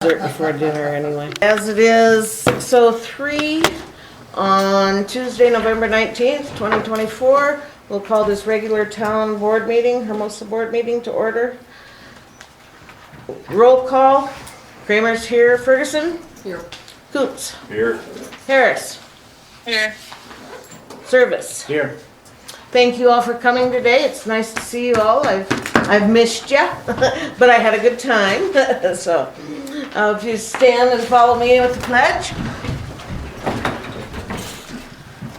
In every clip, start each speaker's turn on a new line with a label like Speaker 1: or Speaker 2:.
Speaker 1: Before dinner anyway. As it is 6:03 on Tuesday, November 19th, 2024, we'll call this regular town board meeting, Hermosa board meeting to order. Roll call. Kramer's here. Ferguson?
Speaker 2: Here.
Speaker 1: Coots?
Speaker 3: Here.
Speaker 1: Harris?
Speaker 2: Here.
Speaker 1: Service?
Speaker 3: Here.
Speaker 1: Thank you all for coming today. It's nice to see you all. I've missed you, but I had a good time. So, if you stand and follow me with the pledge.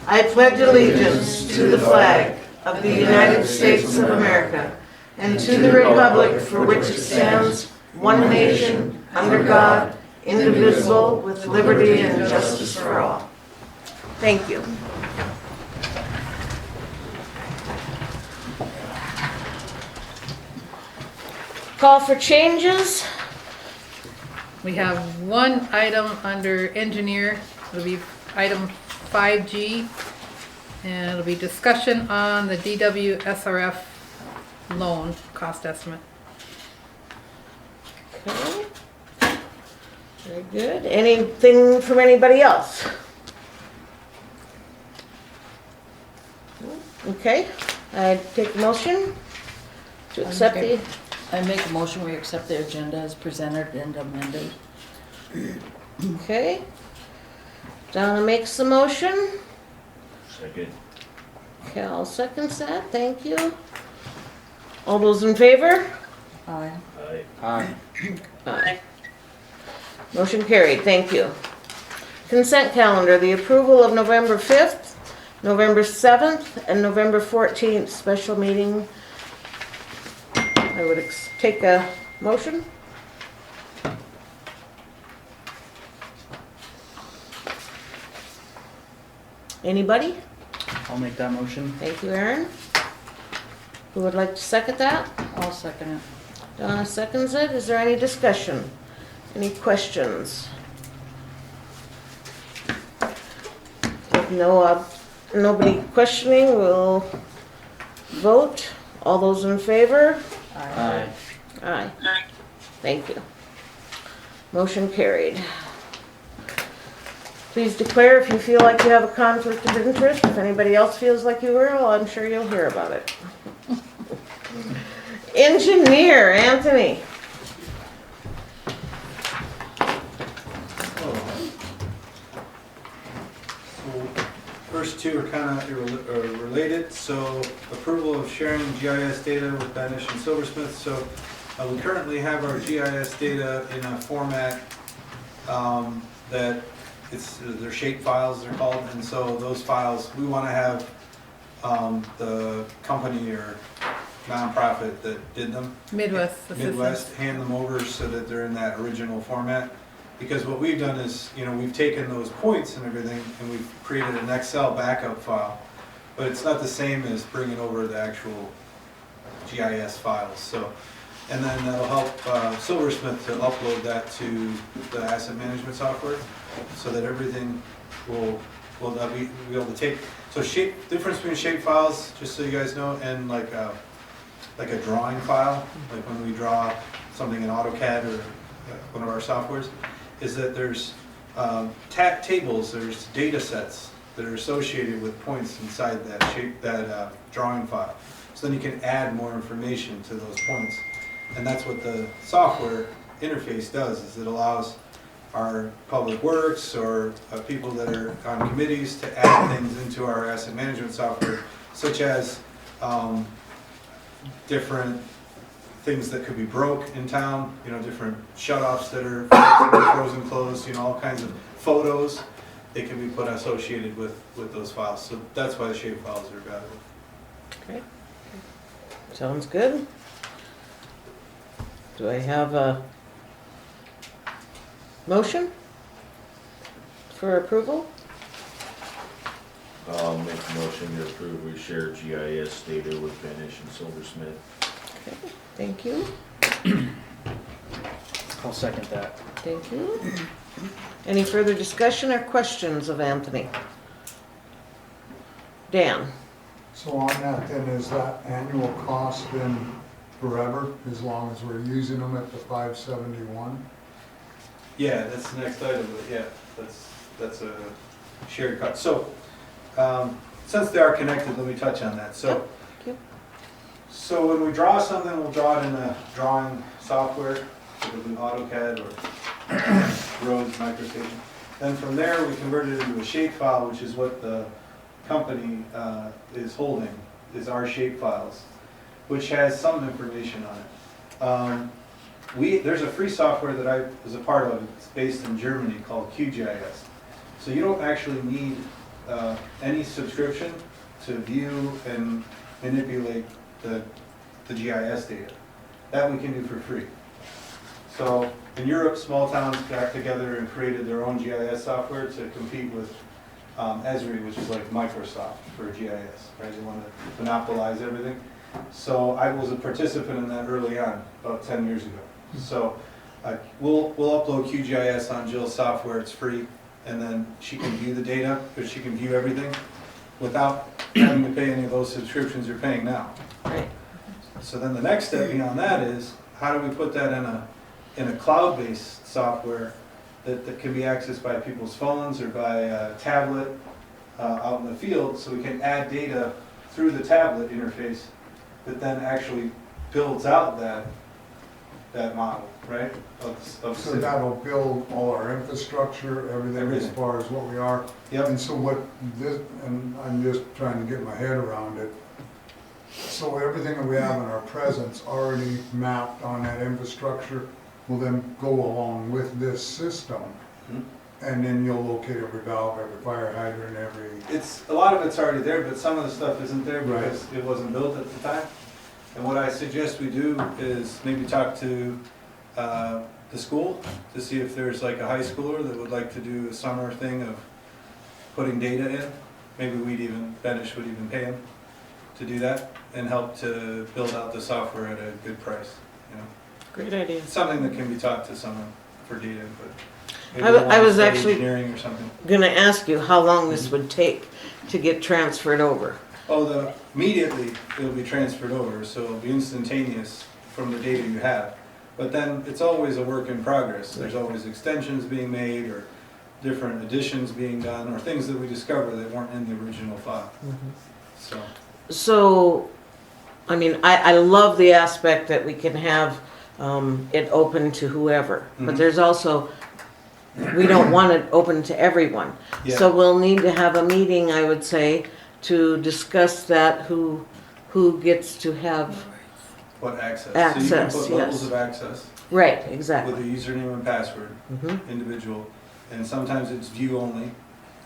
Speaker 1: I pledge allegiance to the flag of the United States of America and to the republic for which it stands, one nation, under God, indivisible, with liberty and justice for all. Thank you. Call for changes.
Speaker 2: We have one item under engineer. It'll be item 5G. And it'll be discussion on the DW SRF loan cost estimate.
Speaker 1: Okay. Very good. Anything from anybody else? Okay. I take a motion to accept the...
Speaker 4: I make a motion, we accept the agenda as presented and amended.
Speaker 1: Okay. Donna makes the motion.
Speaker 3: Second.
Speaker 1: Cal seconds that. Thank you. All those in favor?
Speaker 4: Aye.
Speaker 3: Aye.
Speaker 5: Aye.
Speaker 1: Aye. Motion carried. Thank you. Consent calendar. The approval of November 5th, November 7th, and November 14th special meeting. I would take a motion. Anybody?
Speaker 5: I'll make that motion.
Speaker 1: Thank you, Aaron. Who would like to second that?
Speaker 4: I'll second it.
Speaker 1: Donna seconds it. Is there any discussion? Any questions? If nobody questioning, we'll vote. All those in favor?
Speaker 5: Aye.
Speaker 1: Aye. Thank you. Motion carried. Please declare if you feel like you have a conflict of interest. If anybody else feels like you will, I'm sure you'll hear about it. Engineer, Anthony.
Speaker 6: First two are kind of related. So approval of sharing GIS data with Banish and Silversmith. So we currently have our GIS data in a format that they're shape files, they're called, and so those files we want to have the company or nonprofit that did them, Midwest, hand them over so that they're in that original format. Because what we've done is, we've taken those points and everything and we've created an Excel backup file, but it's not the same as bringing over the actual GIS files. So, and then that'll help Silversmith to upload that to the asset management software, so that everything will be able to take. So difference between shape files, just so you guys know, and like a drawing file, like when we draw something in AutoCAD or one of our softwares, is that there's tables, there's data sets that are associated with points inside that drawing file. So then you can add more information to those points. And that's what the software interface does, is it allows our public works or people that are on committees to add things into our asset management software, such as different things that could be broke in town, different shutoffs that are frozen, closed, all kinds of photos. They can be put associated with those files. So that's why the shape files are valuable.
Speaker 1: Okay. Sounds good. Do I have a motion for approval?
Speaker 3: I'll make a motion to approve. We share GIS data with Banish and Silversmith.
Speaker 1: Okay, thank you.
Speaker 5: I'll second that.
Speaker 1: Thank you. Any further discussion or questions of Anthony? Dan?
Speaker 7: So on that then, is that annual cost then forever, as long as we're using them at the 571?
Speaker 6: Yeah, that's the next item, but yeah, that's a shared copy. So, since they are connected, let me touch on that. So,
Speaker 1: thank you.
Speaker 6: so when we draw something, we'll draw it in a drawing software, sort of an AutoCAD or Roads MicroStation. Then from there, we convert it into a shape file, which is what the company is holding, is our shape files, which has some information on it. There's a free software that I was a part of. It's based in Germany called QGIS. So you don't actually need any subscription to view and manipulate the GIS data. That we can do for free. So in Europe, small towns got together and created their own GIS software to compete with Esri, which is like Microsoft for GIS, right? They want to monopolize everything. So I was a participant in that early on, about 10 years ago. So we'll upload QGIS on Jill's software, it's free, and then she can view the data, or she can view everything without having to pay any of those subscriptions you're paying now.
Speaker 1: Right.
Speaker 6: So then the next step beyond that is, how do we put that in a cloud-based software that can be accessed by people's phones or by a tablet out in the field, so we can add data through the tablet interface that then actually builds out that model, right? Of
Speaker 7: So that'll build all our infrastructure, everything as
Speaker 6: Everything.
Speaker 7: far as what we are.
Speaker 6: Yep.
Speaker 7: And so what this, and I'm just trying to get my head around it. So everything that we have in our presence already mapped on that infrastructure will then go along with this system.
Speaker 6: Mhm.
Speaker 7: And then you'll locate every valve, every fire hydrant, every,
Speaker 6: A lot of it's already there, but some of the stuff isn't there
Speaker 7: Right.
Speaker 6: because it wasn't built at the time. And what I suggest we do is maybe talk to the school to see if there's like a high schooler that would like to do a summer thing of putting data in. Maybe Benish would even pay him to do that and help to build out the software at a good price, you know.
Speaker 1: Great idea.
Speaker 6: It's something that can be taught to someone for data input. Maybe
Speaker 1: I
Speaker 6: they want to
Speaker 1: was
Speaker 6: study
Speaker 1: actually-
Speaker 6: engineering or something.
Speaker 1: Gonna ask you how long this would take to get transferred over.
Speaker 6: Oh, immediately it'll be transferred over, so it'll be instantaneous from the data you have. But then it's always a work in progress. There's always extensions being made or different additions being done or things that we discover that weren't in the original file. So,
Speaker 1: So, I mean, I love the aspect that we can have it open to whoever, but
Speaker 6: Mhm.
Speaker 1: there's also, we don't want it open to everyone.
Speaker 6: yeah.
Speaker 1: So we'll need to have a meeting, I would say, to discuss that, who gets to have,
Speaker 6: What access? So you can
Speaker 1: Access,
Speaker 6: put levels
Speaker 1: yes.
Speaker 6: of access
Speaker 1: right,
Speaker 6: with
Speaker 1: exactly.
Speaker 6: a username and password,
Speaker 1: Mhm.
Speaker 6: individual. And sometimes it's view only,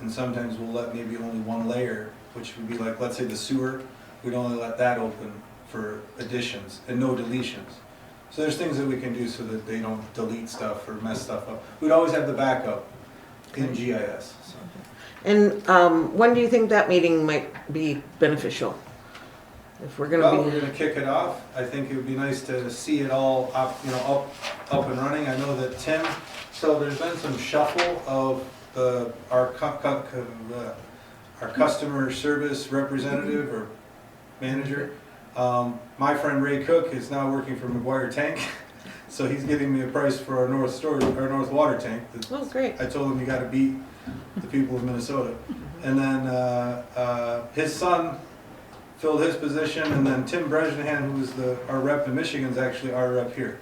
Speaker 6: and sometimes we'll let maybe only one layer, which would be like, let's say the sewer, we'd only let that open for additions and no deletions. So there's things that we can do so that they don't delete stuff or mess stuff up. We'd always have the backup in GIS. So.
Speaker 1: And when do you think that meeting might be beneficial? If we're
Speaker 6: Well,
Speaker 1: gonna
Speaker 6: we're
Speaker 1: be,
Speaker 6: gonna kick it off. I think it would be nice to see it all up, up and running. I know that Tim, so there's been some shuffle of our customer service representative or manager. My friend Ray Cook is now working for McGuire Tank, so he's giving me a price for our north water tank.
Speaker 1: oh, great.
Speaker 6: I told him you gotta beat the people of Minnesota. And then his son filled his position, and then Tim Bresnahan, who was our rep in Michigan, is actually our rep here.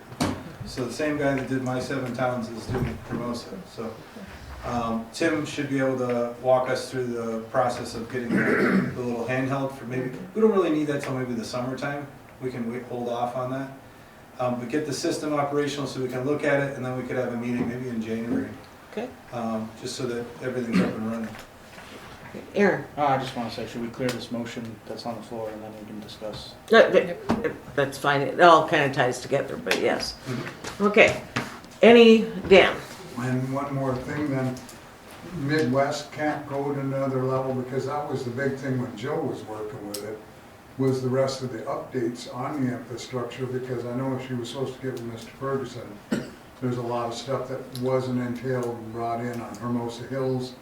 Speaker 6: So the same guy that did my 7 towns is doing Hermosa. So Tim should be able to walk us through the process of getting the little handheld for maybe, we don't really need that till maybe the summertime. We can hold off on that. But get the system operational so we can look at it, and then we could have a meeting maybe in January.
Speaker 1: Okay.
Speaker 6: Just so that everything's up and running.
Speaker 1: Aaron?
Speaker 5: I just want to say, should we clear this motion that's on the floor and then we can discuss?
Speaker 1: That's fine, it all kind of ties together, but yes. Okay, Dan?
Speaker 7: and one more thing then, Midwest can't go to another level, because that was the big thing when Joe was working with it, was the rest of the updates on the infrastructure, because I know she was supposed to get with Mr. Ferguson. There's a lot of stuff that wasn't entailed and brought in on Hermosa Hills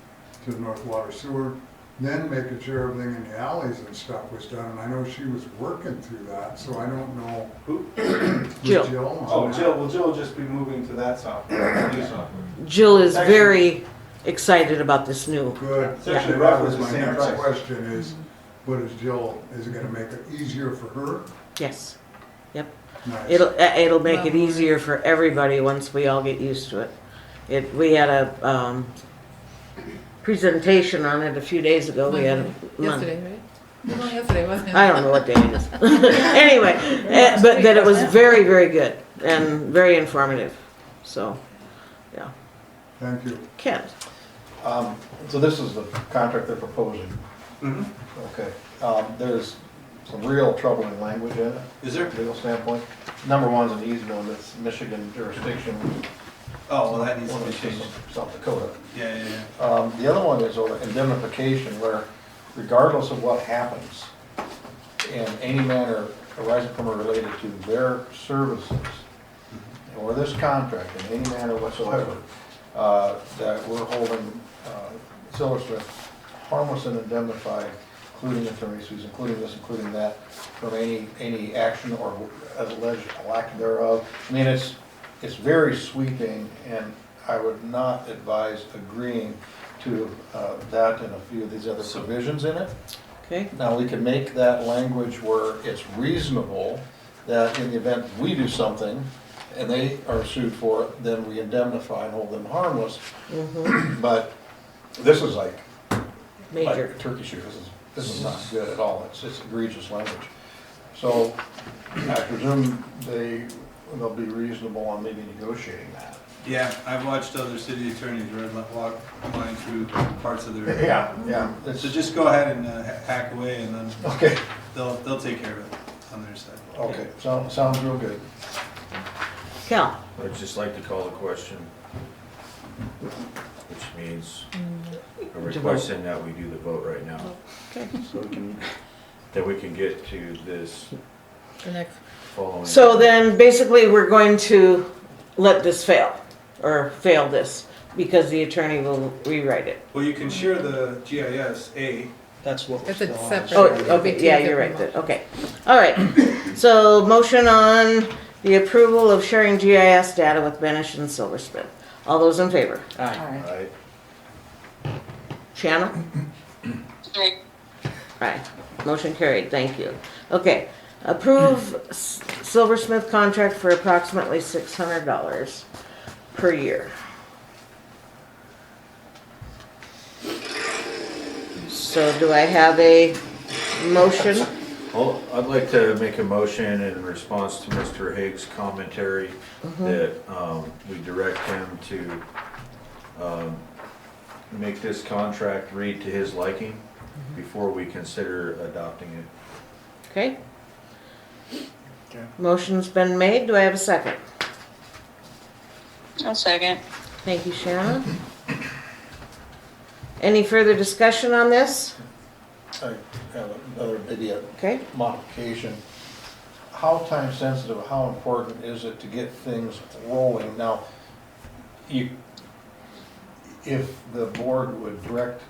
Speaker 7: to the North Water Sewer, then making sure everything in the alleys and stuff was done, and I know she was working through that, so I don't know.
Speaker 6: Who?
Speaker 7: with
Speaker 1: Jill.
Speaker 7: Jill on
Speaker 6: Oh,
Speaker 7: that.
Speaker 6: Jill will just be moving to that software, new software.
Speaker 1: Jill is very excited about this new.
Speaker 7: Good.
Speaker 6: It's actually
Speaker 7: That
Speaker 6: roughly
Speaker 7: was
Speaker 6: the
Speaker 7: my
Speaker 6: same
Speaker 7: next
Speaker 6: price.
Speaker 7: question is, what is Jill, is it gonna make it easier for her?
Speaker 1: Yes,
Speaker 7: Nice.
Speaker 1: it'll make it easier for everybody once we all get used to it. We had a presentation on it a few days ago. We had a
Speaker 2: Yesterday, right? It was only yesterday, wasn't it?
Speaker 1: I don't know what day it is. Anyway, but that it was very, very good and very informative. So, yeah.
Speaker 7: Thank you.
Speaker 1: Kent,
Speaker 8: So this is the contract they're proposing,
Speaker 6: Mhm.
Speaker 8: okay. There's some real troubling language in it,
Speaker 6: Is there?
Speaker 8: legal standpoint. Number one's an easy one, that's Michigan jurisdiction.
Speaker 6: Oh, well, that needs to
Speaker 8: One
Speaker 6: be
Speaker 8: is
Speaker 6: changed.
Speaker 8: South Dakota.
Speaker 6: Yeah, yeah, yeah.
Speaker 8: The other one is indemnification, where regardless of what happens, in any manner arising from or related to their services, or this contract in any manner whatsoever, that we're holding Silversmith harmless and indemnified, including attorney's fees, including this, including that, from any action or alleged lack thereof. I mean, it's very sweeping, and I would not advise agreeing to that and a few of these other provisions in it.
Speaker 1: okay?
Speaker 8: Now, we can make that language where it's reasonable that in the event we do something and they are sued for it, then we indemnify and hold them harmless.
Speaker 1: Mm-hmm.
Speaker 8: But this is like
Speaker 1: Major.
Speaker 8: a turkey shoot. This is not good at all. It's egregious language. So I presume they'll be reasonable on maybe negotiating that.
Speaker 6: Yeah, I've watched other city attorneys walk line through parts of their.
Speaker 8: Yeah.
Speaker 6: So just go ahead and hack away, and then
Speaker 8: Okay,
Speaker 6: they'll take care of it on their side.
Speaker 8: okay. Sounds real good.
Speaker 1: Cal,
Speaker 3: I'd just like to call the question, which means I'm requesting that we do the vote right now,
Speaker 1: okay.
Speaker 3: that we can get to this
Speaker 2: The next,
Speaker 3: following.
Speaker 1: So then basically we're going to let this fail, or fail this, because the attorney will rewrite it.
Speaker 6: Well, you can share the GIS,
Speaker 5: That's what we're
Speaker 2: It's a
Speaker 5: still on.
Speaker 2: separate-
Speaker 1: Oh,
Speaker 2: It'll be
Speaker 1: okay,
Speaker 2: two
Speaker 1: yeah, you're right,
Speaker 2: different
Speaker 1: okay. All right, so motion on the approval of sharing GIS data with Benish and Silversmith. All those in favor?
Speaker 5: Aye.
Speaker 8: All right.
Speaker 1: Shanna? Aye. Motion carried, thank you. Okay, approve Silversmith contract for approximately $600 per year. So do I have a motion?
Speaker 3: Well, I'd like to make a motion in response to Mr. Haig's commentary that we direct him to make this contract read to his liking before we consider adopting it.
Speaker 1: Okay,
Speaker 5: Okay.
Speaker 1: motion's been made, do I have a second?
Speaker 9: I'll second.
Speaker 1: Thank you, Shannon. Any further discussion on this?
Speaker 8: I have another, maybe a
Speaker 1: Okay,
Speaker 8: modification. How time sensitive, how important is it to get things rolling? Now, if the board would direct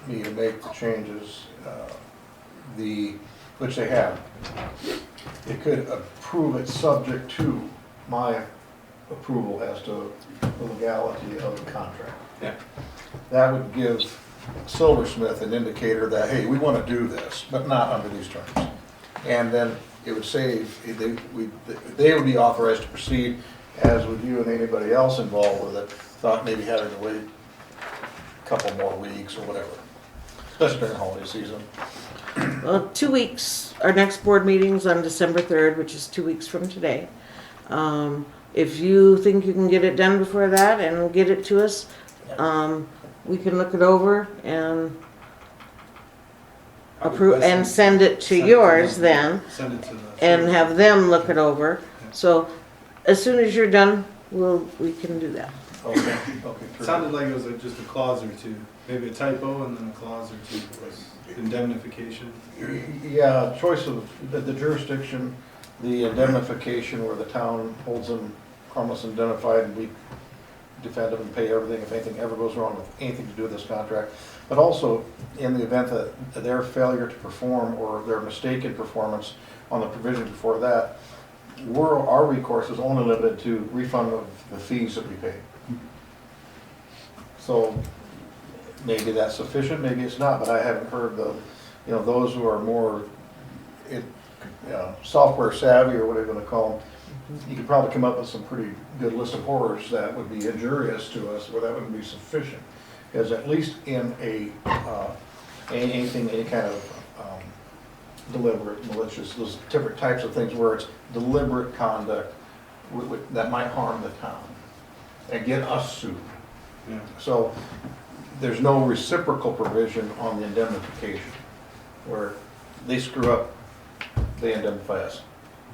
Speaker 8: me to make the changes, which they have, it could approve it subject to my approval as to the legality of the contract.
Speaker 6: Yeah.
Speaker 8: That would give Silversmith an indicator that, hey, we want to do this, but not under these terms. And then it would save, they would be authorized to proceed, as would you and anybody else involved with it, thought maybe having to wait a couple more weeks or whatever, especially during holiday season.
Speaker 1: well, 2 weeks, our next board meeting's on December 3rd, which is 2 weeks from today. If you think you can get it done before that and get it to us, we can look it over and approve, and send it to yours then,
Speaker 6: Send it to the.
Speaker 1: and have them look it over. So as soon as you're done, we can do that.
Speaker 8: Okay,
Speaker 6: It
Speaker 8: okay.
Speaker 6: sounded like it was like just a clause or two, maybe a typo and then a clause or two, like indemnification.
Speaker 8: Yeah, choice of the jurisdiction, the indemnification where the town holds them harmless indemnified, and we defend them and pay everything if anything ever goes wrong with anything to do with this contract. But also, in the event that their failure to perform or their mistaken performance on the provision before that, our recourse is only limited to refund of the fees that we pay. So maybe that's sufficient, maybe it's not, but I haven't heard those who are more software savvy or whatever you want to call them, you could probably come up with some pretty good list of horrors that would be injurious to us, where that wouldn't be sufficient. Because at least in any kind of deliberate, malicious, those different types of things where it's deliberate conduct that might harm the town and get us sued.
Speaker 6: Yeah.
Speaker 8: So there's no reciprocal provision on the indemnification, where they screw up, they indemnify us.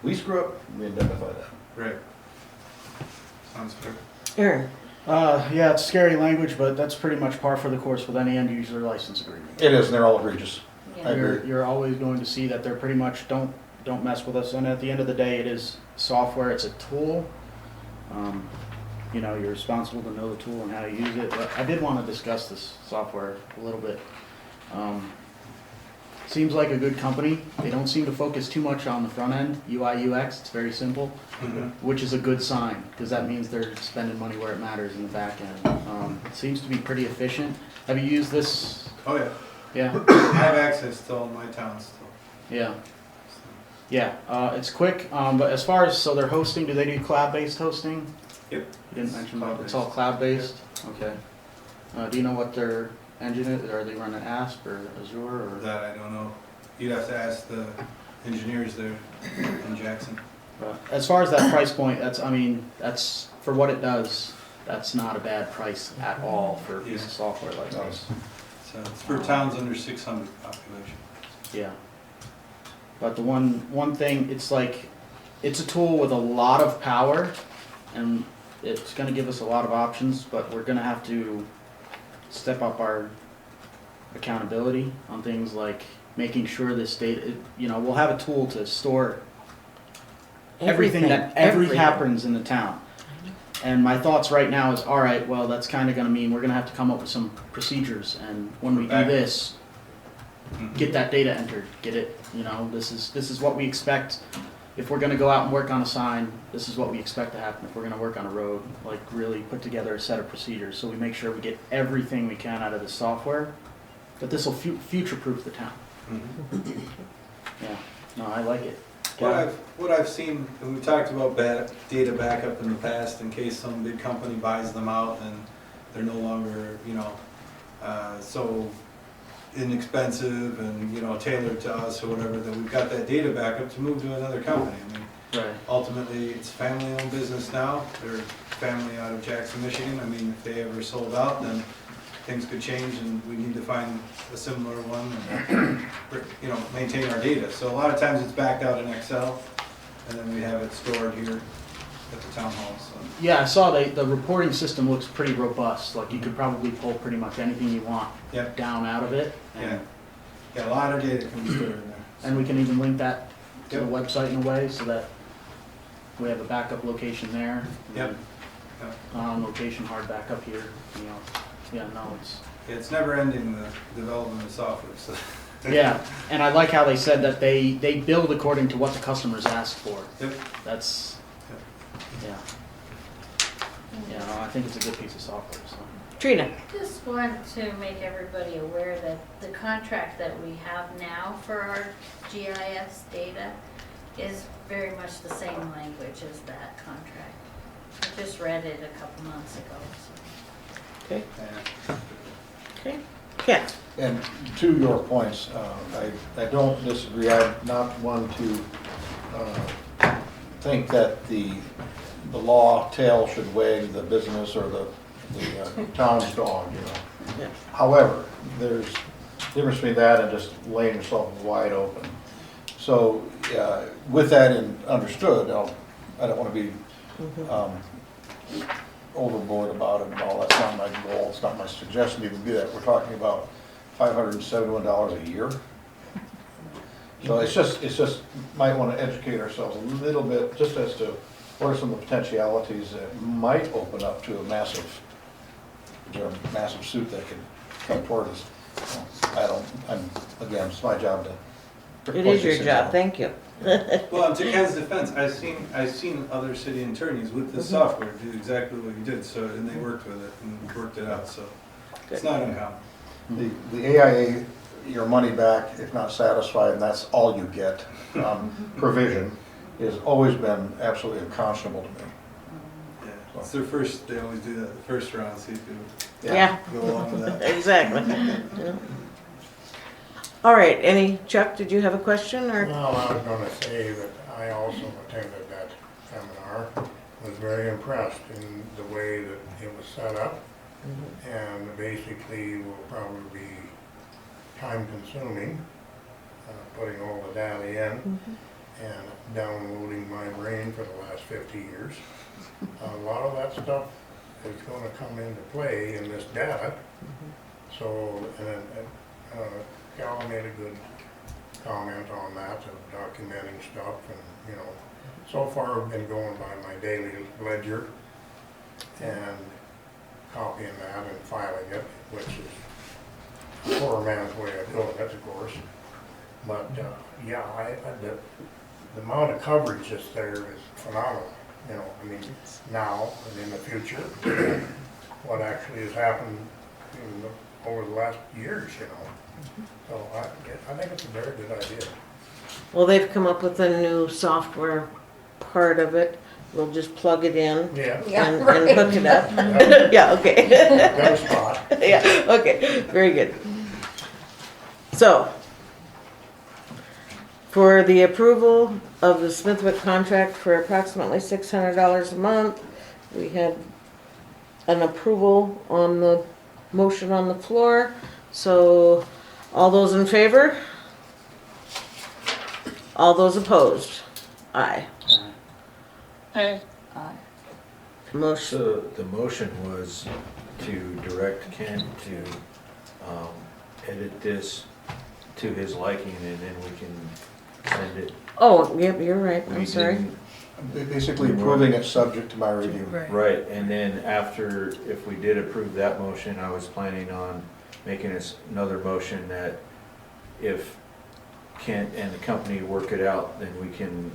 Speaker 8: We screw up, we indemnify them.
Speaker 6: Right. Sounds fair.
Speaker 1: Aaron?
Speaker 5: Yeah, it's scary language, but that's pretty much par for the course with any end user license agreement.
Speaker 8: It is, and they're all egregious. I agree.
Speaker 5: You're always going to see that they're pretty much don't mess with us, and at the end of the day, it is software, it's a tool. You're responsible to know the tool and how to use it, but I did want to discuss this software a little bit. Seems like a good company. They don't seem to focus too much on the front end, UI, UX, it's very simple, which is a good sign, because that means they're spending money where it matters in the back end. It seems to be pretty efficient. Have you used this?
Speaker 6: Oh, yeah.
Speaker 5: Yeah?
Speaker 6: I have access to all my towns still.
Speaker 5: Yeah. Yeah, it's quick, but as far as, so they're hosting, do they do cloud-based hosting?
Speaker 6: Yep.
Speaker 5: You didn't mention that, it's all cloud-based? Okay. Do you know what their engine is, are they running ASP or Azure or?
Speaker 6: That I don't know. You'd have to ask the engineers there in Jackson.
Speaker 5: As far as that price point, that's, for what it does, that's not a bad price at all for a piece of software like this.
Speaker 6: So it's for towns under 600 population.
Speaker 5: Yeah. But the one thing, it's like, it's a tool with a lot of power, and it's gonna give us a lot of options, but we're gonna have to step up our accountability on things like making sure this data, we'll have a tool to store everything that happens in the town. And my thoughts right now is, all right, well, that's kind of gonna mean we're gonna have to come up with some procedures, and when we do this, get that data entered, get it, this is what we expect. If we're gonna go out and work on a sign, this is what we expect to happen. If we're gonna work on a road, like really put together a set of procedures, so we make sure we get everything we can out of the software, but this will future-proof the town. Yeah, no, I like it.
Speaker 6: What I've seen, and we talked about data backup in the past, in case some big company buys them out and they're no longer, so inexpensive and, tailored to us or whatever, that we've got that data backup to move to another company.
Speaker 5: Right.
Speaker 6: Ultimately, it's family-owned business now. They're family out of Jackson, Michigan. If they ever sold out, then things could change and we need to find a similar one and, maintain our data. So a lot of times it's backed out in Excel, and then we have it stored here at the town hall. So.
Speaker 5: Yeah, I saw the reporting system looks pretty robust. Like, you could probably pull pretty much anything you want down out of it. And,
Speaker 6: Yeah, a lot of data can be stored in there.
Speaker 5: and we can even link that to the website in a way so that we have a backup location there.
Speaker 6: Yep.
Speaker 5: Location hard backup here. Yeah, no,
Speaker 6: It's never ending, the development of software. So.
Speaker 5: Yeah, and I like how they said that they build according to what the customers ask for.
Speaker 6: Yep.
Speaker 5: That's, yeah. Yeah, no, I think it's a good piece of software, so.
Speaker 1: Trina?
Speaker 9: Just want to make everybody aware that the contract that we have now for our GIS data is very much the same language as that contract. I just read it a couple months ago. So.
Speaker 1: Okay.
Speaker 6: Yeah.
Speaker 1: Okay. Ken?
Speaker 8: And to your points, I don't disagree. I'm not one to think that the law tail should wag the business or the town's dog,
Speaker 1: Yeah.
Speaker 8: However, there's a difference between that and just laying yourself wide open. So with that understood, I don't want to be overboard about it and all. That's not my goal. It's not my suggestion to even do that. We're talking about $571 a year. So it's just might want to educate ourselves a little bit just as to what are some of the potentialities that might open up to a massive suit that could come toward us. Again, it's my job to.
Speaker 1: It is your job, thank you.
Speaker 6: Well, and to Ken's defense, I've seen other city attorneys with this software do exactly what you did. So, and they worked with it, and worked it out, so it's not uncommon.
Speaker 8: The AIA, your money back if not satisfied, and that's all you get, provision has always been absolutely unconscionable to me.
Speaker 6: Yeah, it's their first, they always do that, the first round, see if you
Speaker 1: Yeah,
Speaker 6: go along with that.
Speaker 1: exactly. Yeah. All right, Chuck, did you have a question or?
Speaker 10: Well, I was gonna say that I also attended that seminar, was very impressed in the way that it was set up, and basically will probably be time consuming, putting all the data in and downloading my brain for the last 50 years. A lot of that stuff is gonna come into play in this data. So, and Cal made a good comment on that, of documenting stuff, and, so far I've been going by my daily ledger and copying that and filing it, which is a poor man's way of doing it, of course. But, yeah, the amount of coverage that's there is phenomenal, now and in the future, what actually has happened over the last years, So I think it's a very good idea.
Speaker 1: Well, they've come up with a new software part of it. We'll just plug it in
Speaker 10: Yeah.
Speaker 1: and hook it up.
Speaker 10: Got
Speaker 1: Yeah, okay.
Speaker 10: a spot.
Speaker 1: Yeah, okay, very good. So, for the approval of the Smithwick contract for approximately $600 a month, we had an approval on the motion on the floor. So, all those in favor? All those opposed? Aye.
Speaker 4: Aye.
Speaker 1: Motion,
Speaker 3: So the motion was to direct Ken to edit this to his liking, and then we can send it.
Speaker 1: oh, yep, you're right, I'm
Speaker 3: We
Speaker 1: sorry.
Speaker 3: didn't-
Speaker 8: Basically approving it subject to my review.
Speaker 2: Right.
Speaker 3: Right, and then after, if we did approve that motion, I was planning on making another motion that if Kent and the company work it out, then we can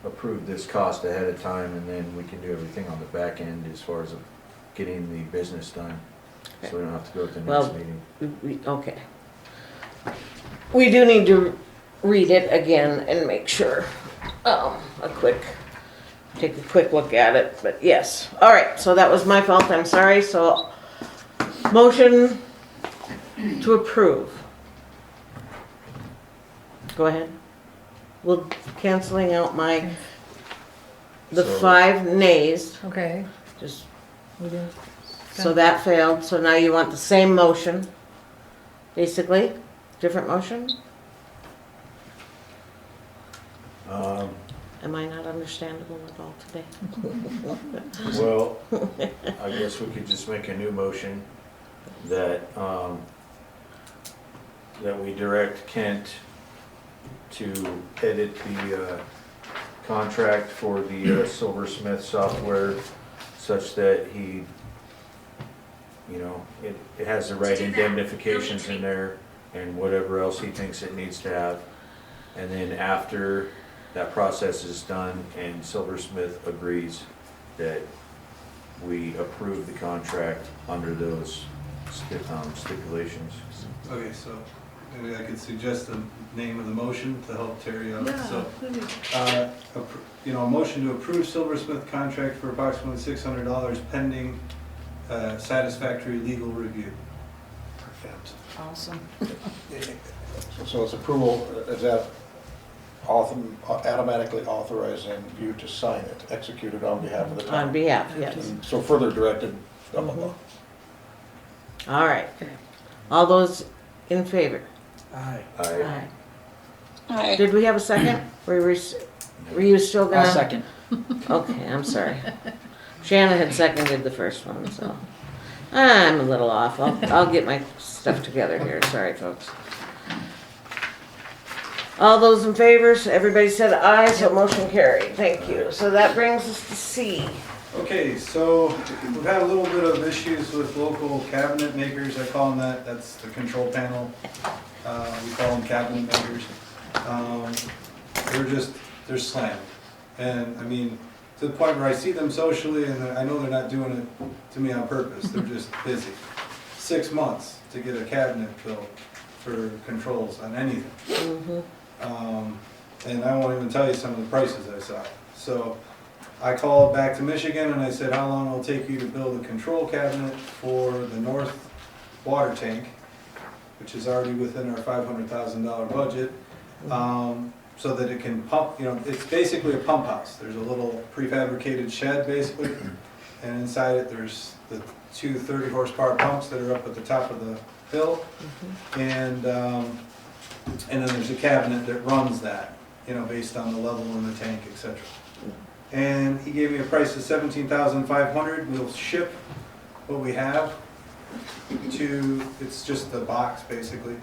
Speaker 3: approve this cost ahead of time, and then we can do everything on the back end as far as getting the business done. So we don't have to go to the
Speaker 1: Well,
Speaker 3: next meeting.
Speaker 1: Okay. We do need to read it again and make sure, take a quick look at it, but yes. All right, so that was my fault, I'm sorry, so motion to approve. Go ahead. We're canceling out the
Speaker 3: So-
Speaker 1: 5 nays,
Speaker 2: Okay.
Speaker 1: just,
Speaker 2: We did.
Speaker 1: so that failed, so now you want the same motion, basically, different motion? Am I not understandable at all today?
Speaker 3: Well, I guess we could just make a new motion that, that we direct Kent to edit the, contract for the Silversmith software such that he, it has the right indemnifications in there and whatever else he thinks it needs to have. And then after that process is done and Silversmith agrees that we approve the contract under those stipulations.
Speaker 6: Okay, so maybe I could suggest the name of the motion to help Terry out. So, a motion to approve Silversmith contract for approximately $600 pending satisfactory legal review.
Speaker 4: Awesome.
Speaker 8: So it's approval, is that automatically authorizing you to sign it, execute it on behalf of the town?
Speaker 1: On behalf, yes.
Speaker 8: And so further directed, blah, blah, blah.
Speaker 1: All right. All those in favor?
Speaker 3: I,
Speaker 1: Aye. Did we have a second? Were you still gonna?
Speaker 5: I'll second.
Speaker 1: Okay, I'm sorry. Shannon had seconded the first one, so I'm a little off. I'll get my stuff together here. Sorry, folks. All those in favor, so everybody said aye, so motion carried. Thank you. So that brings us to C.
Speaker 6: Okay, so we've had a little bit of issues with local cabinet makers, I call them that, that's the control panel. We call them cabinet makers. They're slammed. And I mean, to the point where I see them socially and I know they're not doing it to me on purpose, they're just busy. 6 months to get a cabinet built for controls on anything. And I won't even tell you some of the prices I saw. So I called back to Michigan and I said, how long will it take you to build a control cabinet for the north water tank, which is already within our $500,000 budget, so that it can pump, it's basically a pump house. There's a little prefabricated shed basically, and inside it there's the two 30 horsepower pumps that are up at the top of the hill, and then there's a cabinet that runs that, based on the level in the tank, etc. And he gave me a price of $17,500. We'll ship what we have to, it's just the box basically.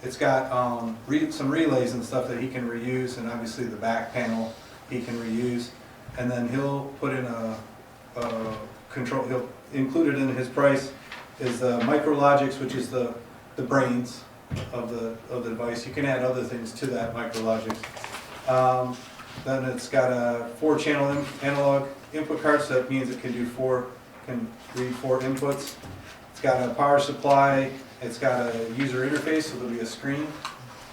Speaker 6: It's got some relays and stuff that he can reuse, and obviously the back panel he can reuse. And then he'll put in a control, he'll include it in his price is the Micrologics, which is the brains of the device. You can add other things to that Micrologics. Then it's got a 4-channel analog input card, so that means it can read 4 inputs. It's got a power supply. It's got a user interface, so there'll be a screen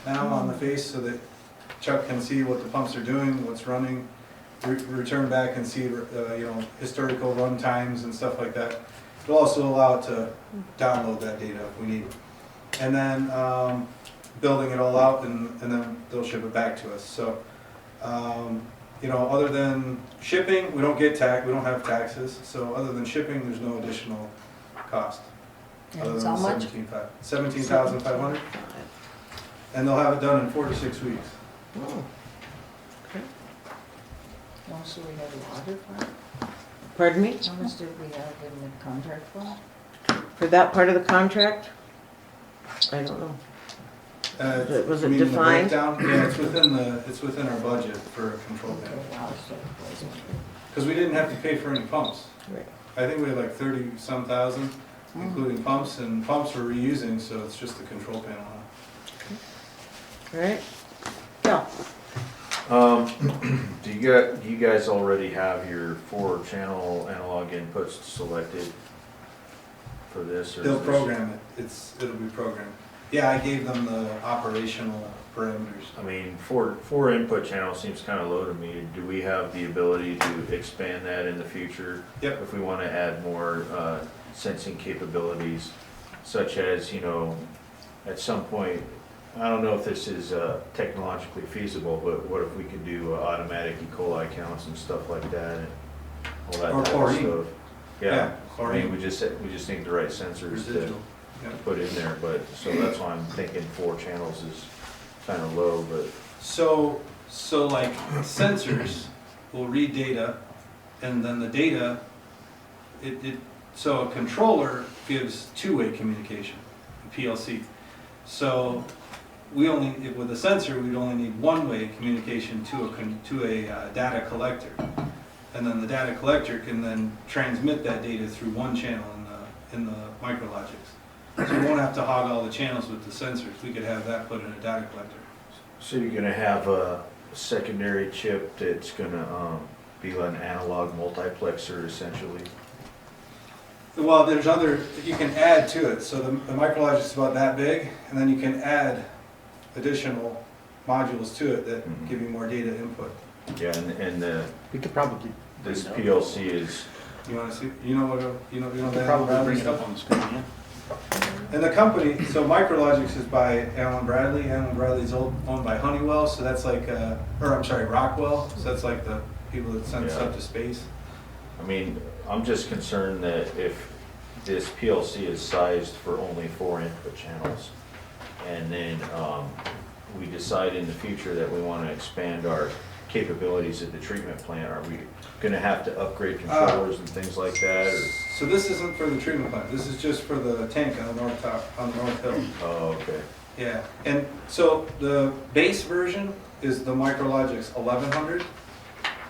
Speaker 6: now on the face so that Chuck can see what the pumps are doing, what's running, return back and see historical run times and stuff like that. It'll also allow it to download that data if we need it. And then building it all out, and then they'll ship it back to us. So, other than shipping, we don't have taxes. So other than shipping, there's no additional cost.
Speaker 4: And it's how much?
Speaker 6: $17,500. And they'll have it done in 4 to 6 weeks.
Speaker 4: How much do we have a order for?
Speaker 1: Pardon me?
Speaker 4: How much did we have in the contract for?
Speaker 1: For that part of the contract? I don't know. Was it
Speaker 6: You mean the
Speaker 1: defined?
Speaker 6: breakdown? Yeah, it's within our budget for a control panel. Because we didn't have to pay for any pumps.
Speaker 1: Right.
Speaker 6: I think we had like 30-some thousand, including pumps, and pumps we're reusing, so it's just the control panel now.
Speaker 1: Right? Yeah.
Speaker 3: Do you guys already have your 4-channel analog inputs selected for this? Or
Speaker 6: They'll
Speaker 3: is this-
Speaker 6: program it. It'll be programmed. Yeah, I gave them the operational parameters.
Speaker 3: I mean, 4 input channels seems kind of low to me. Do we have the ability to expand that in the future?
Speaker 6: Yep.
Speaker 3: If we want to add more sensing capabilities, such as, at some point, I don't know if this is technologically feasible, but what if we could do automatic E. coli counts and stuff like that, and all that
Speaker 6: Or
Speaker 3: type
Speaker 6: chlorine.
Speaker 3: of stuff? Yeah, I
Speaker 6: chlorine.
Speaker 3: mean, we just need the right sensors
Speaker 6: Residual.
Speaker 3: to
Speaker 6: Yeah.
Speaker 3: put in there, but, so that's why I'm thinking 4 channels is kind of low, but.
Speaker 6: So like sensors will read data, and then the data, so a controller gives 2-way communication, a PLC. So with a sensor, we'd only need 1-way communication to a data collector. And then the data collector can then transmit that data through one channel in the Micrologics. So we won't have to hog all the channels with the sensors. We could have that put in a data collector.
Speaker 3: So you're gonna have a secondary chip that's gonna be like an analog multiplexer essentially?
Speaker 6: Well, you can add to it. So the Micrologic is about that big, and then you can add additional modules to it that
Speaker 3: Mhm.
Speaker 6: give you more data input.
Speaker 3: Yeah, and
Speaker 5: We could probably,
Speaker 3: this PLC is,
Speaker 6: You want to see? You know
Speaker 5: we could
Speaker 6: that
Speaker 5: probably bring it up on the screen, yeah.
Speaker 6: And the company, so Micrologics is by Alan Bradley. Alan Bradley's owned by Honeywell, so that's like, Rockwell. So that's like the people that send
Speaker 3: Yeah.
Speaker 6: stuff to space.
Speaker 3: I mean, I'm just concerned that if this PLC is sized for only 4 input channels, and then we decide in the future that we want to expand our capabilities at the treatment plant, are we gonna have to upgrade controllers and things like that, or?
Speaker 6: So this isn't for the treatment plant. This is just for the tank on the north hill.
Speaker 3: Oh, okay.
Speaker 6: Yeah, and so the base version is the Micrologics 1100.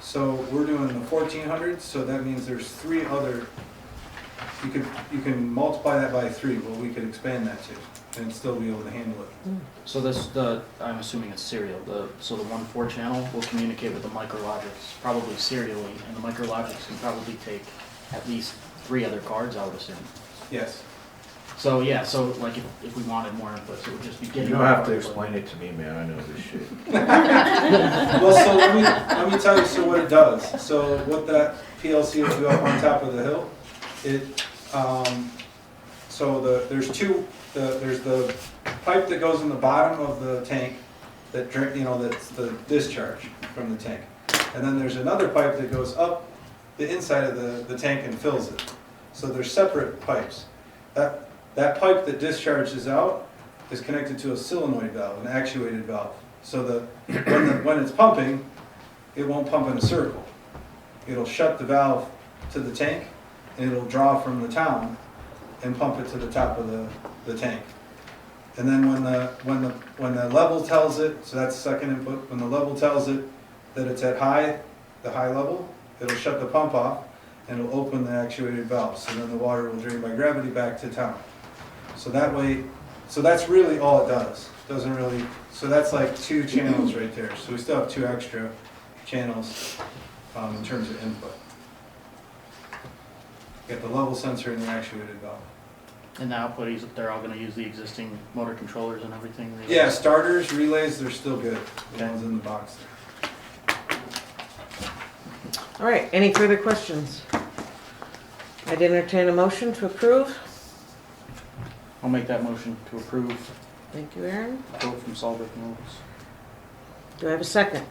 Speaker 6: So we're doing the 1400, so that means there's 3 other, you can multiply that by 3, but we could expand that to. and still be able to handle it.
Speaker 5: So I'm assuming it's serial, so the 1.4 channel will communicate with the micrologics, probably serially, and the micrologics can probably take at least 3 other cards, I would assume.
Speaker 6: Yes.
Speaker 5: So yeah, so like if we wanted more inputs, it would just be
Speaker 3: You
Speaker 5: getting.
Speaker 3: don't have to explain it to me, man, I know this shit.
Speaker 6: Well, so let me tell you what it does. So what that PLC will do up on top of the hill, there's there's the pipe that goes in the bottom of the tank that that's the discharge from the tank. And then there's another pipe that goes up the inside of the tank and fills it. So they're separate pipes. That pipe that discharges out is connected to a solenoid valve, an actuated valve. So that when it's pumping, it won't pump in a circle. It'll shut the valve to the tank, and it'll draw from the town and pump it to the top of the tank. And then when the level tells it, so that's the second input, when the level tells it that it's at the high level, it'll shut the pump off and it'll open the actuated valve. So then the water will drain by gravity back to town. So that way, so that's really all it does. Doesn't really, so that's like 2 channels right there. So we still have 2 extra channels in terms of input. Got the level sensor and the actuated valve.
Speaker 5: And the output, they're all gonna use the existing motor controllers and everything? Relays?
Speaker 6: Yeah, starters, relays, they're still good. The
Speaker 5: Okay.
Speaker 6: ones in the box there.
Speaker 1: All right, any further questions? I'd entertain a motion to approve.
Speaker 5: I'll make that motion to approve
Speaker 1: Thank you, Aaron.
Speaker 5: quote from Solvic Mills.
Speaker 1: Do I have a second?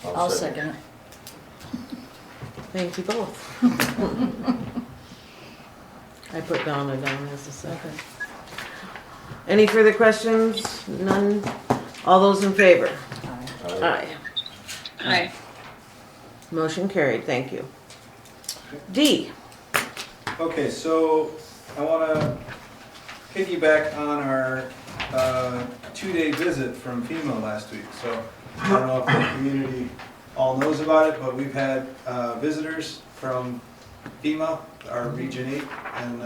Speaker 4: I'll second it.
Speaker 1: Thank you both. I put Donna down as a second. Any further questions? None? All those in favor? Aye.
Speaker 2: Aye.
Speaker 1: Motion carried, thank you. D,
Speaker 6: Okay, so I want to piggyback on our 2-day visit from FEMA last week. So I don't know if the community all knows about it, but we've had visitors from FEMA, our Region 8. And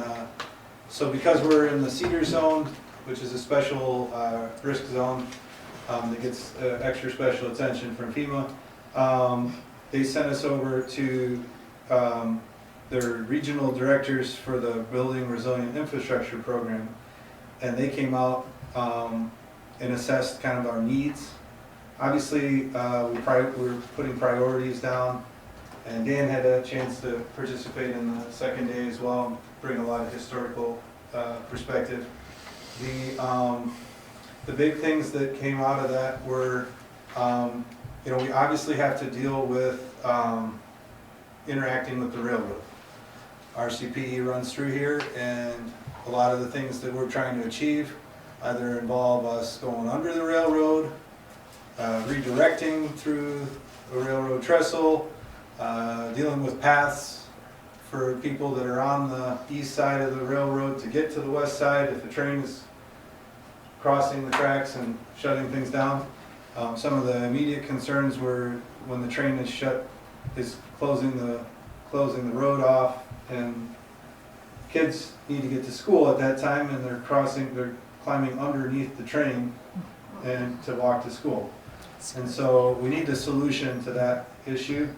Speaker 6: so because we're in the Cedar Zone, which is a special risk zone that gets extra special attention from FEMA, they sent us over to their regional directors for the Building Resilient Infrastructure Program, and they came out and assessed kind of our needs. Obviously, we're putting priorities down, and Dan had a chance to participate in the second day as well, and bring a lot of historical perspective. The big things that came out of that were, we obviously have to deal with interacting with the railroad. RCPE runs through here, and a lot of the things that we're trying to achieve either involve us going under the railroad, redirecting through a railroad trestle, dealing with paths for people that are on the east side of the railroad to get to the west side if the train is crossing the tracks and shutting things down. Some of the immediate concerns were when the train is closing the road off, and kids need to get to school at that time, and they're climbing underneath the train and to walk to school. And so we need a solution to that issue.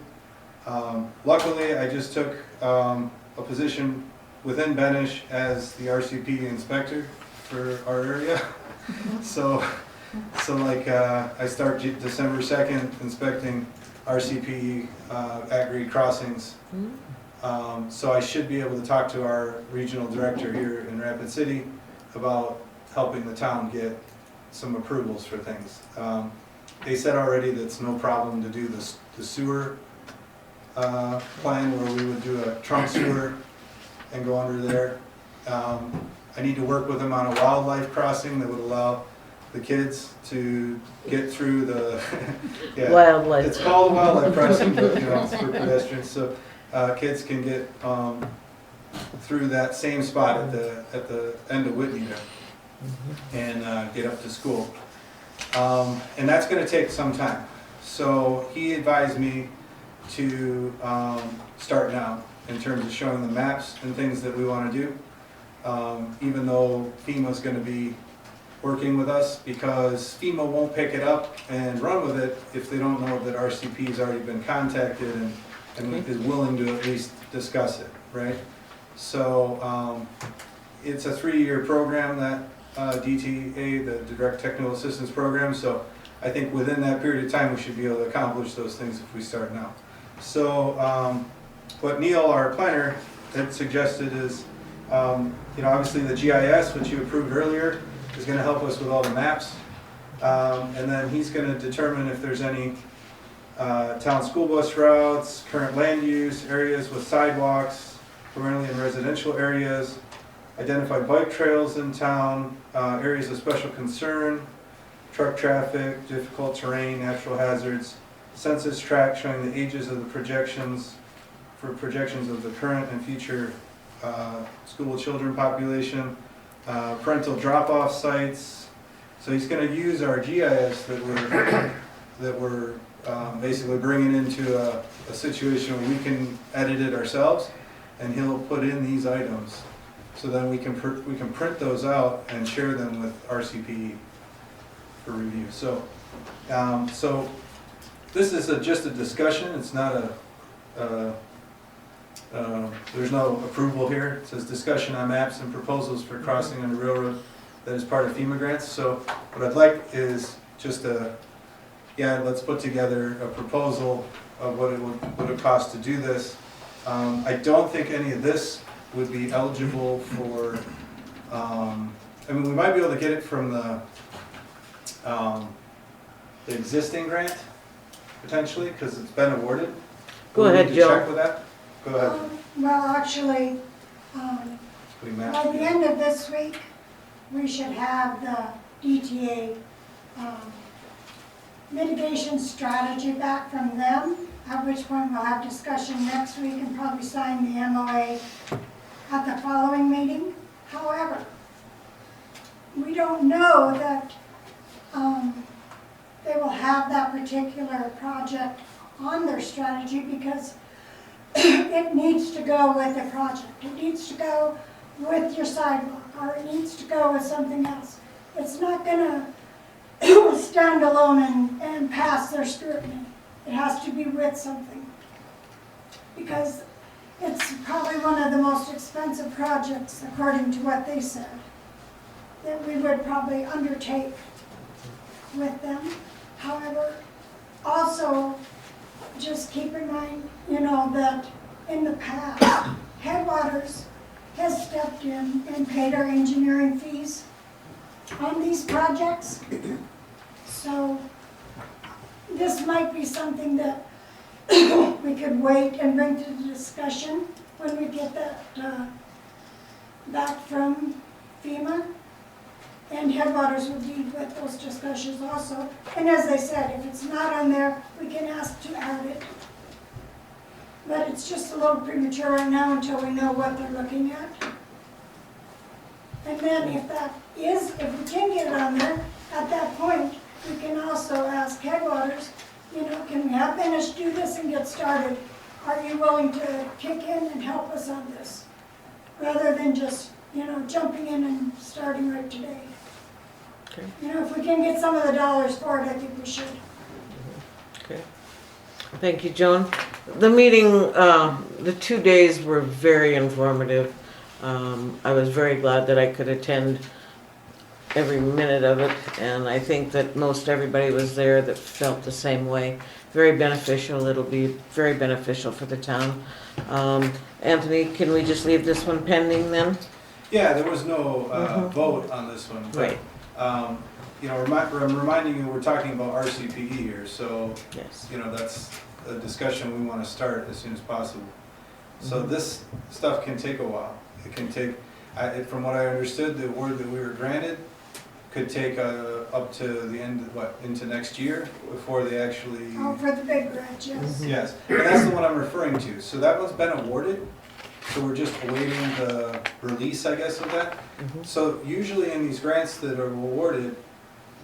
Speaker 6: Luckily, I just took a position within Benish as the RCP inspector for our area. So I start December 2nd inspecting RCP at-grade crossings. So I should be able to talk to our regional director here in Rapid City about helping the town get some approvals for things. They said already that it's no problem to do the sewer plan where we would do a trunk sewer and go under there. I need to work with them on a wildlife crossing that would allow the kids to get through the
Speaker 1: wildlife.
Speaker 6: It's called a wildlife crossing, but it's for pedestrians, so kids can get through that same spot at the end of Whitney there and get up to school. And that's going to take some time. So he advised me to start now in terms of showing the maps and things that we want to do. even though FEMA's gonna be working with us, because FEMA won't pick it up and run with it if they don't know that RCP's already been contacted and is willing to at least discuss it, right? So, it's a 3-year program, that DTA, the Direct Technical Assistance Program, so I think within that period of time, we should be able to accomplish those things if we start now. So, what Neil, our planner, had suggested is, obviously the GIS, which you approved earlier, is gonna help us with all the maps. And then he's gonna determine if there's any town school bus routes, current land use, areas with sidewalks, primarily in residential areas, identify bike trails in town, areas of special concern, truck traffic, difficult terrain, natural hazards, census tract showing the ages of the projections, for projections of the current and future school children population, parental drop-off sites. So he's going to use our GIS that we're basically bringing into a situation where we can edit it ourselves, and he'll put in these items. So then we can print those out and share them with RCPE for review. So this is just a discussion. It's not there's no approval here. It says discussion on maps and proposals for crossing on the railroad that is part of FEMA grants. So what I'd like is just let's put together a proposal of what it would cost to do this. I don't think any of this would be eligible for, we might be able to get it from the existing grant, potentially, because it's been awarded.
Speaker 1: Go
Speaker 6: We
Speaker 1: ahead,
Speaker 6: need to
Speaker 1: Jill.
Speaker 6: check with that. Go ahead.
Speaker 11: Well, actually,
Speaker 6: We match
Speaker 11: by the
Speaker 6: it.
Speaker 11: end of this week, we should have the DTA mitigation strategy back from them, at which point we'll have discussion next week and probably sign the MOA at the following meeting. However, we don't know that they will have that particular project on their strategy because it needs to go with the project. It needs to go with your sidewalk, or it needs to go with something else. It's not gonna stand alone and pass their scrutiny. It has to be with something. Because it's probably one of the most expensive projects, according to what they said, that we would probably undertake with them. However, also, just keep in mind, that in the past, Headwaters has stepped in and paid our engineering fees on these projects. So this might be something that we could wait and bring to the discussion when we get that back from FEMA. And Headwaters will be with those discussions also. And as I said, if it's not on there, we can ask to add it. But it's just a little premature right now until we know what they're looking at. And then if we can get it on there, at that point, we can also ask Headwaters, can we have finished, do this and get started? Are you willing to kick in and help us on this? Rather than just, jumping in and starting right today.
Speaker 1: Okay.
Speaker 11: If we can get some of the dollars for it, I think we should.
Speaker 1: Okay. Thank you, Joan. The meeting, the 2 days were very informative. I was very glad that I could attend every minute of it, and I think that most everybody was there that felt the same way. Very beneficial. It'll be very beneficial for the town. Anthony, can we just leave this one pending then?
Speaker 6: Yeah, there was no vote on this one. But,
Speaker 1: Right.
Speaker 6: I'm reminding you, we're talking about RCPE here, so
Speaker 1: Yes.
Speaker 6: that's a discussion we want to start as soon as possible. So this stuff can take a while. It can take, from what I understood, the award that we were granted could take up to the end, into next year before they actually.
Speaker 11: Oh, for the big grant, yes.
Speaker 6: Yes, and that's the one I'm referring to. So that one's been awarded, so we're just awaiting the release, I guess, of that. So usually in these grants that are awarded,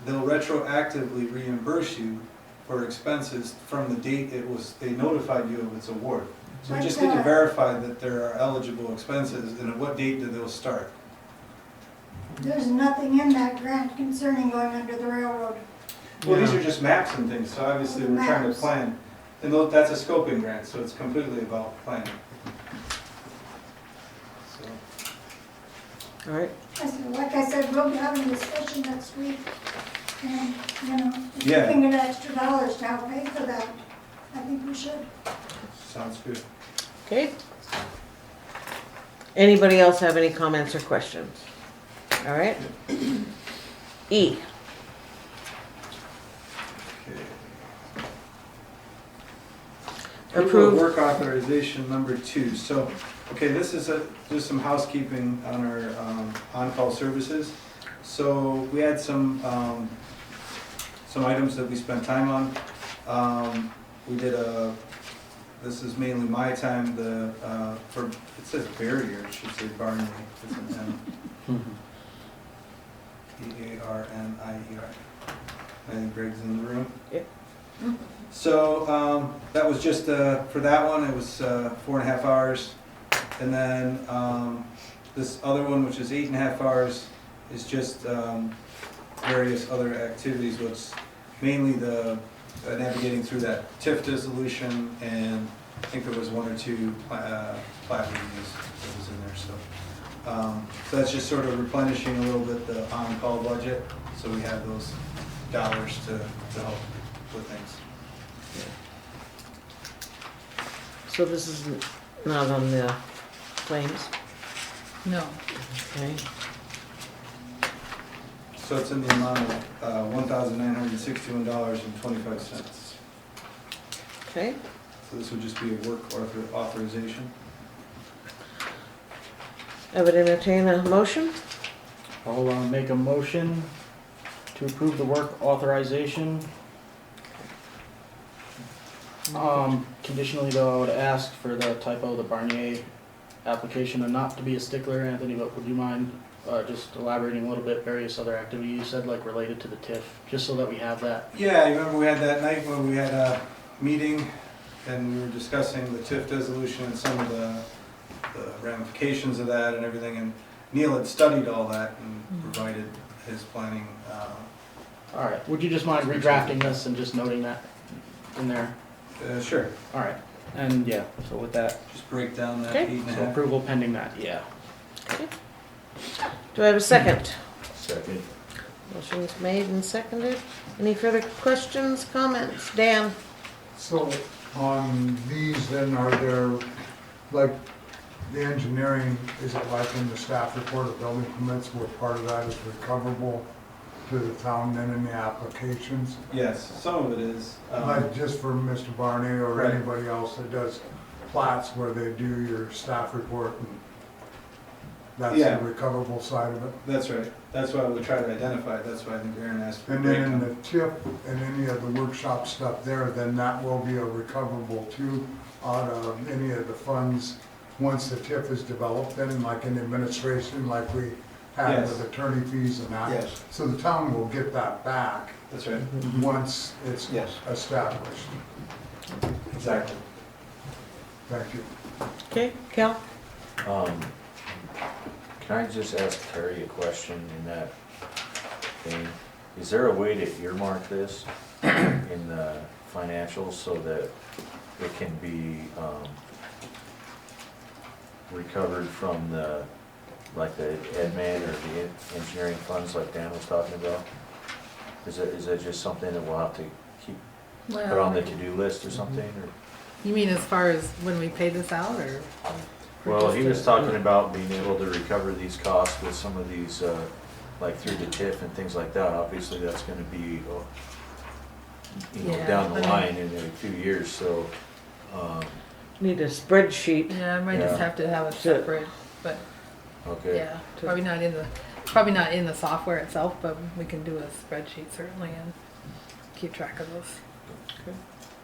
Speaker 6: they'll retroactively reimburse you for expenses from the date they notified you of its award. So we just need to verify that there are eligible expenses and at what date do they'll start.
Speaker 11: There's nothing in that grant concerning going under the railroad.
Speaker 6: Well, these are just maps and things, so obviously we're trying to
Speaker 11: Maps.
Speaker 6: plan. And that's a scoping grant, so it's completely about planning. So,
Speaker 1: All right,
Speaker 11: Like I said, we'll be having a discussion next week. And, you know, if we
Speaker 6: Yeah.
Speaker 11: can get extra dollars to help pay for that, I think we should.
Speaker 6: sounds good.
Speaker 1: okay. Anybody else have any comments or questions? All right. E,
Speaker 6: Approval of
Speaker 1: approve,
Speaker 6: work authorization number 2. So, okay, this is just some housekeeping on our on-call services. So we had some items that we spent time on. We did this is mainly my time, it says barrier, it should say Barney, it's an M. Barnier. I think Greg's in the room.
Speaker 1: Yep.
Speaker 6: So, that was just, for that one, it was 4.5 hours. And then, this other one, which is 8.5 hours, is just, various other activities, which mainly the navigating through that TIF dissolution, and I think there was 1 or 2 plat reviews that was in there, so. So that's just sort of replenishing a little bit the on-call budget, so we have those dollars to help with things.
Speaker 1: so this is not on the claims,
Speaker 2: No.
Speaker 1: okay?
Speaker 6: So it's in the amount of $1,961.25.
Speaker 1: Okay,
Speaker 6: So this would just be a work authorization.
Speaker 1: I would entertain a motion.
Speaker 5: I'll make a motion to approve the work authorization. Conditionally though, I would ask for the typo, the Barnier application, and not to be a stickler, Anthony, but would you mind just elaborating a little bit, various other activities you said, like related to the TIF, just so that we have that?
Speaker 6: Yeah, you remember we had that night when we had a meeting and we were discussing the TIF dissolution and some of the ramifications of that and everything, and Neil had studied all that and provided his planning.
Speaker 5: All right, would you just mind redrafting this and just noting that in there?
Speaker 6: Sure,
Speaker 5: All right, and yeah, so with that,
Speaker 6: just break down that
Speaker 1: Okay.
Speaker 6: 8.5.
Speaker 5: so approval pending that, yeah.
Speaker 1: Do I have a second?
Speaker 3: Second.
Speaker 1: Motion's made and seconded. Any further questions, comments? Dan?
Speaker 7: So on these then, are there, like, the engineering, is it like in the staff report of building permits where part of that is recoverable to the town then in the applications?
Speaker 6: Yes, some of it is.
Speaker 7: Like just for Mr. Barney or
Speaker 6: Right.
Speaker 7: anybody else that does plats where they do your staff report and that's
Speaker 6: Yeah.
Speaker 7: the recoverable side of it?
Speaker 6: That's right. That's why we try to identify it. That's why I think Aaron asked for a
Speaker 7: And then in
Speaker 6: breakdown.
Speaker 7: the tip and any of the workshop stuff there, then that will be a recoverable too out of any of the funds once the TIF is developed, then like in administration, like we had
Speaker 6: Yes.
Speaker 7: with attorney fees and that.
Speaker 6: Yes.
Speaker 7: So the town will get that back
Speaker 6: That's right.
Speaker 7: once it's
Speaker 6: Yes.
Speaker 7: established.
Speaker 6: Exactly.
Speaker 7: Thank you.
Speaker 1: Okay, Cal?
Speaker 3: Can I just ask Terry a question in that thing? Is there a way to earmark this in the financials so that it can be, recovered from the, like the admin or the engineering funds like Dan was talking about? Is it just something that we'll have to keep, put on the to-do list or something, or?
Speaker 2: You mean as far as when we pay this out, or?
Speaker 3: Well, he was
Speaker 2: just
Speaker 3: talking about being able to recover these costs with some of these, like through the TIF and things like that. Obviously, that's gonna be,
Speaker 2: Yeah,
Speaker 3: down
Speaker 2: I
Speaker 3: the
Speaker 2: mean-
Speaker 3: line in a few years, so,
Speaker 1: Need a spreadsheet.
Speaker 2: Yeah, I might just
Speaker 3: Yeah.
Speaker 2: have to have it
Speaker 1: Sure.
Speaker 2: separate, but
Speaker 3: okay.
Speaker 2: yeah, probably not in the software itself, but we can do a spreadsheet certainly and keep track of those.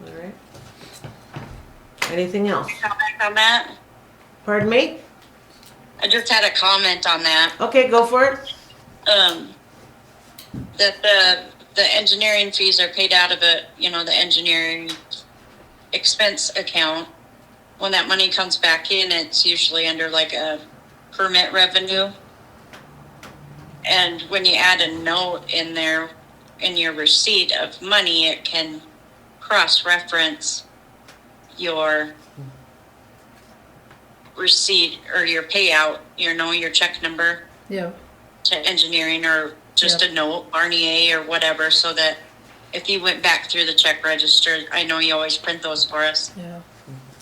Speaker 1: All right. Anything else?
Speaker 12: Comment on that?
Speaker 1: Pardon me?
Speaker 12: I just had a comment on that.
Speaker 1: Okay, go for it.
Speaker 12: That the engineering fees are paid out of the engineering expense account. When that money comes back in, it's usually under like a permit revenue. And when you add a note in there, in your receipt of money, it can cross-reference your receipt or your payout, your check number
Speaker 2: Yeah,
Speaker 12: to engineering, or just a note, RNA or whatever, so that if you went back through the check register, I know you always print those for us,
Speaker 2: yeah.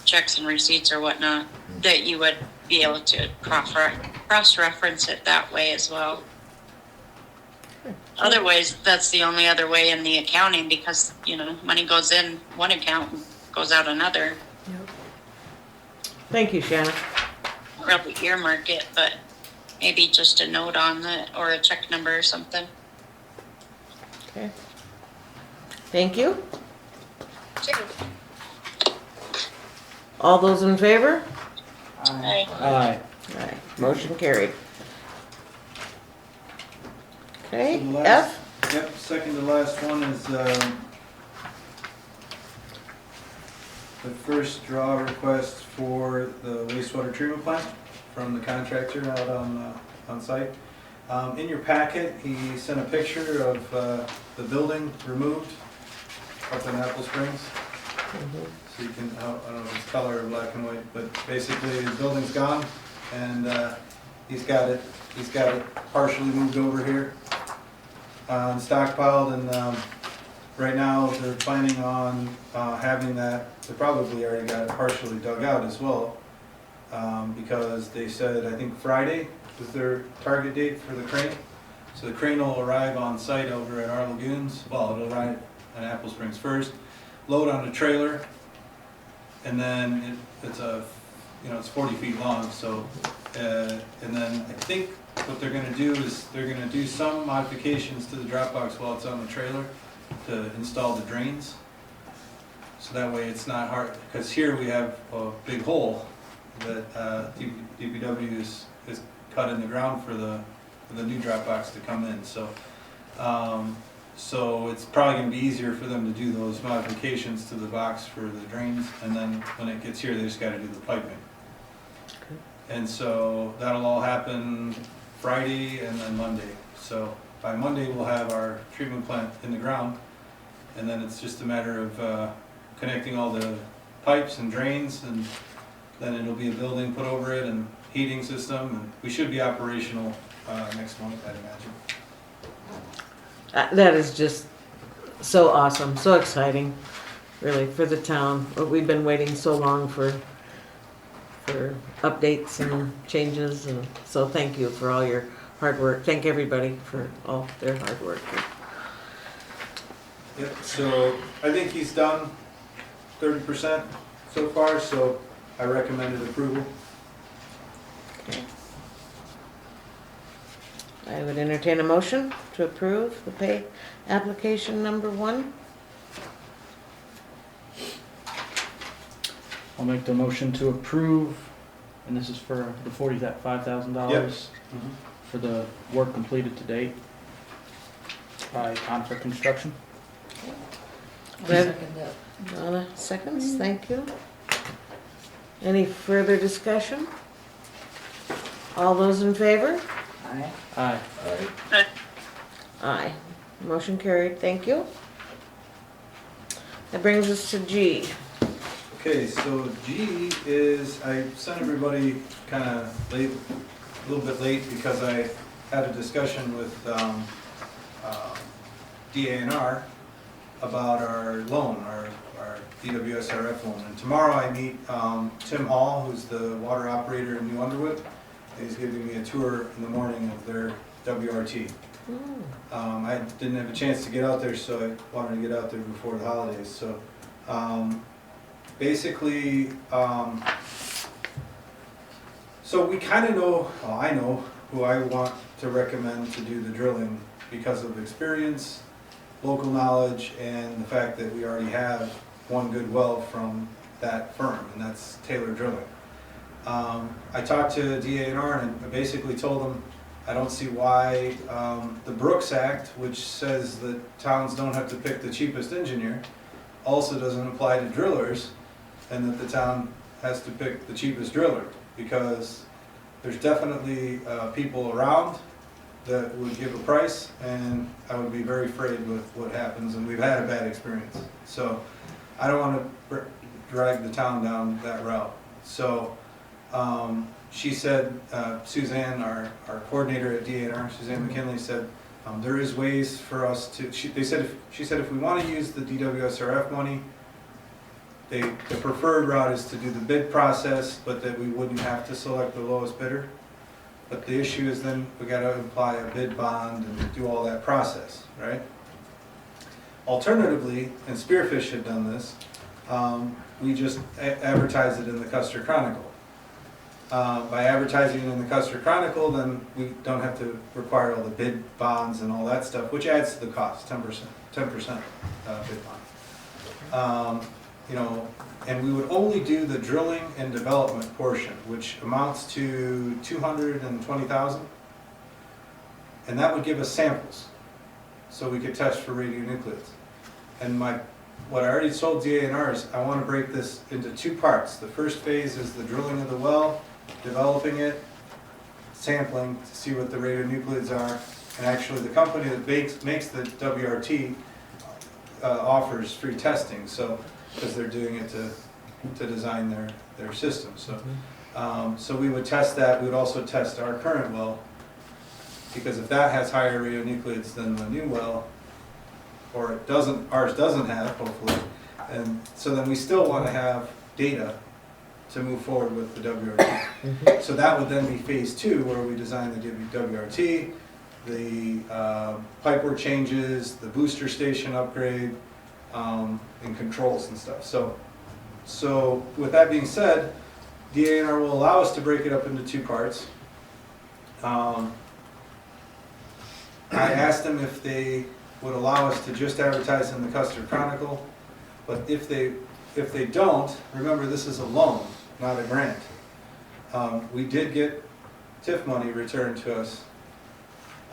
Speaker 12: checks and receipts or whatnot, that you would be able to cross-reference it that way as well. Otherwise, that's the only other way in the accounting, because, money goes in one account and goes out another.
Speaker 2: Yep.
Speaker 1: Thank you, Shannon.
Speaker 12: Probably earmark it, but maybe just a note on it or a check number or something.
Speaker 1: Okay. Thank you. All those in favor?
Speaker 12: Aye.
Speaker 5: Aye.
Speaker 1: Aye. Motion carried. Okay,
Speaker 6: So the
Speaker 1: F?
Speaker 6: last- Yep, second to last one is, the first draw request for the wastewater treatment plant from the contractor out on site. In your packet, he sent a picture of, the building removed up in Apple Springs. So you can, I don't know if it's color or black and white, but basically the building's gone, and, he's got it partially moved over here. Stockpiled, and right now they're planning on having that, they probably already got it partially dug out as well, because they said, I think Friday was their target date for the crane. So the crane will arrive on site over at our lagoons, well, it'll arrive in Apple Springs first, load on a trailer, and then it's 40 feet long, so, and then I think what they're gonna do is, they're gonna do some modifications to the drop box while it's on the trailer to install the drains. So that way it's not hard, because here we have a big hole that DPW is cut in the ground for the new drop box to come in, so. So it's probably gonna be easier for them to do those modifications to the box for the drains, and then when it gets here, they just gotta do the piping. And so that'll all happen Friday and then Monday. So by Monday, we'll have our treatment plant in the ground, and then it's just a matter of connecting all the pipes and drains, and then it'll be a building put over it and heating system, and we should be operational next month, I'd imagine.
Speaker 1: That is just so awesome, so exciting, really, for the town. We've been waiting so long for updates and changes, and so thank you for all your hard work. Thank everybody for all their hard work.
Speaker 6: Yep, so I think he's done 30% so far, so I recommended approval.
Speaker 1: Okay. I would entertain a motion to approve the pay application number 1.
Speaker 5: I'll make the motion to approve, and this is for the $45,000
Speaker 6: Yep.
Speaker 5: for the work completed to date by Conifer Construction.
Speaker 2: Second that.
Speaker 1: Donna seconds, thank you. Any further discussion? All those in favor?
Speaker 4: Aye.
Speaker 5: Aye.
Speaker 1: Aye. Motion carried, thank you. That brings us to G.
Speaker 6: Okay, so G is, I sent everybody kind of late, a little bit late, because I had a discussion with DANR about our loan, our DWSRF loan. And tomorrow I meet Tim Hall, who's the water operator in New Underwood. He's giving me a tour in the morning of their WRT. I didn't have a chance to get out there, so I wanted to get out there before the holidays. So basically, so we kind of know, well, I know who I want to recommend to do the drilling because of experience, local knowledge, and the fact that we already have one good well from that firm, and that's Taylor Drilling. I talked to DANR and I basically told them I don't see why the Brooks Act, which says that towns don't have to pick the cheapest engineer, also doesn't apply to drillers, and that the town has to pick the cheapest driller, because there's definitely people around that would give a price, and I would be very afraid with what happens, and we've had a bad experience. So I don't want to drag the town down that route. So she said, Suzanne, our coordinator at DNR, Suzanne McKinley, said there is ways for us to, she said if we want to use the DWSRF money, the preferred route is to do the bid process, but that we wouldn't have to select the lowest bidder. But the issue is then we got to apply a bid bond and do all that process, right? Alternatively, and Spearfish had done this, we just advertise it in the Custer Chronicle. By advertising it in the Custer Chronicle, then we don't have to require all the bid bonds and all that stuff, which adds to the cost, 10% bid bond. You know, and we would only do the drilling and development portion, which amounts to $220,000, and that would give us samples, so we could test for radionuclides. And what I already told DANR is I want to break this into two parts. The first phase is the drilling of the well, developing it, sampling to see what the radionuclides are, and actually the company that makes the WRT offers free testing. So. Because they're doing it to design their system. So, so we would test that. We would also test our current well, because if that has higher radionuclides than the new well, or it doesn't, ours doesn't have, hopefully, and so then we still want to have data to move forward with the WRT. So that would then be phase 2, where we design the WRT, the pipework changes, the booster station upgrade, and controls and stuff. So with that being said, DANR will allow us to break it up into two parts. I asked them if they would allow us to just advertise in the Custer Chronicle, but if they don't, remember this is a loan, not a grant. We did get TIF money returned to us.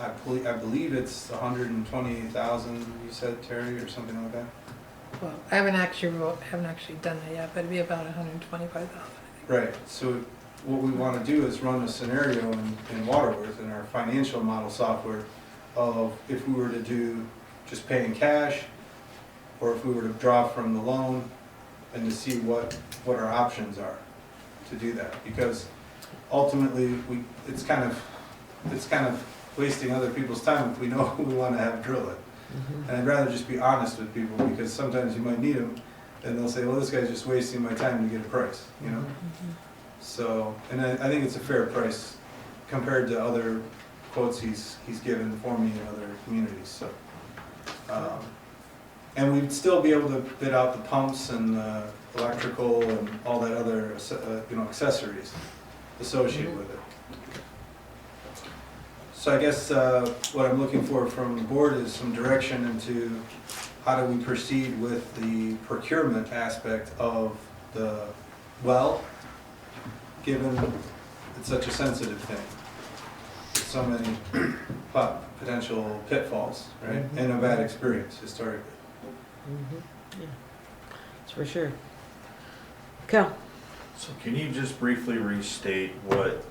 Speaker 6: I believe it's 128,000. You said, Terry, or something like that.
Speaker 2: Well, I haven't actually done that yet, but it'd be about 125,000.
Speaker 6: Right. So what we want to do is run a scenario in Waterworth in our financial model software of if we were to do just paying cash, or if we were to draw from the loan, and to see what our options are to do that. Because ultimately, it's kind of wasting other people's time if we know we want to have drill it. And I'd rather just be honest with people, because sometimes you might need them, and they'll say, well, this guy's just wasting my time to get a price, you know? So, and I think it's a fair price compared to other quotes he's given for me in other communities, so. And we'd still be able to bid out the pumps and electrical and all that other, accessories associated with it. So I guess what I'm looking for from the board is some direction into how do we proceed with the procurement aspect of the well, given it's such a sensitive thing. There's so many potential pitfalls, right? And a bad experience historically.
Speaker 1: Yeah, that's for sure. Cal?
Speaker 3: So can you just briefly restate what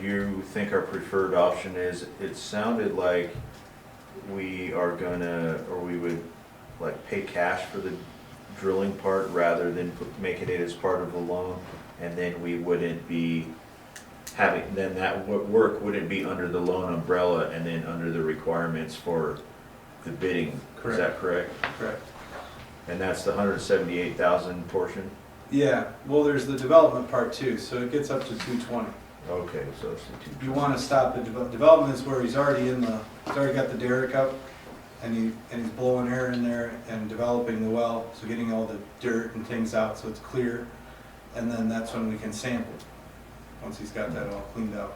Speaker 3: you think our preferred option is? It sounded like we would like pay cash for the drilling part rather than making it as part of the loan, and then we wouldn't be then that work wouldn't be under the loan umbrella and then under the requirements for the bidding. Correct. Is that correct?
Speaker 6: Correct.
Speaker 3: And that's the 178,000 portion?
Speaker 6: Yeah, well, there's the development part too, so it gets up to 220.
Speaker 3: Okay, so it's the two.
Speaker 6: You want to stop the development is where he's already got the derrick up, and he's blowing air in there and developing the well, so getting all the dirt and things out so it's clear, and then that's when we can sample, once he's got that all cleaned out.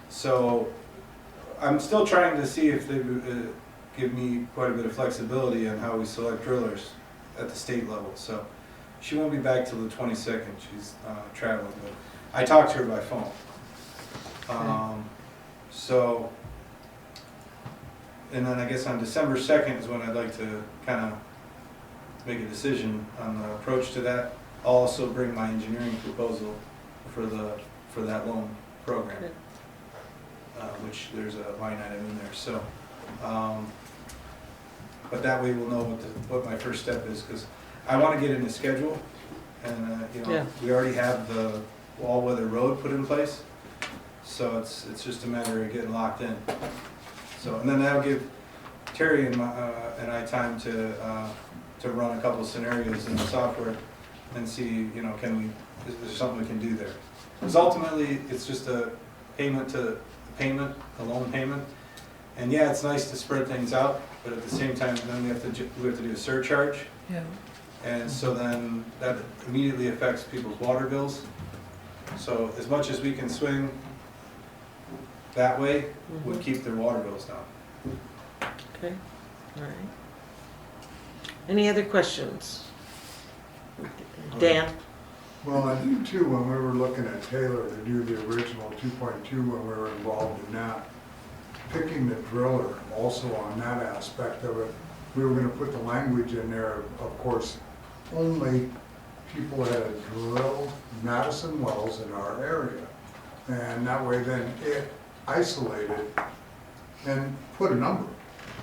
Speaker 6: So I'm still trying to see if they give me quite a bit of flexibility on how we select drillers at the state level. So she won't be back till the 22nd. She's traveling, but I talked to her by phone. So, and then I guess on December 2nd is when I'd like to kind of make a decision on the approach to that. I'll also bring my engineering proposal for that loan program. Which there's a line item in there, so. But that way we'll know what my first step is, because I want to get in the schedule. And,
Speaker 1: Yeah.
Speaker 6: we already have the all-weather road put in place. So it's just a matter of getting locked in. So, and then that'll give Terry and I time to run a couple of scenarios in the software and see, is there something we can do there? Because ultimately, it's just a loan payment. And yeah, it's nice to spread things out, but at the same time, then we have to do a surcharge.
Speaker 2: Yeah.
Speaker 6: And so then that immediately affects people's water bills. So as much as we can swing that way, would keep their water bills down.
Speaker 1: Okay, all right. Any other questions? Dan?
Speaker 7: Well, I think too, when we were looking at Taylor to do the original 2.2, when we were involved in that, picking the driller also on that aspect of it, we were gonna put the language in there, of course, only people that had drilled Madison wells in our area. And that way then it isolated and put a number,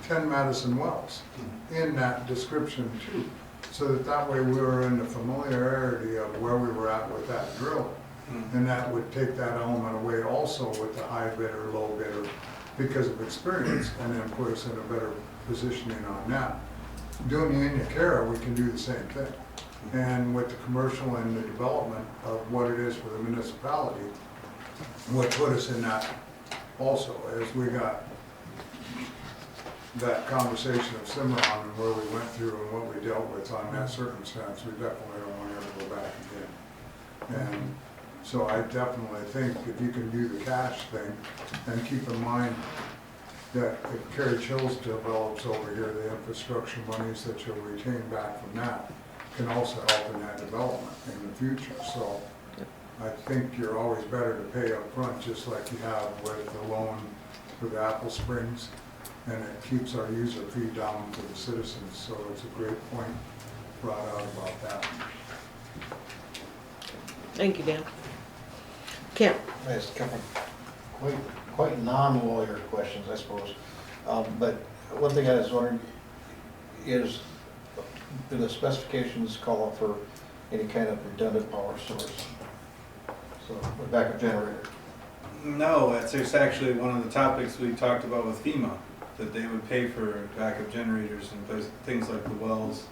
Speaker 7: 10 Madison wells, in that description too. So that way we were in the familiarity of where we were at with that drill. And that would take that element away also with the high bidder, low bidder, because of experience, and then put us in a better positioning on that. Doing the Indiana, we can do the same thing. And with the commercial and the development of what it is for the municipality, would put us in that also, as we got that conversation of Cimarron and where we went through and what we dealt with on that circumstance, we definitely don't want to ever go back again. And so I definitely think if you can do the cash thing, and keep in mind that if Kerry Chills develops over here, the infrastructure monies that you'll retain back from that can also help in that development in the future. So I think you're always better to pay up front, just like you have with the loan for the Apple Springs, and it keeps our user fee down to the citizens. So it's a great point brought out about that.
Speaker 1: Thank you, Dan. Kim?
Speaker 8: I asked a couple quite non-lawyer questions, I suppose. But one thing I was wondering is, do the specifications call for any kind of redundant power source? So, a backup generator.
Speaker 6: No, it's actually one of the topics we talked about with FEMA, that they would pay for backup generators and things like the wells,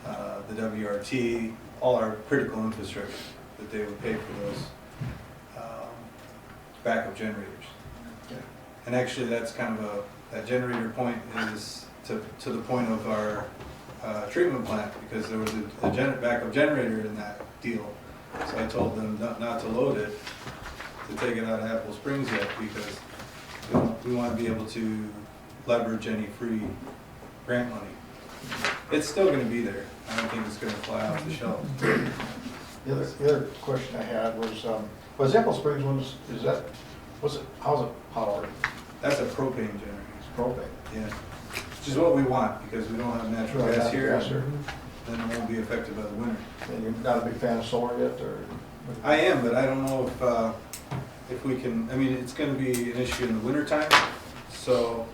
Speaker 6: the WRT, all our critical infrastructure, that they would pay for those backup generators.
Speaker 8: Yeah.
Speaker 6: And actually, that's kind of that generator point is to the point of our treatment plant, because there was a backup generator in that deal. So I told them not to load it, to take it out of Apple Springs yet, because we want to be able to leverage any free grant money. It's still going to be there. I don't think it's going to fly off the shelf.
Speaker 8: The other question I had was Apple Springs ones, how's it powered?
Speaker 6: That's a propane generator.
Speaker 8: It's propane.
Speaker 6: Yeah. Which is what we want, because we don't have natural gas here.
Speaker 8: Yes, sir.
Speaker 6: Then it won't be affected by the winter.
Speaker 8: And you're not a big fan of solar yet, or?
Speaker 6: I am, but I don't know if we can, I mean, it's going to be an issue in the wintertime. So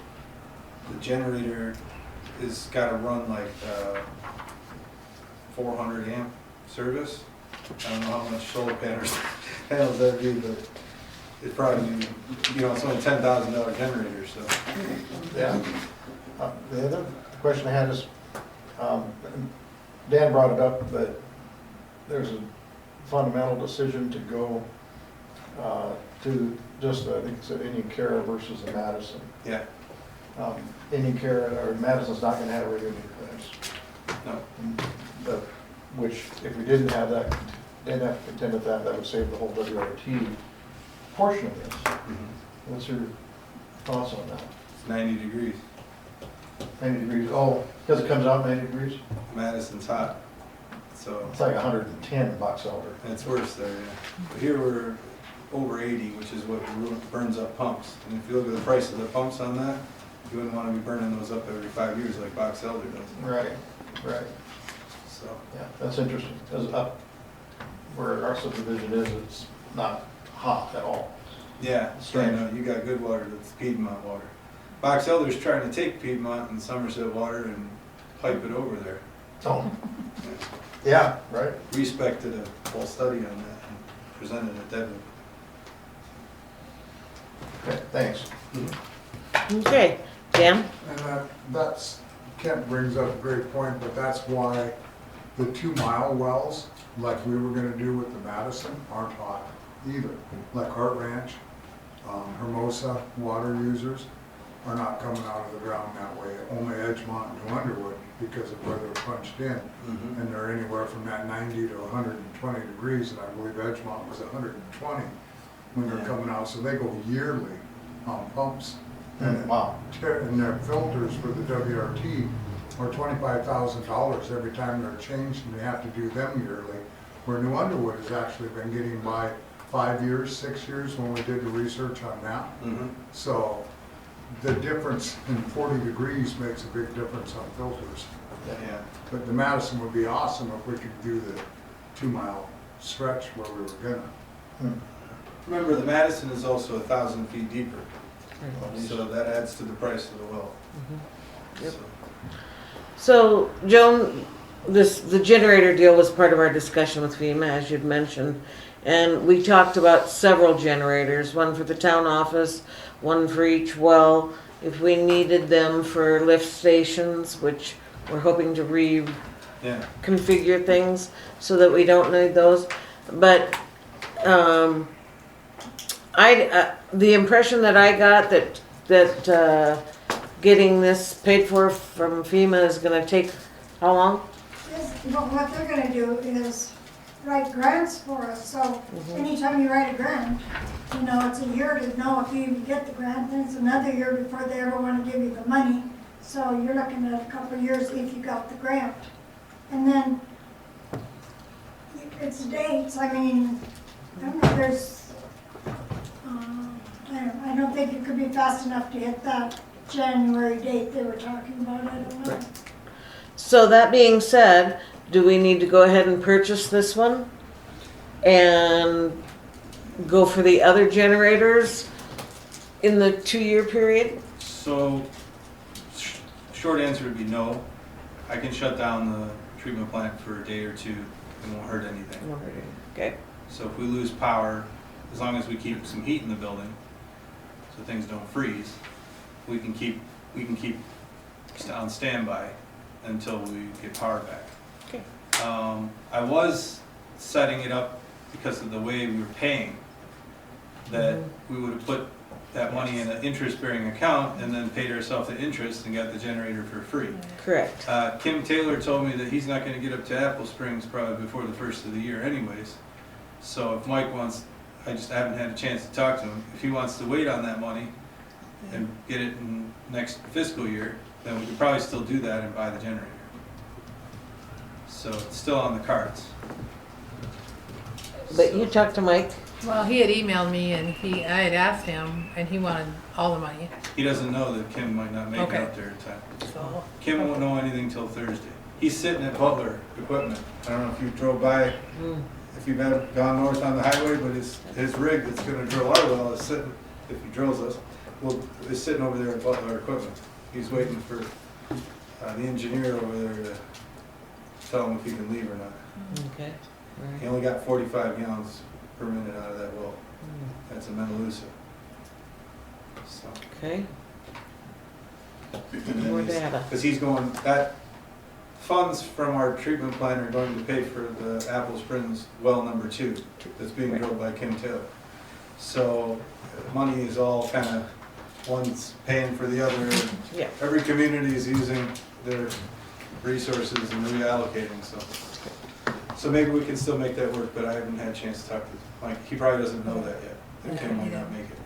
Speaker 6: the generator is got to run like 400 amp service. I don't know how much solar panels that do, but it probably, it's only $10,000 generator, so.
Speaker 8: Yeah. The other question I had is, Dan brought it up, but there's a fundamental decision to go to just, I think it's an Indian Care versus the Madison.
Speaker 6: Yeah.
Speaker 8: Indian Care, or Madison's not gonna have a radio clearance.
Speaker 6: No.
Speaker 8: But, which, if we didn't have that, didn't have to contend with that, that would save the whole WRT portion of this. What's your thoughts on that?
Speaker 6: It's 90 degrees.
Speaker 8: 90 degrees, oh, because it comes out 90 degrees?
Speaker 6: Madison's hot, so.
Speaker 8: It's like 110 bucks over.
Speaker 6: It's worse there, yeah. But here we're over 80, which is what burns up pumps. And if you look at the price of the pumps on that, you wouldn't want to be burning those up every 5 years like Box Elder does.
Speaker 8: Right.
Speaker 6: So.
Speaker 8: Yeah, that's interesting, because up where our subdivision is, it's not hot at all.
Speaker 6: Yeah, I know, you got good water, that's Piedmont water. Box Elder's trying to take Piedmont and Somerset water and pipe it over there.
Speaker 8: Oh. Yeah, right.
Speaker 6: Respec did a whole study on that and presented it that way.
Speaker 8: Okay, thanks.
Speaker 1: Okay, Dan?
Speaker 7: And that's, Kent brings up a great point, but that's why the 2-mile wells, like we were gonna do with the Madison, aren't hot either. Like Hart Ranch, Hermosa water users are not coming out of the ground that way. Only Edgemont and New Underwood, because of where they're punched in. And they're anywhere from that 90 to 120 degrees, and I believe Edgemont was 120 when they're coming out. So they go yearly on pumps. And
Speaker 8: Wow.
Speaker 7: and their filters for the WRT are $25,000 every time they're changed, and they have to do them yearly. Where New Underwood has actually been getting by 5 years, 6 years when we did the research on that. So the difference in 40 degrees makes a big difference on filters.
Speaker 6: Yeah.
Speaker 7: But the Madison would be awesome if we could do the 2-mile stretch where we were gonna.
Speaker 6: Remember, the Madison is also 1,000 feet deeper, so that adds to the price of the well.
Speaker 1: Yep.
Speaker 6: So,
Speaker 1: So, Joan, the generator deal was part of our discussion with FEMA, as you'd mentioned. And we talked about several generators, one for the town office, one for each well. If we needed them for lift stations, which we're hoping to
Speaker 6: yeah.
Speaker 1: reconfigure things so that we don't need those. But the impression that I got that getting this paid for from FEMA is going to take how long?
Speaker 11: What they're gonna do is write grants for us, so anytime you write a grant, it's a year to know if you even get the grant, then it's another year before they ever wanna give you the money. So you're looking at a couple of years if you got the grant. And then it's dates, I don't know, I don't think it could be fast enough to hit that January date they were talking about, I don't know.
Speaker 1: So that being said, do we need to go ahead and purchase this one and go for the other generators in the 2-year period?
Speaker 6: So, short answer would be no. I can shut down the treatment plant for a day or two. It won't hurt anything.
Speaker 1: Okay.
Speaker 6: So if we lose power, as long as we keep some heat in the building, so things don't freeze, we can keep on standby until we get power back.
Speaker 1: Okay.
Speaker 6: I was setting it up because of the way we were paying, that we would have put that money in an interest-bearing account and then paid ourselves the interest and got the generator for free.
Speaker 1: Correct.
Speaker 6: Kim Taylor told me that he's not going to get up to Apple Springs probably before the first of the year anyways. So if Mike wants, I just haven't had a chance to talk to him, if he wants to wait on that money and get it in next fiscal year, then we could probably still do that and buy the generator. So it's still on the cards.
Speaker 1: But you talked to Mike?
Speaker 2: Well, he had emailed me and I had asked him and he wanted all the money.
Speaker 6: He doesn't know that Kim might not make it
Speaker 2: Okay.
Speaker 6: up there in time.
Speaker 2: So,
Speaker 6: Kim won't know anything till Thursday. He's sitting at Butler Equipment. I don't know if you drove by, if you've ever gone north on the highway, but his rig that's gonna drill our well is sitting, if he drills us, is sitting over there at Butler Equipment. He's waiting for the engineer over there to tell him if he can leave or not.
Speaker 1: Okay.
Speaker 6: He only got 45 gallons per minute out of that well. That's a Metalusa. So.
Speaker 1: Okay. More data.
Speaker 6: Because he's going, that funds from our treatment plant are going to pay for the Apple Springs well number 2 that's being drilled by Kim Taylor. So money is all kind of, one's paying for the other.
Speaker 1: Yeah.
Speaker 6: Every community is using their resources and reallocating, so maybe we can still make that work, but I haven't had a chance to talk to Mike. He probably doesn't know that yet, that Kim might not make it.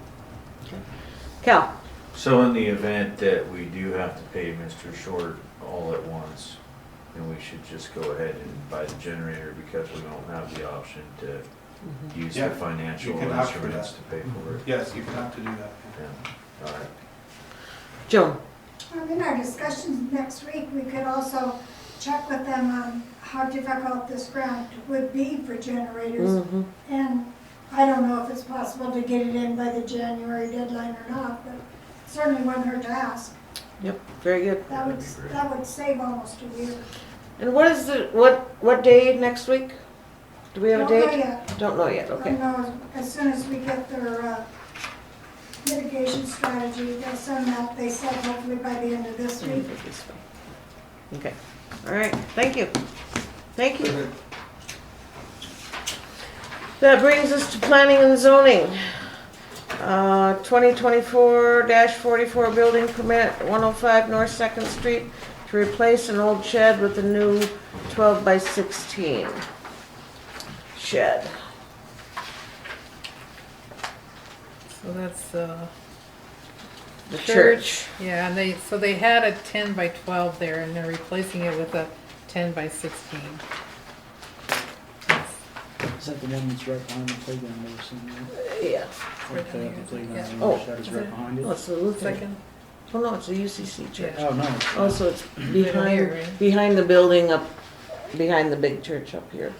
Speaker 1: Cal?
Speaker 3: So in the event that we do have to pay Mr. Short all at once, then we should just go ahead and buy the generator because we don't have the option to use
Speaker 6: Yeah,
Speaker 3: the financial
Speaker 6: you can opt for
Speaker 3: instruments
Speaker 6: that.
Speaker 3: to pay for it.
Speaker 6: Yes, you can have to do that.
Speaker 3: Yeah, all right.
Speaker 1: Joan?
Speaker 11: In our discussions next week, we could also check with them on how difficult this grant would be for generators. And I don't know if it's possible possible to get it in by the January deadline or not, but certainly wouldn't hurt to ask.
Speaker 1: Yep, very good.
Speaker 11: That would save almost a year.
Speaker 1: And what is what day next week? Do we have a
Speaker 11: Don't know
Speaker 1: date?
Speaker 11: yet.
Speaker 1: Don't know yet,
Speaker 11: I
Speaker 1: okay.
Speaker 11: know as soon as we get their mitigation strategy, they'll send that, they said hopefully by the end of this week.
Speaker 1: Okay, all right, thank you. Thank you. That brings us to planning and zoning. 2024-44 building permit, 105 North 2nd Street, to replace an old shed with a new 12 by 16 shed.
Speaker 2: So that's,
Speaker 1: The church.
Speaker 2: yeah, and they had a 10 by 12 there, and they're replacing it with a 10 by 16.
Speaker 5: Is that the one that's right behind the playground there somewhere?
Speaker 1: Yeah.
Speaker 5: Like the playground,
Speaker 2: Yeah.
Speaker 5: and
Speaker 1: Oh.
Speaker 5: the shed is right behind
Speaker 1: Oh,
Speaker 5: it?
Speaker 1: it's the Lutheran.
Speaker 2: Second,
Speaker 1: Oh, no, it's a UCC church.
Speaker 2: Yeah.
Speaker 5: Oh, no. it's not.
Speaker 1: Oh, so it's
Speaker 2: here,
Speaker 1: behind,
Speaker 2: right?
Speaker 1: behind the building up, behind the big church up here.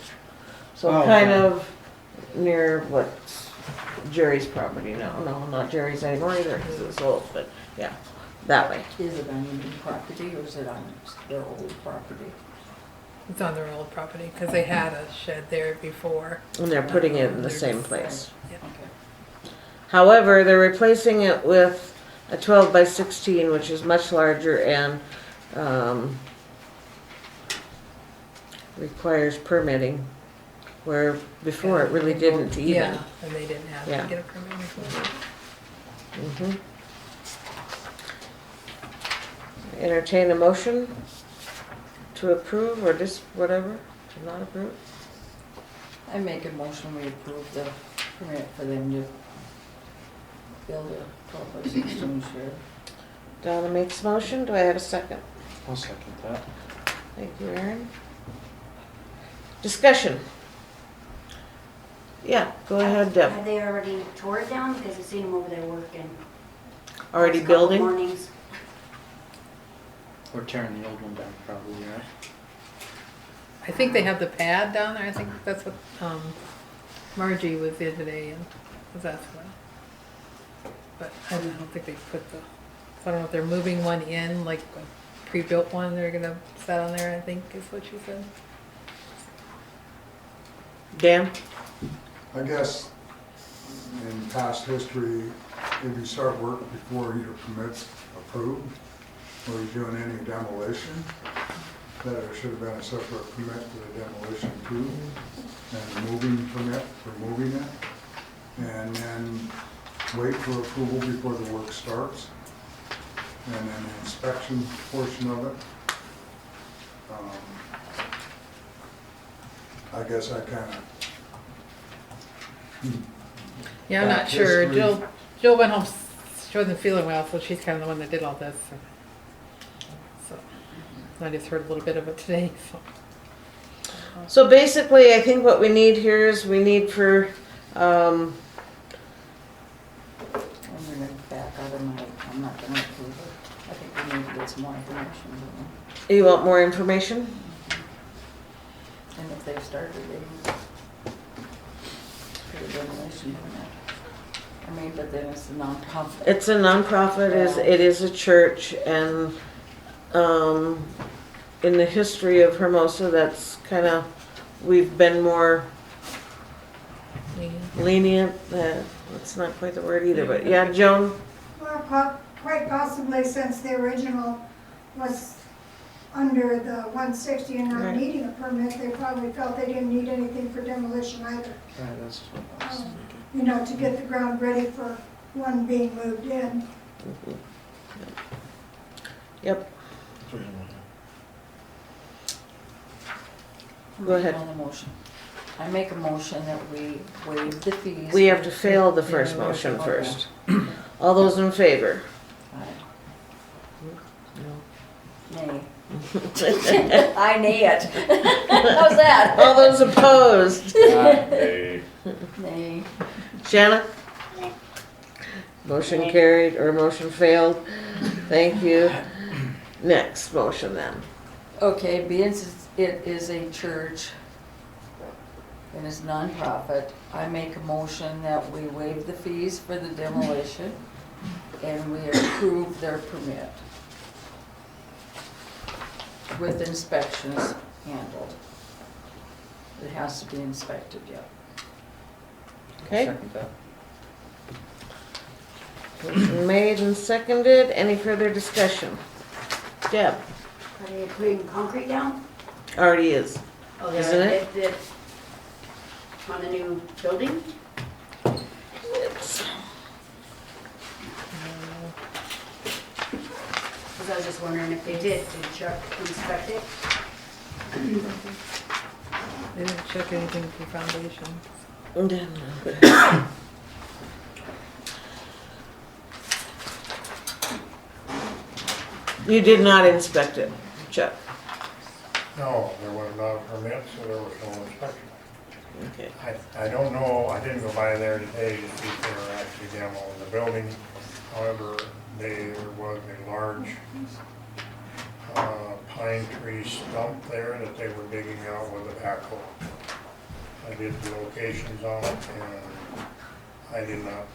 Speaker 1: So
Speaker 5: Oh,
Speaker 1: kind
Speaker 5: okay.
Speaker 1: of near what's Jerry's property now. No, not Jerry's anymore either, because it's old, but yeah, that way.
Speaker 4: Is it on your new property or is it on their old property?
Speaker 2: it's on their old property, because they had a shed there before.
Speaker 1: And they're putting it in the
Speaker 2: They're
Speaker 1: same
Speaker 2: just-
Speaker 1: place.
Speaker 2: Yeah.
Speaker 4: Okay.
Speaker 1: However, they're replacing it with a 12 by 16, which is much larger and requires permitting, where before it really didn't even.
Speaker 2: Yeah, and they didn't have
Speaker 1: Yeah.
Speaker 2: to get a permit before.
Speaker 1: Mhm. Entertain a motion to approve or just whatever, to not approve?
Speaker 4: I make a motion, we approve the permit for them to build a 12 by 16 shed.
Speaker 1: Donna makes a motion, do I have a second?
Speaker 5: I'll second that.
Speaker 1: Thank you, Aaron. Discussion. Yeah, go ahead, Deb.
Speaker 13: Have they already tore it down? Because I've seen them over there working.
Speaker 1: Already
Speaker 13: Last couple
Speaker 1: building?
Speaker 13: Mornings.
Speaker 5: We're tearing the old one down probably, right?
Speaker 2: I think they have the pad down there, I think that's what Margie was in today and was asked about. But I don't think they put the, so I don't know if they're moving one in, like a pre-built one, they're gonna set on there, I think is what she said.
Speaker 1: Dan?
Speaker 7: I guess in past history, if you start work before your permit's approved, or you're doing any demolition, that there should have been a separate permit for the demolition too, and a moving permit for moving it, and then wait for approval before the work starts, and then the inspection portion of it. I guess I kind of.
Speaker 2: Yeah, I'm not
Speaker 7: Back
Speaker 2: sure,
Speaker 7: history.
Speaker 2: Jill went home, she wasn't feeling well, so she's kind of the one that did all this. So, I just heard a little bit of it today, so.
Speaker 1: So basically, I think what we need here is we need for,
Speaker 4: I'm gonna back out of my, I'm not gonna approve it. I think we need to get some more information, don't
Speaker 1: you want more information?
Speaker 4: we? And if they've started, they for the demolition permit. I mean, but then it's a nonprofit.
Speaker 1: It's a nonprofit, it is a church, and in the history of Hermosa, that's kind of, we've been more lenient, that's not quite the word either, but yeah, Joan?
Speaker 11: Well, quite possibly since the original was under the 160 and not
Speaker 1: Right.
Speaker 11: needing a permit, they probably felt they didn't need anything for demolition either.
Speaker 5: Right, that's what I was thinking.
Speaker 11: You know, to get the ground ready for one being moved in.
Speaker 1: Yep, Go ahead.
Speaker 4: On the motion. I make a motion that we waive the fees.
Speaker 1: we have to fail the first
Speaker 4: Yeah, we have
Speaker 1: motion
Speaker 4: to-
Speaker 1: first. All those in favor?
Speaker 4: Aye.
Speaker 1: No.
Speaker 4: Nay. I nay it. How's that?
Speaker 1: All those opposed?
Speaker 3: Hey.
Speaker 4: Nay.
Speaker 1: Shanna? Motion carried, or motion failed. Thank you. Next motion then.
Speaker 4: Okay, being it is a church, and it's nonprofit. I make a motion that we waive the fees for the demolition and we approve their permit with inspections handled. It has to be inspected yet.
Speaker 1: Okay,
Speaker 5: Second that.
Speaker 1: motion made and seconded. Any further discussion? Deb,
Speaker 13: Are they putting concrete down?
Speaker 1: already is.
Speaker 13: Oh,
Speaker 1: Isn't it?
Speaker 13: On the new building?
Speaker 1: It's-
Speaker 13: Because I was just wondering if they did Chuck inspect it?
Speaker 2: They didn't check anything for foundation.
Speaker 1: You did not inspect it, Chuck.
Speaker 10: No, there was not a permit, so there was no inspection.
Speaker 1: Okay.
Speaker 10: I don't know, I didn't go by there today to see if they were actually demoing the building. However, there was a large pine tree stump there that they were digging out with a backhoe. I did the locations on it and I did not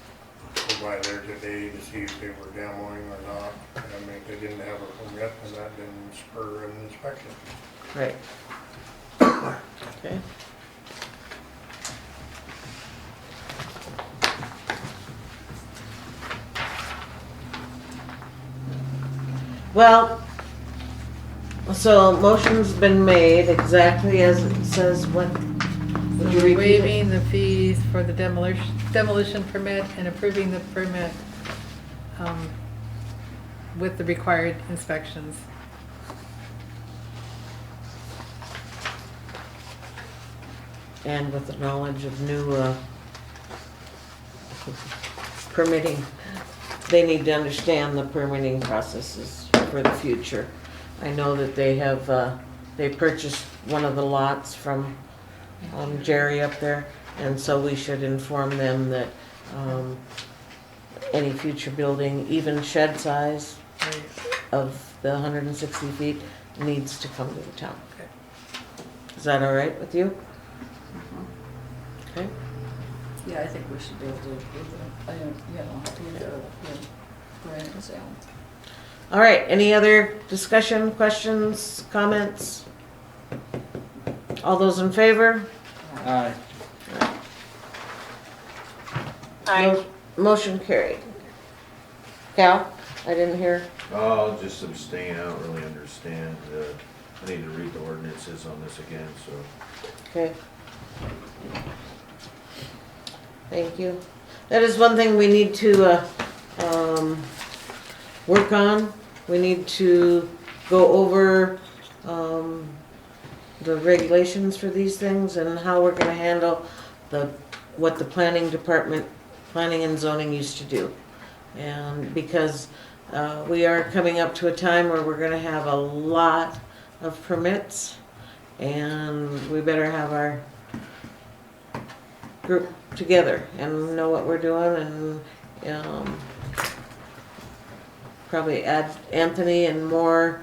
Speaker 10: go by there today to see if they were demoing or not. I mean, they didn't have a permit and that didn't spur an inspection.
Speaker 1: Right. Okay. Well, so motion's been made exactly as it says. What? Would you repeat it?
Speaker 2: Waiving the fees for the demolition permit and approving the permit with the required inspections.
Speaker 1: And with the knowledge of new permitting, they need to understand the permitting processes for the future. I know that they have, they purchased one of the lots from Jerry up there, and so we should inform them that any future building, even shed size of the 160 feet, needs to come to the town.
Speaker 2: Okay.
Speaker 1: Is that all right with you? Okay.
Speaker 4: Yeah, I think we should be able to approve it. I don't, you know, approve the grant and sale.
Speaker 1: All right, any other discussion, questions, comments? All those in favor?
Speaker 5: Aye.
Speaker 1: Motion carried. Cal, I didn't hear.
Speaker 3: I'll just abstain, I don't really understand, I need to read the ordinances on this again, so.
Speaker 1: Okay. Thank you. That is one thing we need to work on. We need to go over the regulations for these things and how we're gonna handle what the planning department, planning and zoning used to do. And because we are coming up to a time where we're gonna have a lot of permits, and we better have our group together and know what we're doing, and probably add Anthony and more,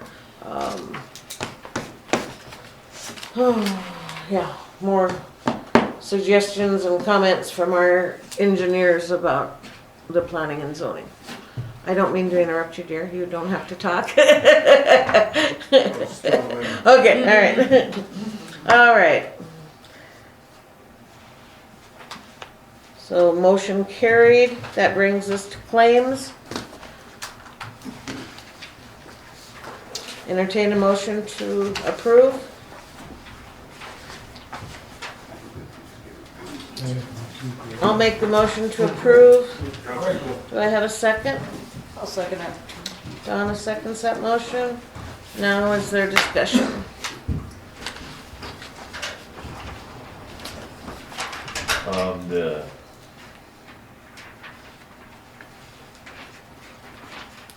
Speaker 1: more suggestions and comments from our engineers about the planning and zoning. I don't mean to interrupt you, dear. You don't have to talk. Okay, all right. All right. So motion carried. That brings us to claims. Entertain a motion to approve. I'll make the motion to approve. Do I have a second?
Speaker 4: I'll second it.
Speaker 1: Donna seconds that motion. Now is there discussion?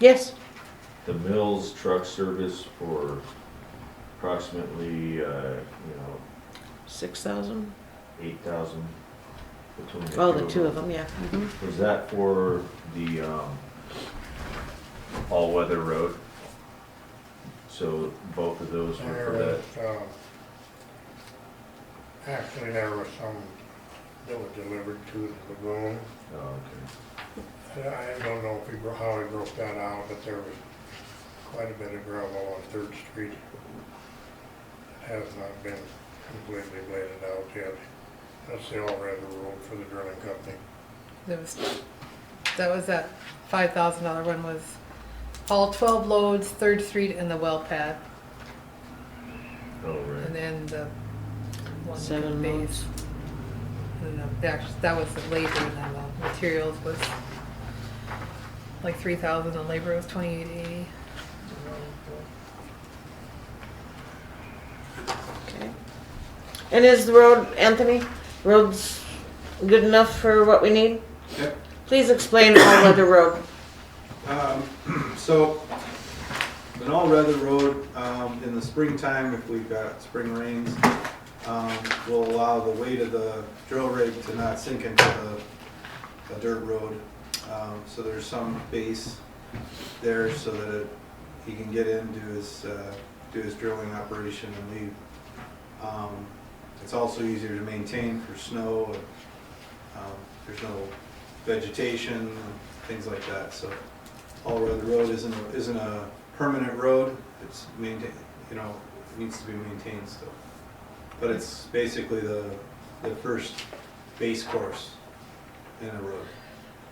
Speaker 1: Yes.
Speaker 3: The Mills truck service for approximately,
Speaker 1: 6,000?
Speaker 3: 8,000 between the two.
Speaker 1: Oh, the two of them, yeah. Mhm.
Speaker 3: Was that for the, all-weather road? So both of those were for that?
Speaker 10: Actually, there was some that was delivered to the lagoon.
Speaker 3: Oh, okay.
Speaker 10: I don't know if how he broke that out, but there was quite a bit of gravel on Third Street. It has not been completely bladed out yet. That's the all-weather road for the drilling company.
Speaker 2: That was that $5,000 one was all 12 loads, 3rd Street and the well pad.
Speaker 3: Oh, right.
Speaker 2: And then the one
Speaker 1: 7
Speaker 2: base.
Speaker 1: loads.
Speaker 2: And that was the labor, and then the materials was like 3,000, and labor was 2,880.
Speaker 1: Okay. And is the road, Anthony, road's good enough for what we need?
Speaker 6: Yep.
Speaker 1: Please explain all-weather road.
Speaker 6: So, an all-weather road, in the springtime, if we've got spring rains, will allow the weight of the drill rig to not sink into the dirt road. So there's some base there so that he can get in, do his drilling operation and leave. It's also easier to maintain for snow. There's no vegetation, things like that. So all-weather road isn't a permanent road. It's maintained, it needs to be maintained still. But it's basically the first base course in a road.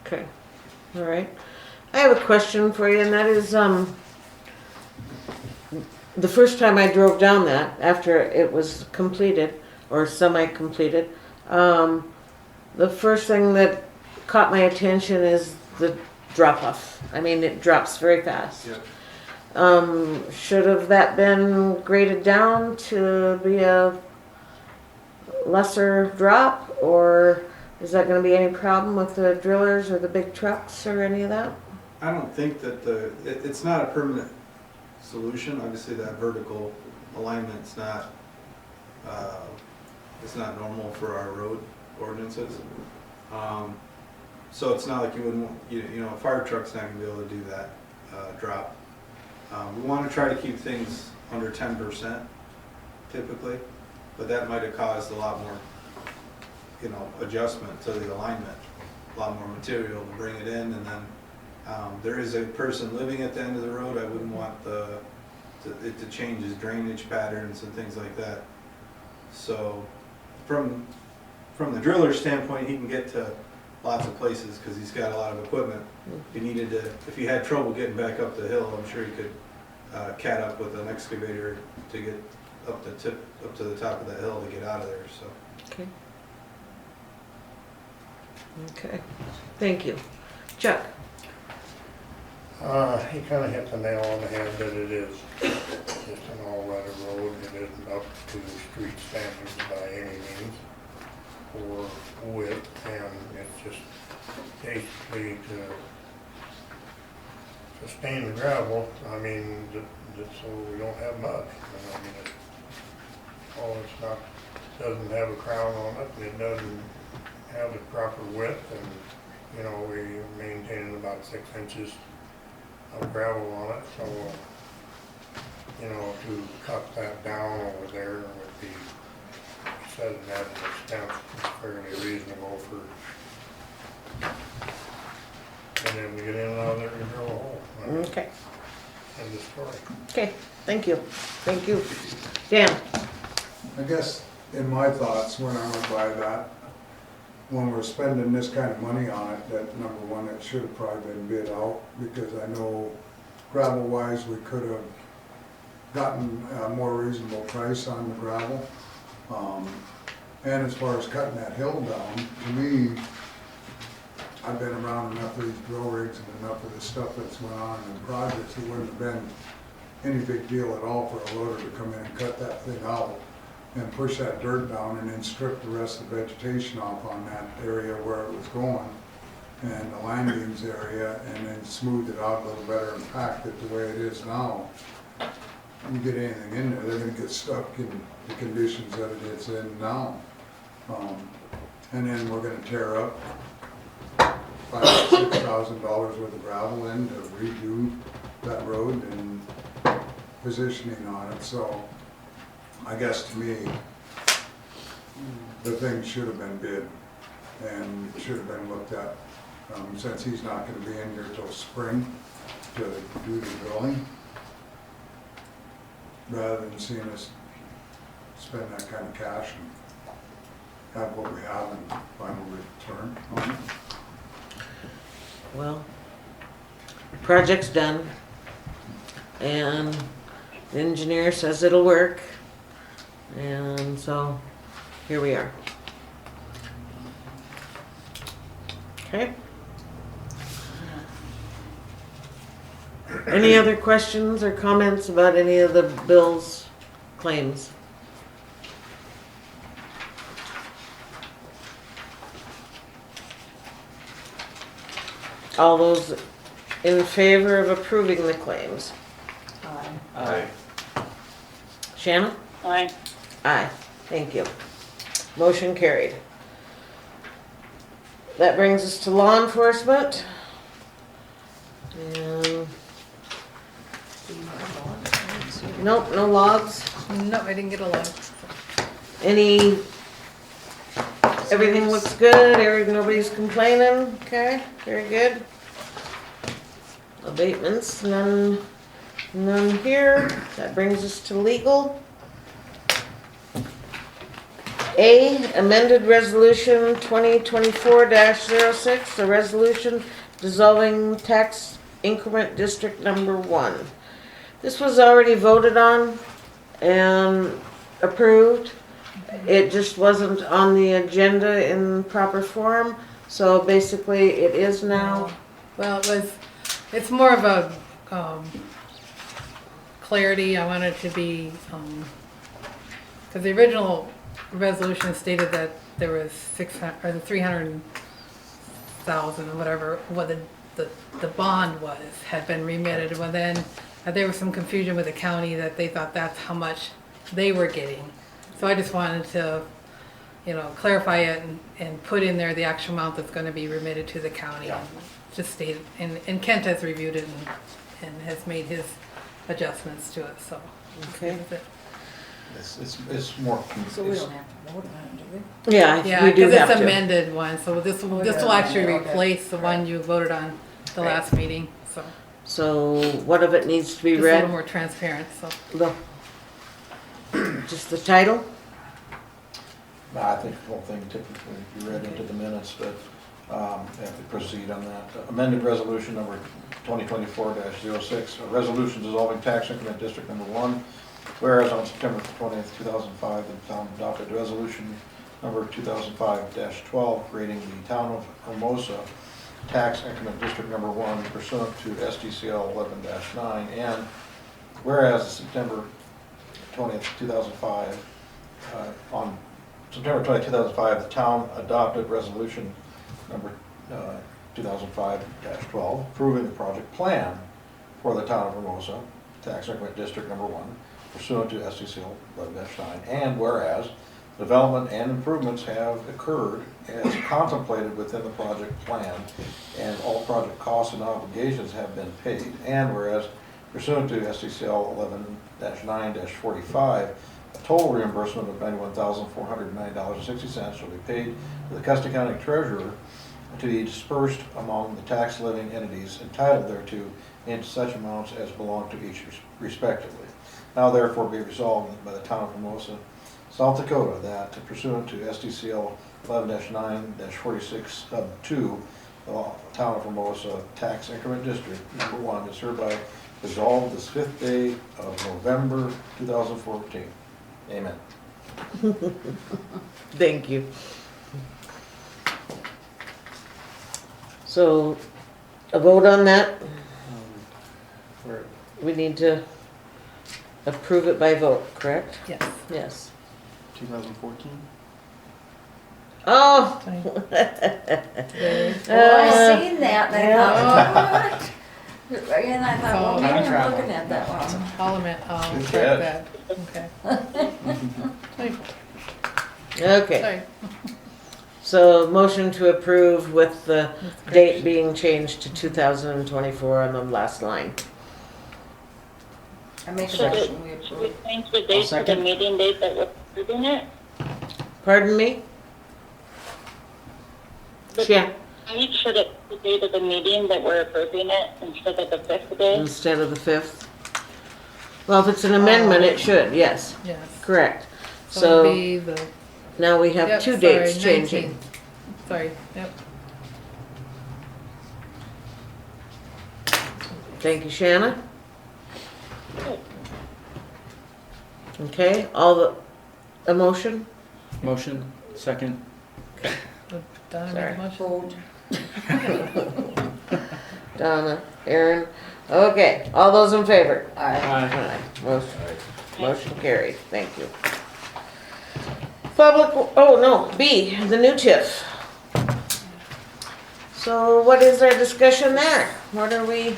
Speaker 1: Okay, all right. I have a question for you, and that is, the first time I drove down that, after it was completed, or semi-completed, the first thing that caught my attention is the drop-off. I mean, it drops very fast.
Speaker 6: Yep.
Speaker 1: Should have that been graded down to be a lesser drop, or is that going to be any problem with the drillers or the big trucks or any of that?
Speaker 6: I don't think that it's not a permanent solution. Obviously, that vertical alignment's not it's not normal for our road ordinances. So it's not like you wouldn't, a fire truck's not gonna be able to do that drop. We want to try to keep things under 10% typically, but that might have caused a lot more, adjustment to the alignment, a lot more material to bring it in, and then there is a person living at the end of the road. I wouldn't want it to change his drainage patterns and things like that. So from the driller's standpoint, he can get to lots of places because he's got a lot of equipment. If he had trouble getting back up the hill, I'm sure he could cat up with an excavator to get up to the top of that hill to get out of there. So.
Speaker 1: Okay. Okay. Thank you. Chuck?
Speaker 10: He kind of hit the nail on the head that it is just an all-weather road. It isn't up to street standards by any means or width, and it's just basically to sustain the gravel. I mean, just so we don't have mud. It's not, doesn't have a crown on it, and it doesn't have the proper width, and we maintain about 6 inches of gravel on it, so to cut that down over there would be said at an expense. It's fairly reasonable and then we get in and out of there and drill a hole.
Speaker 1: Okay.
Speaker 10: End of story.
Speaker 1: Okay, thank you. Thank you. Dan?
Speaker 7: I guess in my thoughts, when I went by that, when we're spending this kind of money on it, that number one, it should have probably been bid out, because I know gravel-wise, we could have gotten a more reasonable price on the gravel. And as far as cutting that hill down, to me, I've been around enough of these drill rigs and enough of the stuff that's went on in projects, it wouldn't have been any big deal at all for a loader to come in and cut that thing out and push that dirt down and then strip the rest of the vegetation off on that area where it was going, and the line beams area, and then smooth it out a little better and packed it the way it is now. You get anything in there, they're gonna get stuck in the conditions that it is in now. And then we're gonna tear up $5,000 or $6,000 worth of gravel in to redo that road and positioning on it. So I guess to me, the thing should have been bid and should have been looked at. Since he's not gonna be in here till spring to do the drilling, rather than seeing us spend that kind of cash and have what we have and final return on it.
Speaker 1: Well, project's done, and the engineer says it'll work, and so here we are. Okay. Any other questions or comments about any of the bills, claims? All those in favor of approving the claims?
Speaker 3: Aye.
Speaker 1: Shannon?
Speaker 12: Aye.
Speaker 1: Aye, thank you. Motion carried. That brings us to law enforcement. And nope, no logs.
Speaker 2: No, I didn't get a log.
Speaker 1: Any, everything looks good, nobody's complaining, okay, very good. Abatements, none here. That brings us to legal. A, amended resolution 2024-06, a resolution dissolving tax increment district number 1. This was already voted on and approved. It just wasn't on the agenda in proper form, so basically it is now.
Speaker 2: Well, it's more of a clarity. I wanted to be, because the original resolution stated that there was 300,000 or whatever, what the bond had been remitted. Well, then there was some confusion with the county that they thought that's how much they were getting. So I just wanted to, clarify it and put in there the actual amount that's going to be remitted to the county.
Speaker 8: Yeah.
Speaker 2: Just state, and Kent has reviewed it and has made his adjustments to it, so.
Speaker 1: Okay.
Speaker 8: It's more.
Speaker 4: So we don't have to vote on it, do we?
Speaker 1: Yeah,
Speaker 2: Yeah,
Speaker 1: we do
Speaker 2: because
Speaker 1: have
Speaker 2: it's
Speaker 1: to.
Speaker 2: amended one, so this will actually replace the one you voted on the last meeting, so.
Speaker 1: So what of it needs to be
Speaker 2: Just a little
Speaker 1: read?
Speaker 2: more transparent, so.
Speaker 1: Just the title?
Speaker 8: No, I think the whole thing typically be read into the minutes, but have to proceed on that. Amended resolution number 2024-06, a resolution dissolving tax increment district number 1. Whereas on September 20th, 2005, the town adopted resolution number 2005-12, creating the town of Hermosa tax increment district number 1 pursuant to SDCL 11-9. And whereas September 20th, 2005, on September 20, 2005, the town adopted resolution number 2005-12, approving the project plan for the town of Hermosa, tax increment district number 1, pursuant to SDCL 11-9. And whereas development and improvements have occurred as contemplated within the project plan, and all project costs and obligations have been paid. And whereas pursuant to SDCL 11-9-45, a total reimbursement of $91,409.60 shall be paid to the Custer County Treasurer to be dispersed among the tax living entities entitled thereto in such amounts as belong to each respectively. Now therefore be resolved by the town of Hermosa, South Dakota, that pursuant to SDCL 11-9-46 sub 2, the town of Hermosa tax increment district number 1 is hereby resolved this 5th day of November 2014. Amen.
Speaker 1: Thank you. So, a vote on that? We need to approve it by vote, correct?
Speaker 2: Yes.
Speaker 1: Yes.
Speaker 5: 2014?
Speaker 1: Oh!
Speaker 4: Well, I seen that and I thought, what? And I thought, well, maybe I'm looking at that one.
Speaker 2: I'll
Speaker 8: Good
Speaker 2: correct
Speaker 8: catch.
Speaker 2: that, okay.
Speaker 1: Okay,
Speaker 2: Sorry.
Speaker 1: so motion to approve with the date being changed to 2024 on the last line.
Speaker 4: I make a
Speaker 12: Should
Speaker 4: motion, we
Speaker 12: we
Speaker 4: approve.
Speaker 12: change the date to the
Speaker 5: second.
Speaker 12: meeting date that we're approving it?
Speaker 1: Pardon me? Yeah,
Speaker 12: Should it be the date of the meeting that we're approving it instead of the 5th day?
Speaker 1: instead of the 5th. Well, if it's an amendment, it should, yes,
Speaker 2: Yes.
Speaker 1: correct.
Speaker 2: So it'll
Speaker 1: So
Speaker 2: be the,
Speaker 1: now we have
Speaker 2: yep,
Speaker 1: two
Speaker 2: sorry,
Speaker 1: dates changing.
Speaker 2: 19. Sorry, yep.
Speaker 1: Thank you, Shanna. Okay, all the, a motion?
Speaker 5: Motion, second.
Speaker 2: Donna made a motion.
Speaker 4: Vote.
Speaker 1: Donna, Aaron, okay, all those in favor?
Speaker 4: Aye.
Speaker 1: Aye. Motion carried, thank you. Public, oh no, B, the new TIF. So what is our discussion there? What are we,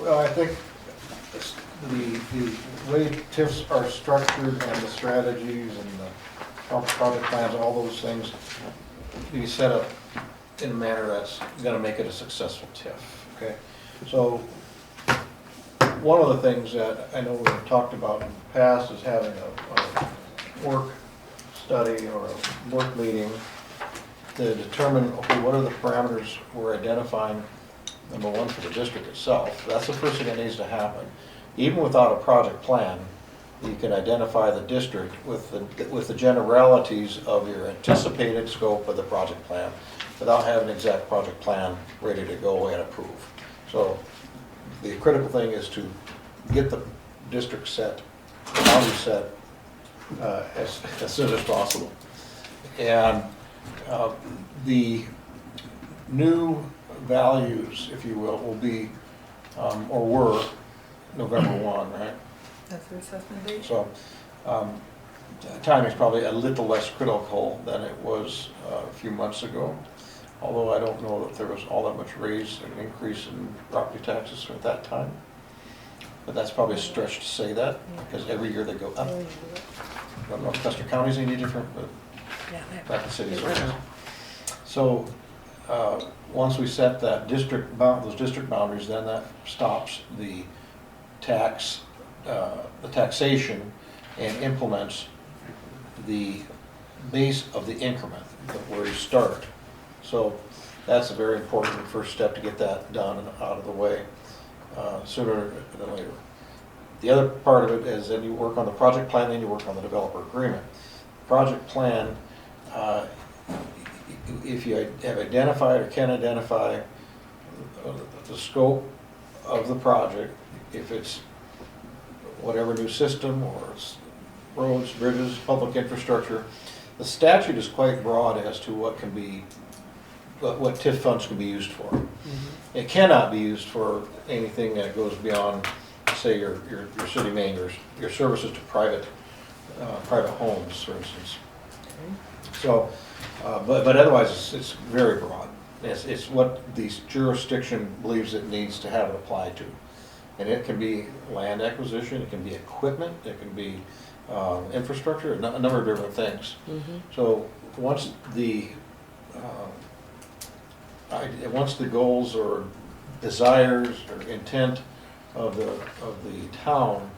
Speaker 8: Well, I think the way TIFs are structured and the strategies and the project plans, all those things, be set up in a manner that's gonna make it a successful TIF, okay? So, one of the things that I know we've talked about in the past is having a work study or a work meeting to determine, okay, what are the parameters we're identifying, number one, for the district itself. That's the first thing that needs to happen. Even without a project plan, you can identify the district with the generalities of your anticipated scope of the project plan without having an exact project plan ready to go and approved. So the critical thing is to get the district set, boundary set, as soon as possible. And the new values, if you will be, or were, November 1, right?
Speaker 2: That's the assessment date.
Speaker 8: So, timing's probably a little less critical than it was a few months ago. Although I don't know that there was all that much raise and increase in property taxes at that time. But that's probably a stretch to say that, because every year they go up. I don't know if Custer County's any different, but
Speaker 2: Yeah,
Speaker 8: Rapid City's are. So, once we set that those district boundaries, then that stops the taxation and implements the base of the increment, where you start. So that's a very important first step to get that done and out of the way sooner than later. The other part of it is then you work on the project plan, then you work on the developer agreement. Project plan, if you have identified or can identify the scope of the project, if it's whatever new system or it's roads, bridges, public infrastructure, the statute is quite broad as to what can be, what TIF funds can be used for. It cannot be used for anything that goes beyond, say, your city main, your services to private homes, for instance. So, but otherwise, it's very broad. It's what the jurisdiction believes it needs to have it applied to. And it can be land acquisition, it can be equipment, it can be infrastructure, a number of different things. So once the goals or desires or intent of the town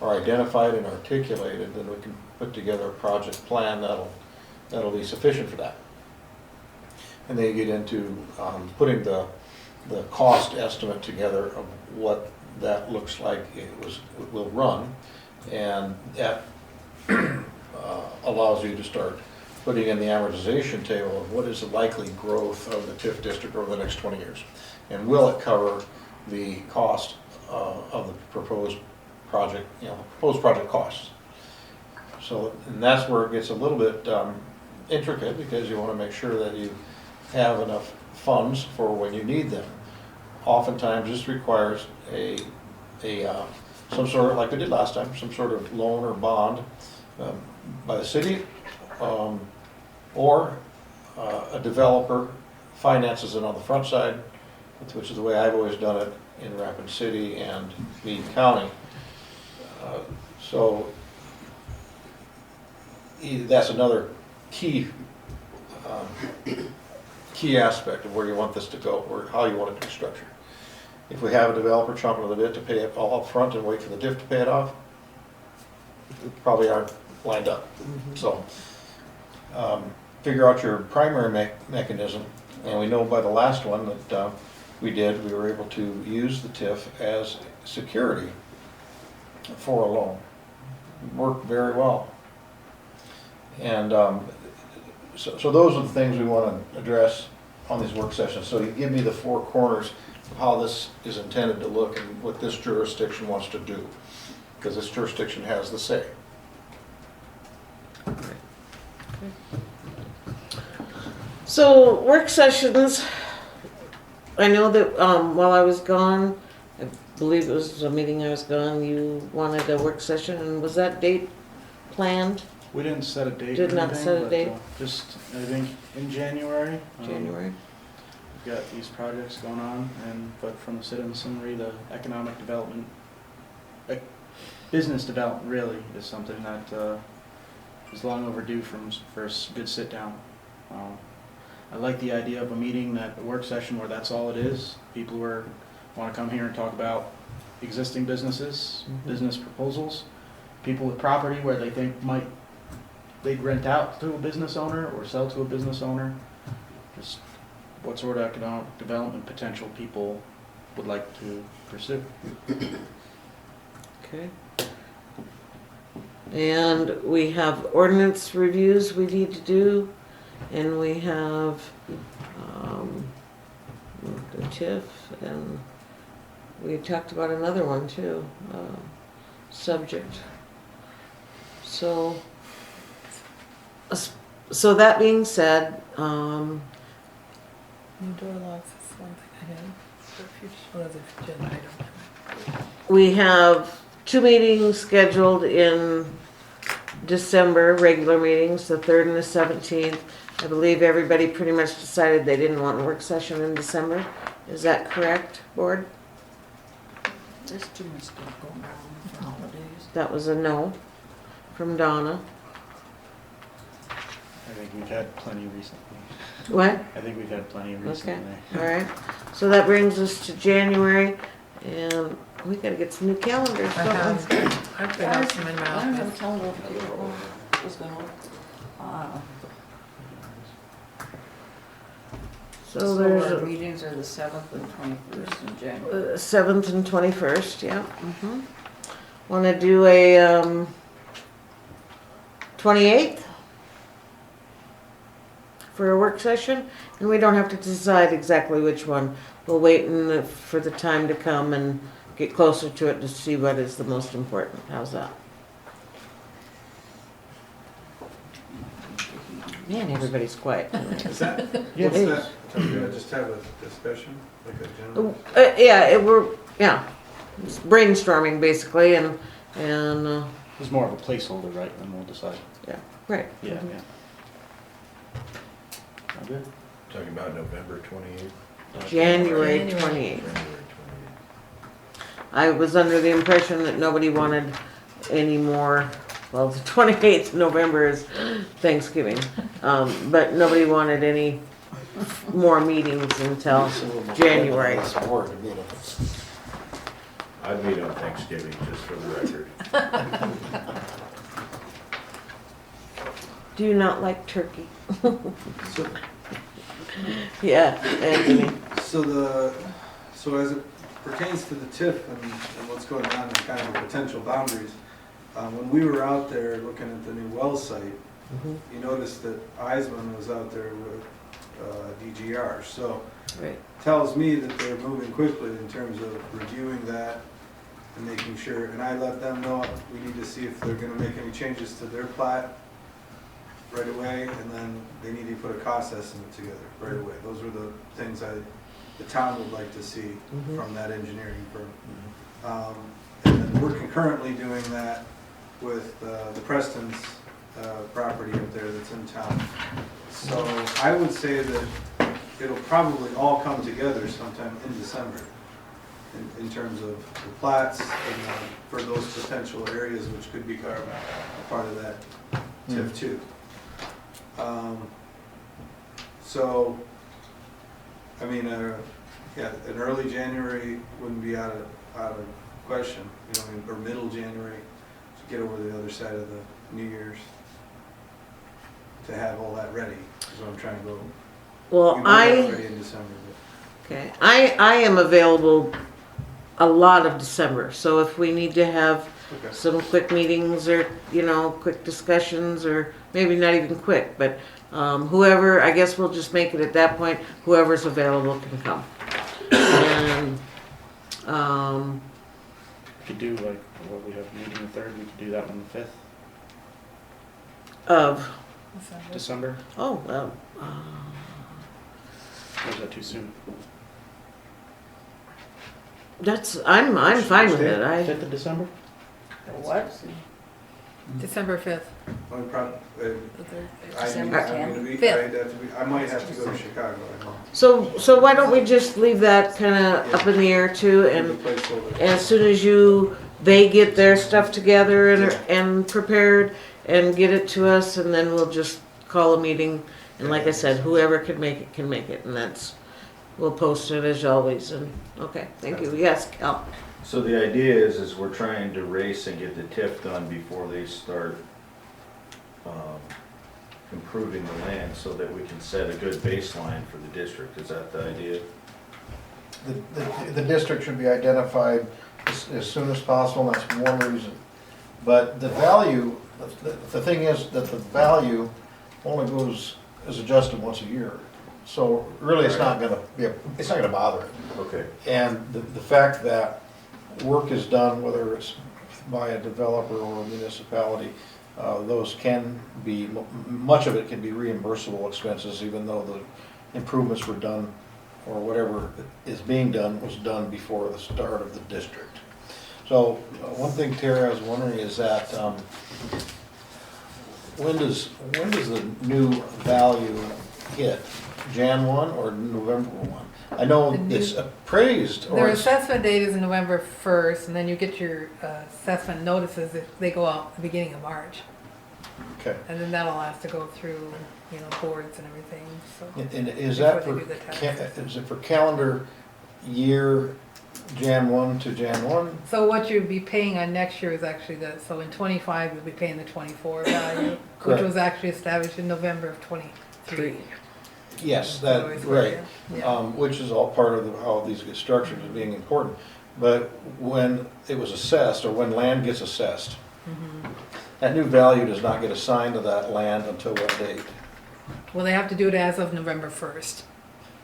Speaker 8: are identified and articulated, then we can put together a project plan that'll be sufficient for that. And then you get into putting the cost estimate together of what that looks like it will run, and that allows you to start putting in the amortization table of what is the likely growth of the TIF district over the next 20 years, and will it cover the cost of the proposed project, proposed project costs. So, and that's where it gets a little bit intricate, because you want to make sure that you have enough funds for when you need them. Oftentimes this requires some sort of, like we did last time, some sort of loan or bond by the city, or a developer finances it on the front side, which is the way I've always done it in Rapid City and Meade County. So that's another key aspect of where you want this to go, or how you want it to be structured. If we have a developer chomping at the bit to pay it all up front and wait for the DIF to pay it off, we probably aren't lined up. So, figure out your primary mechanism, and we know by the last one that we were able to use the TIF as security for a loan. It worked very well. And so those are the things we want to address on these work sessions. So you give me the four corners of how this is intended to look and what this jurisdiction wants to do, because this jurisdiction has the say.
Speaker 1: So work sessions, I know that while I was gone, I believe it was a meeting I was gone, you wanted a work session, and was that date planned?
Speaker 5: We didn't set a date.
Speaker 1: Did
Speaker 5: or
Speaker 1: not
Speaker 5: anything,
Speaker 1: set a
Speaker 5: but,
Speaker 1: date.
Speaker 5: Just, I think, in January.
Speaker 1: January?
Speaker 5: We've got these projects going on, but from the citizen summary, the economic development, business development really is something that is long overdue for a good sit down. I like the idea of a meeting, a work session where that's all it is. People who want to come here and talk about existing businesses, business proposals, people with property where they think they'd rent out to a business owner or sell to a business owner. Just what sort of economic development potential people would like to pursue.
Speaker 1: Okay. And we have ordinance reviews we need to do, and we have the TIF, and we talked about another one too, subject. So that being said,
Speaker 2: New door locks is one thing I had for future, one of the agenda item.
Speaker 1: we have 2 meetings scheduled in December, regular meetings, the 3rd and the 17th. I believe everybody pretty much decided they didn't want a work session in December. Is that correct, board?
Speaker 4: There's too much stuff going on for holidays.
Speaker 1: That was a no from Donna.
Speaker 5: I think we've had plenty recently.
Speaker 1: What?
Speaker 5: I think we've had plenty recently.
Speaker 1: Okay, all right. So that brings us to January, and we gotta get some new calendars.
Speaker 2: I
Speaker 1: don't we?
Speaker 2: have, I've got some in my
Speaker 4: I don't have a
Speaker 2: office.
Speaker 4: calendar up here. What's going on?
Speaker 1: So
Speaker 4: So
Speaker 1: there's
Speaker 4: our meetings are the 7th and 21st in January.
Speaker 1: 7th and 21st, yeah. Wanna do a 28th? For a work session, and we don't have to decide exactly which one. We'll wait for the time to come and get closer to it to see what is the most important. How's that? Man, everybody's quiet.
Speaker 6: Is that,
Speaker 1: Yeah,
Speaker 6: what's
Speaker 1: it
Speaker 6: that?
Speaker 1: is.
Speaker 6: Do I just have a discussion, like a general?
Speaker 1: It's brainstorming basically, and
Speaker 5: It's more of a placeholder, right, and we'll decide.
Speaker 1: right.
Speaker 5: Yeah, yeah. Sound good?
Speaker 3: Talking about November 28th.
Speaker 1: January
Speaker 2: January.
Speaker 1: 28th.
Speaker 3: January 28th.
Speaker 1: I was under the impression that nobody wanted any more. Well, the 28th of November is Thanksgiving, but nobody wanted any more meetings until January.
Speaker 3: I'd meet on Thanksgiving, just for the record.
Speaker 1: Do you not like turkey? Yeah, Anthony.
Speaker 6: So as it pertains to the TIF and what's going on and kind of the potential boundaries, when we were out there looking at the new well site, you noticed that Eisman was out there with DGR. So
Speaker 1: Right.
Speaker 6: tells me that they're moving quickly in terms of reviewing that and making sure, and I let them know we need to see if they're gonna make any changes to their plat right away, and then they need to put a cost estimate together right away. Those are the things the town would like to see from that engineering firm. And then we're concurrently doing that with the Preston's property up there that's in town. So I would say that it'll probably all come together sometime in December in terms of the plats and for those potential areas which could be carved a part of that TIF too. So, I mean, yeah, an early January wouldn't be out of question, you know, or middle January to get over the other side of New Year's to have all that ready, is what I'm trying to go.
Speaker 1: Well,
Speaker 6: We might have it ready in December,
Speaker 1: okay, I am available a lot of December, so if we need to have
Speaker 6: but, okay.
Speaker 1: some quick meetings or, you know, quick discussions, or maybe not even quick, but whoever, I guess we'll just make it at that point, whoever's available can come. And,
Speaker 5: We could do like, what, we have a meeting the 3rd, we could do that on the 5th,
Speaker 1: of,
Speaker 5: December,
Speaker 1: oh, well,
Speaker 5: or is that too soon?
Speaker 1: I'm fine with it,
Speaker 5: 5th of December?
Speaker 4: What?
Speaker 2: December 5th.
Speaker 6: Well, prob-
Speaker 2: the third.
Speaker 4: December
Speaker 6: I'm
Speaker 4: 10th.
Speaker 6: gonna be,
Speaker 2: Fifth.
Speaker 6: I'd have to be, I might have to go to Chicago.
Speaker 1: so why don't we just leave that kinda up in the air too, and as soon as they get their stuff together and prepared and get it to us, and then we'll just call a meeting, and like I said, whoever can make it, and we'll post it as always, and, okay, thank you, yes, Cal.
Speaker 3: So the idea is we're trying to race and get the TIF done before they start improving the land, so that we can set a good baseline for the district. Is that the idea?
Speaker 8: The district should be identified as soon as possible, and that's one reason. But the value, the thing is that the value only is adjusted once a year. So really, it's not gonna bother it.
Speaker 3: Okay.
Speaker 8: And the fact that work is done, whether it's by a developer or a municipality, those can be, much of it can be reimbursable expenses, even though the improvements were done, or whatever is being done was done before the start of the district. So one thing, Terry, I was wondering is that when does the new value hit? Jan 1 or November 1? I know it's appraised, or
Speaker 2: Their
Speaker 8: it's,
Speaker 2: assessment date is November 1st, and then you get your assessment notices if they go out the beginning of March.
Speaker 8: okay.
Speaker 2: And then that'll have to go through, boards and everything, so.
Speaker 8: And is that
Speaker 2: Before
Speaker 8: for,
Speaker 2: they do the taxes.
Speaker 8: is it for calendar year Jan 1 to Jan 1?
Speaker 2: So what you'd be paying on next year is actually so in 25, you'll be paying the 24 value, which
Speaker 8: Correct.
Speaker 2: was actually established in November of 23.
Speaker 8: Yes,
Speaker 2: So
Speaker 8: that,
Speaker 2: it's
Speaker 8: right.
Speaker 2: yeah.
Speaker 8: Which is all part of how these get structured as being important. But when it was assessed, or when land gets assessed,
Speaker 2: Mhm.
Speaker 8: that new value does not get assigned to that land until what date?
Speaker 2: Well, they have to do it as of November 1st.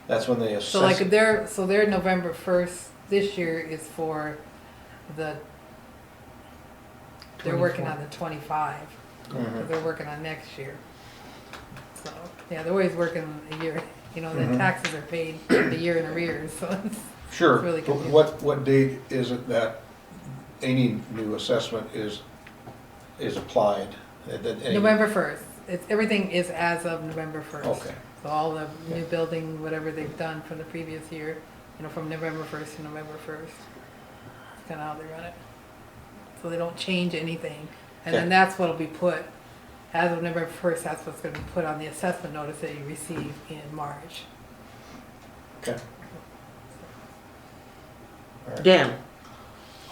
Speaker 8: That's when they assess.
Speaker 2: So like
Speaker 8: it.
Speaker 2: their November 1st this year is for they're working on the 25.
Speaker 8: Mhm.
Speaker 2: They're working on next year. So, yeah, they're always working a year, the
Speaker 8: Mhm.
Speaker 2: taxes are paid a year in arrears, so it's
Speaker 8: Sure.
Speaker 2: really
Speaker 8: But
Speaker 2: confusing.
Speaker 8: what date is it that any new assessment is applied?
Speaker 2: November 1st. Everything is as of November 1st.
Speaker 8: Okay.
Speaker 2: So all the new building, whatever they've done from the previous year, from November 1st to November 1st. That's kind of how they run it. So they don't change anything. And then
Speaker 8: Okay.
Speaker 2: that's what'll be put, as of November 1st, that's what's gonna be put on the assessment notice that you receive in March.
Speaker 8: Okay. All right.
Speaker 1: Dan,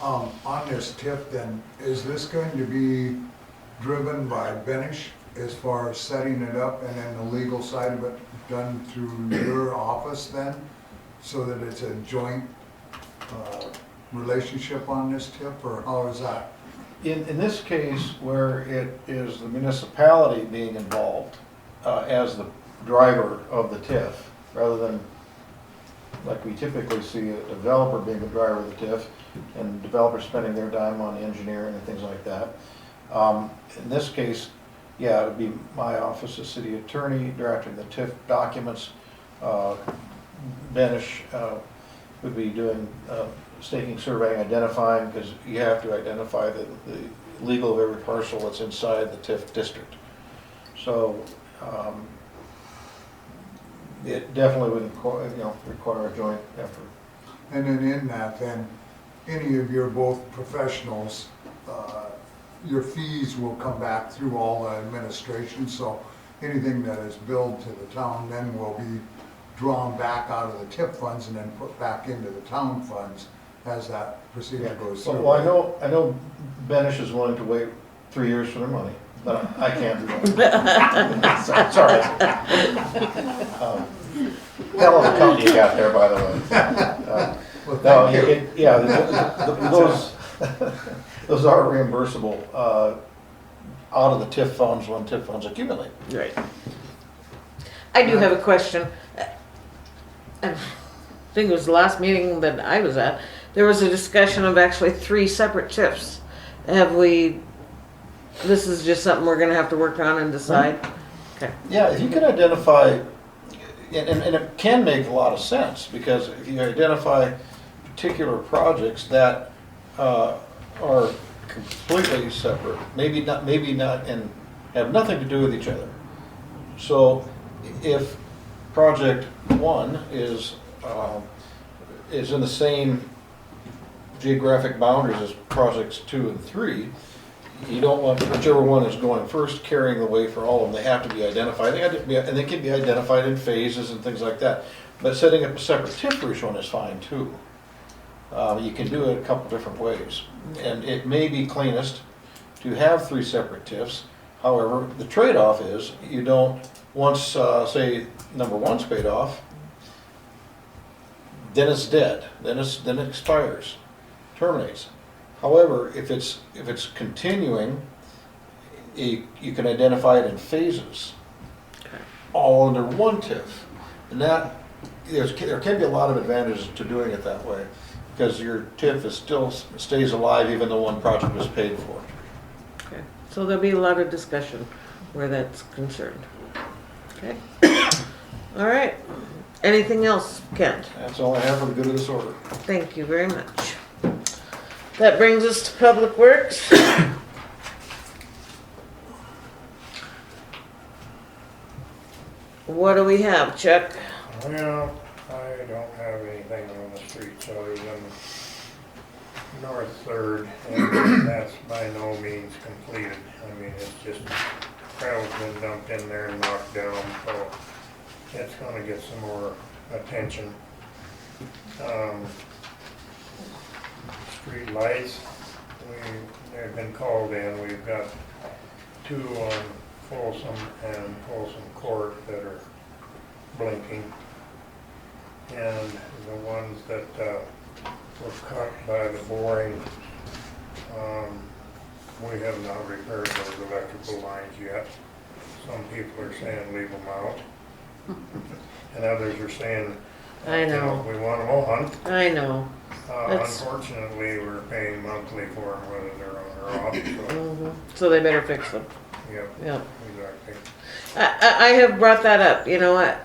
Speaker 7: On this tip then, is this going to be driven by Benish as far as setting it up, and then the legal side of it done through your office then? So that it's a joint relationship on this tip, or how is that?
Speaker 8: In this case, where it is the municipality being involved as the driver of the TIF, rather than like we typically see a developer being the driver of the TIF, and developers spending their dime on engineering and things like that. In this case, yeah, it would be my office, the city attorney, drafting the TIF documents. Benish would be doing staking, surveying, identifying, because you have to identify the legal of every parcel that's inside the TIF district. So it definitely would require a joint effort.
Speaker 7: And then in that, then, any of your both professionals, your fees will come back through all the administration, so anything that is billed to the town then will be drawn back out of the TIP funds and then put back into the town funds as that procedure goes through.
Speaker 8: Well, I know Benish is willing to wait 3 years for their money, but I can't do that. Sorry. Hell of a company you got there, by the way.
Speaker 7: Well,
Speaker 8: No,
Speaker 7: thank you.
Speaker 8: yeah, those are reimbursable out of the TIF funds when TIF funds accumulate.
Speaker 1: Right. I do have a question. I think it was the last meeting that I was at. There was a discussion of actually 3 separate TIFs. This is just something we're gonna have to work on and decide? Okay.
Speaker 8: Yeah, if you can identify, and it can make a lot of sense, because if you identify particular projects that are completely separate, maybe not, and have nothing to do with each other. So if project 1 is in the same geographic boundaries as projects 2 and 3, you don't want whichever one is going first carrying the way for all of them. They have to be identified, and they can be identified in phases and things like that. But setting up a separate TIF for each one is fine too. You can do it a couple different ways, and it may be cleanest to have 3 separate TIFs. However, the trade-off is you don't, once say number 1's paid off, then it's dead. Then it expires, terminates. However, if it's continuing, you can identify it in phases, all under 1 TIF, and that there can be a lot of advantages to doing it that way, because your TIF still stays alive even though 1 project was paid for.
Speaker 1: Okay. So there'll be a lot of discussion where that's concerned. Okay. All right. Anything else, Kent?
Speaker 8: That's all I have for the good of this order.
Speaker 1: Thank you very much. That brings us to Public Works. What do we have, Chuck?
Speaker 10: Well, I don't have anything on the streets other than North 3rd, and that's by no means completed. I mean, it's just, gravel's been dumped in there and knocked down, so it's gonna get some more attention. Street lights, they've been called in. We've got 2 on Folsom and Folsom Court that are blinking. And the ones that were cut by the boring, we have not repaired those electrical lines yet. Some people are saying leave them out. And others are saying,
Speaker 1: I know.
Speaker 10: we want them on.
Speaker 1: I know. That's-
Speaker 10: Unfortunately, we're paying monthly for them, whether they're on or off, so,
Speaker 1: So they better fix them.
Speaker 10: yep,
Speaker 1: Yep.
Speaker 10: exactly.
Speaker 1: I have brought that up. You know what?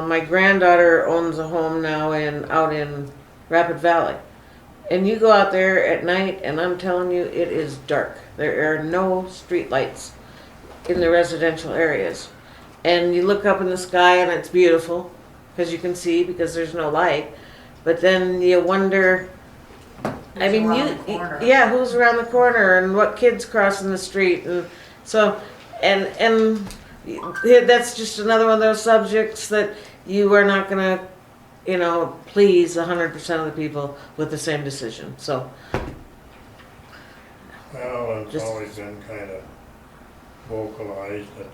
Speaker 1: My granddaughter owns a home now out in Rapid Valley. And you go out there at night and I'm telling you, it is dark. There are no street lights in the residential areas. And you look up in the sky and it's beautiful because you can see because there's no light. But then you wonder, I mean, yeah, who's around the corner and what kids crossing the street, and so, and that's just another one of those subjects that you are not gonna, please 100% of the people with the same decision. So,
Speaker 10: Well, it's
Speaker 1: Just-
Speaker 10: always been kind of vocalized that,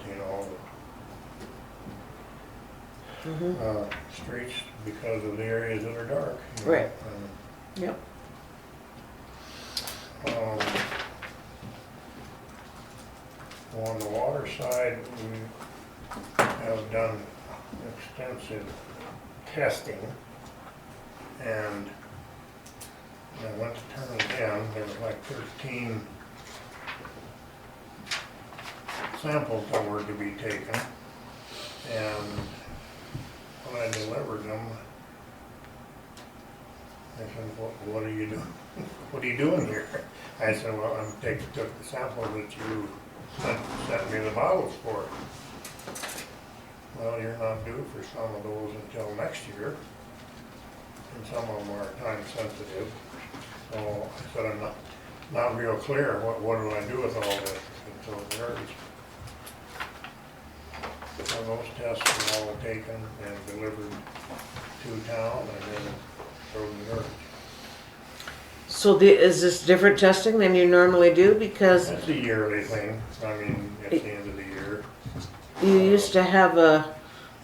Speaker 10: streets, because of the areas that are dark.
Speaker 1: Right. Yep.
Speaker 10: On the water side, we have done extensive testing, and I went to turn it in, there was like 13 samples that were to be taken, and when I delivered them, I said, what are you doing? What are you doing here? I said, well, took the sample that you sent me the bottles for. Well, you're not due for some of those until next year, and some of them are time sensitive. So I said, I'm not real clear, what do I do with all this? So there's, so those tests were all taken and delivered to town and then frozen garbage.
Speaker 1: So is this different testing than you normally do? Because
Speaker 10: It's a yearly thing, I mean, it's the end of the year.
Speaker 1: you used to have a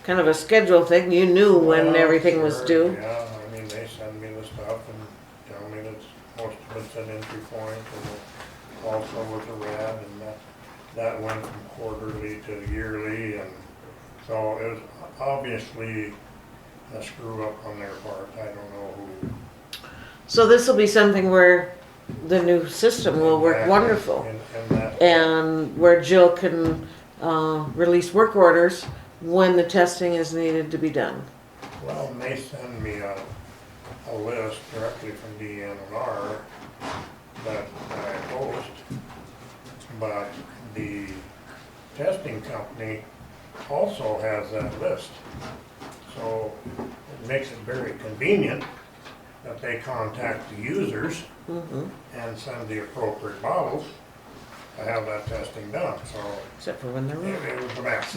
Speaker 1: kind of a schedule thing. You knew when
Speaker 10: Well,
Speaker 1: everything was
Speaker 10: sure,
Speaker 1: due.
Speaker 10: Yeah, I mean, they send me the stuff and tell me that most of it's an entry point and also with a red, and that went from quarterly to yearly, and so it was obviously a screw up on their part. I don't know who.
Speaker 1: So this will be something where the new system will work
Speaker 10: Exactly,
Speaker 1: wonderful.
Speaker 10: and that,
Speaker 1: And where Jill can release work orders when the testing is needed to be done.
Speaker 10: well, and they send me a list directly from DNR that I post, but the testing company also has that list. So it makes it very convenient that they contact the users and send the appropriate bottles to have that testing done, so
Speaker 1: Except for when they're wrong.
Speaker 10: it was a mess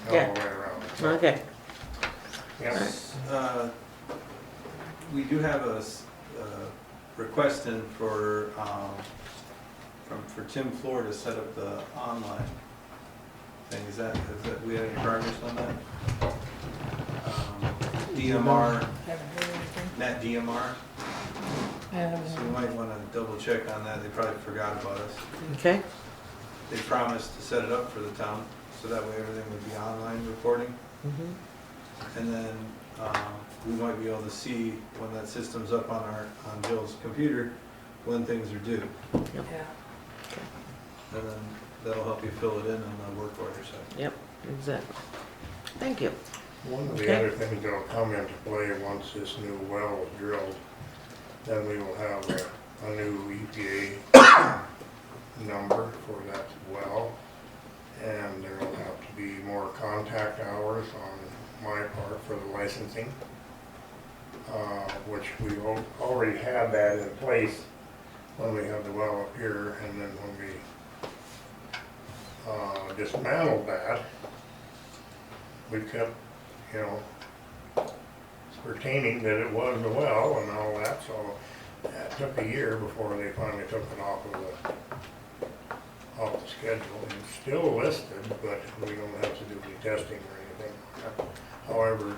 Speaker 10: all
Speaker 1: Yeah.
Speaker 10: the way around.
Speaker 1: Okay.
Speaker 10: Yes.
Speaker 6: We do have a request in for Tim Floor to set up the online thing. Is that we had any progress on that? DMR,
Speaker 2: Haven't heard anything.
Speaker 6: Net DMR.
Speaker 2: Um,
Speaker 6: So we might want to double check on that. They probably forgot about us.
Speaker 1: Okay.
Speaker 6: They promised to set it up for the town, so that way everything would be online reporting. And then we might be able to see when that system's up on Jill's computer, when things are due.
Speaker 2: Yeah.
Speaker 6: And then that'll help you fill it in on the work order side.
Speaker 1: Yep, exactly. Thank you.
Speaker 10: One of the
Speaker 1: Okay.
Speaker 10: other things that'll come into play once this new well is drilled, then we will have a new EPA number for that well. And there'll have to be more contact hours on my part for the licensing, which we already had that in place when we had the well up here, and then when we dismantled that, we kept, you know, pertaining that it was the well and all that, so it took a year before they finally took it off the schedule. It's still listed, but we don't have to do any testing or anything. However,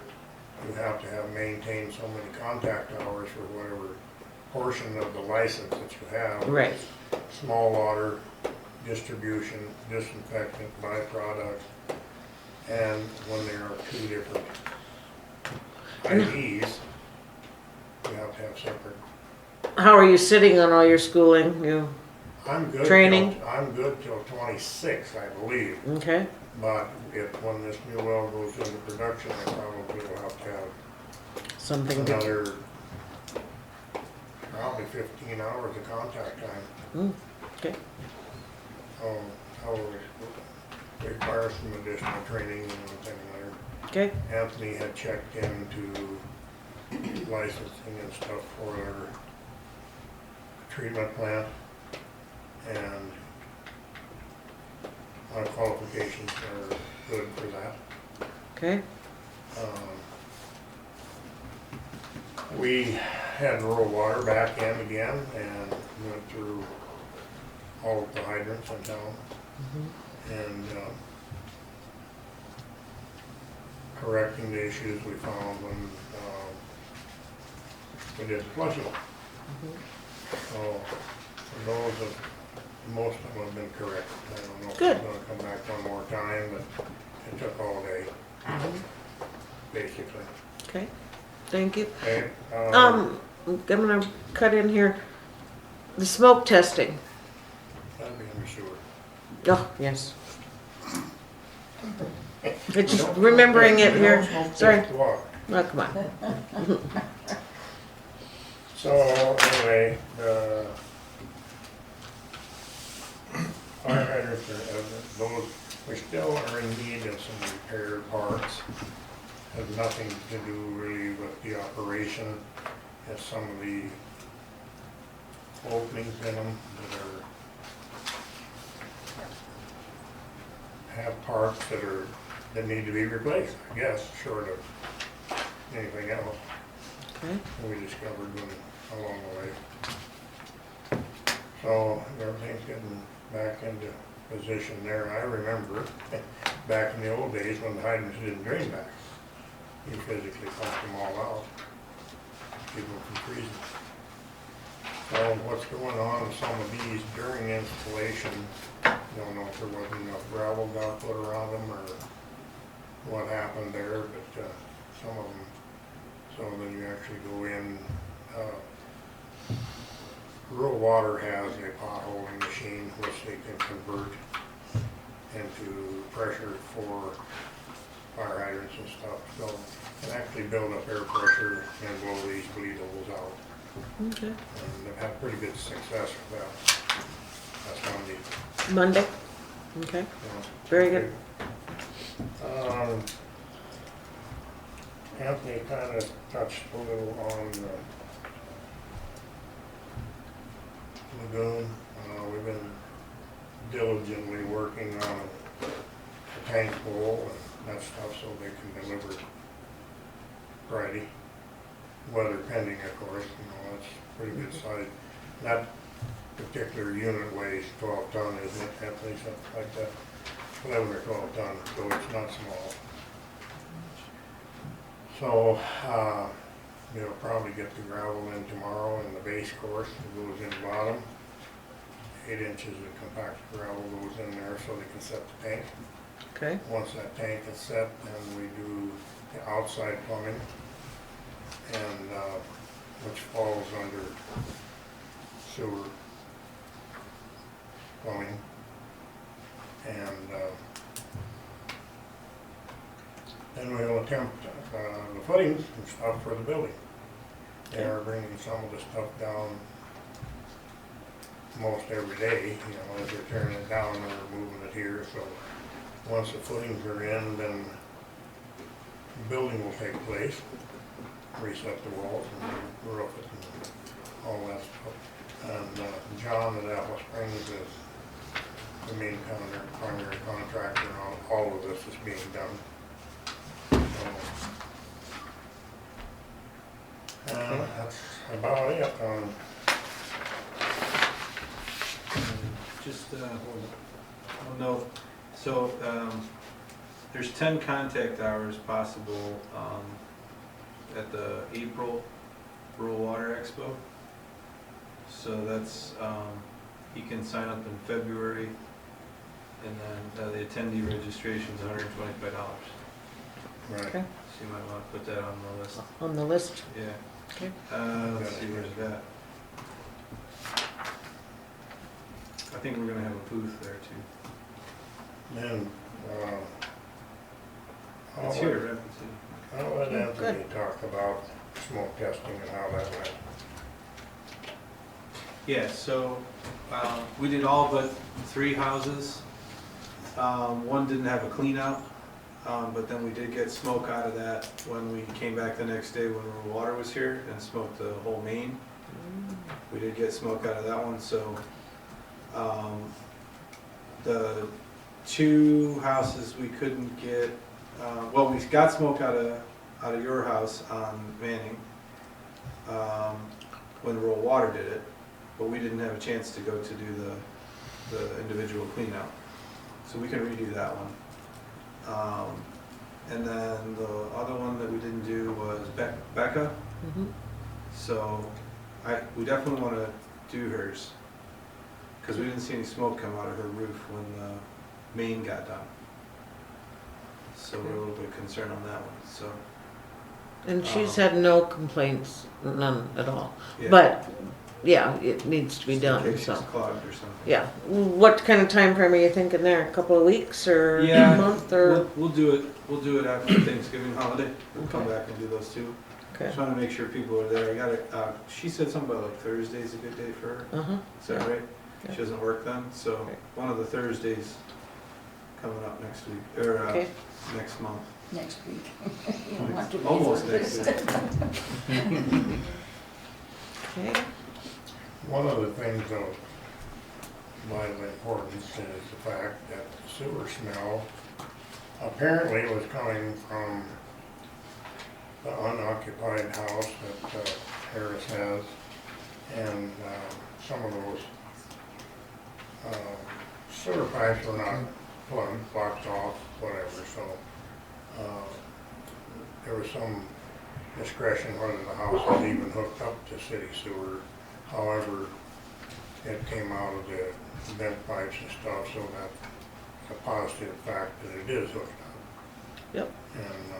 Speaker 10: you have to have maintained so many contact hours for whatever portion of the license that you have.
Speaker 1: Right.
Speaker 10: Small water, distribution, disinfectant, byproduct, and when there are two different IDs, you have to have separate.
Speaker 1: How are you sitting on all your schooling?
Speaker 10: I'm good.
Speaker 1: Training?
Speaker 10: I'm good till 26, I believe.
Speaker 1: Okay.
Speaker 10: But when this new well goes into production, I probably will have to have
Speaker 1: Something to.
Speaker 10: another, probably 15 hours of contact time.
Speaker 1: Okay.
Speaker 10: However, it requires some additional training and everything there.
Speaker 1: Okay.
Speaker 10: Anthony had checked into licensing and stuff for their treatment plant, and our qualifications are good for that.
Speaker 1: Okay.
Speaker 10: We had rural water back in again and went through all of the hydrants in town and correcting the issues we found when we did flushing. So those have, most of them have been corrected. I don't know if
Speaker 1: Good.
Speaker 10: it's gonna come back one more time, but it took all day, basically.
Speaker 1: Okay. Thank you.
Speaker 10: Okay,
Speaker 1: I'm gonna cut in here. The smoke testing.
Speaker 10: that'd be under sewer.
Speaker 1: Oh, yes. Just remembering it here. Sorry.
Speaker 10: Water.
Speaker 1: Oh, come on.
Speaker 10: So anyway, fire hydrants are, those, we still are in need of some repair parts. Has nothing to do really with the operation. It's some of the openings in them that have parts that need to be replaced, I guess, short of anything else.
Speaker 1: Okay.
Speaker 10: We discovered them along the way. So everything's getting back into position there. I remember back in the old days when the hydrants didn't drain back, you physically pumped them all out, keep them from freezing. So what's going on with some of these during installation, don't know if there wasn't enough gravel got put around them or what happened there, but some of them, so then you actually go in, rural water has a potholing machine which they can convert into pressure for fire hydrants and stuff, so it can actually build up air pressure and blow these bleed holes out.
Speaker 1: Okay.
Speaker 10: And they've had pretty good success with that. That's Monday.
Speaker 1: Monday? Okay, very good.
Speaker 10: Anthony kind of touched a little on the lagoon. We've been diligently working on the tank bowl and that stuff so they can deliver Friday. Weather pending, of course, that's pretty good size. That particular unit weighs 12 ton, isn't it, Anthony, something like that? 11 or 12 ton, so it's not small. So, they'll probably get the gravel in tomorrow and the base course that goes in the bottom. 8 inches of compact gravel goes in there so they can set the tank.
Speaker 1: Okay.
Speaker 10: Once that tank is set, then we do the outside plumbing, and which falls under sewer plumbing, and then we'll attempt the footings and stuff for the building. They are bringing some of the stuff down most every day, as they're tearing it down, they're moving it here, so once the footings are in, then the building will take place, reset the walls and roof it and all that stuff. And John at Apple Springs is the main primary contractor, and all of this is being done. So, that's about it.
Speaker 6: Just one note, so there's 10 contact hours possible at the April Rural Water Expo. So that's, you can sign up in February, and then the attendee registration is $125.
Speaker 10: Right.
Speaker 1: Okay.
Speaker 6: So you might want to put that on the list.
Speaker 1: On the list?
Speaker 6: Yeah.
Speaker 1: Okay.
Speaker 6: Let's see, where's that? I think we're gonna have a booth there too.
Speaker 10: Then,
Speaker 6: It's here, Rapid City.
Speaker 10: I'll let Anthony talk about smoke testing and how that went.
Speaker 6: Yeah, so we did all but 3 houses. One didn't have a clean out, but then we did get smoke out of that when we came back the next day when the water was here and smoked the whole main. We did get smoke out of that one, so the 2 houses we couldn't get, well, we got smoke out of your house on Manning when the rural water did it, but we didn't have a chance to go to do the individual clean out. So we can redo that one. And then the other one that we didn't do was Becca. So we definitely want to do hers, because we didn't see any smoke come out of her roof when the main got done. So we're a little bit concerned on that one, so.
Speaker 1: And she's had no complaints, none at all.
Speaker 6: Yeah.
Speaker 1: But, yeah, it needs to be done,
Speaker 6: It's
Speaker 1: so.
Speaker 6: clogged or something.
Speaker 1: Yeah, what kind of time frame are you thinking there? A couple of weeks or a month or?
Speaker 6: We'll do it after the Thanksgiving holiday. We'll come back and do those 2.
Speaker 1: Okay.
Speaker 6: Just want to make sure people are there. I got it. She said something about like Thursday's a good day for her.
Speaker 1: Uh-huh.
Speaker 6: Is that right?
Speaker 1: Yeah.
Speaker 6: She doesn't work then, so
Speaker 1: Okay.
Speaker 6: one of the Thursdays coming up next week, or
Speaker 1: Okay.
Speaker 6: next month.
Speaker 4: Next week. You don't have to wait
Speaker 6: Almost
Speaker 4: for
Speaker 6: next
Speaker 4: this.
Speaker 6: week.
Speaker 1: Okay.
Speaker 10: One of the things of vital importance is the fact that the sewer smell apparently was coming from the unoccupied house that Harris has, and some of those sewer pipes were not plugged, blocked off, whatever, so, there was some discretion whether the house was even hooked up to city sewer. However, it came out of the vent pipes and stuff, so that's a positive fact that it is hooked up.
Speaker 1: Yep.
Speaker 10: And,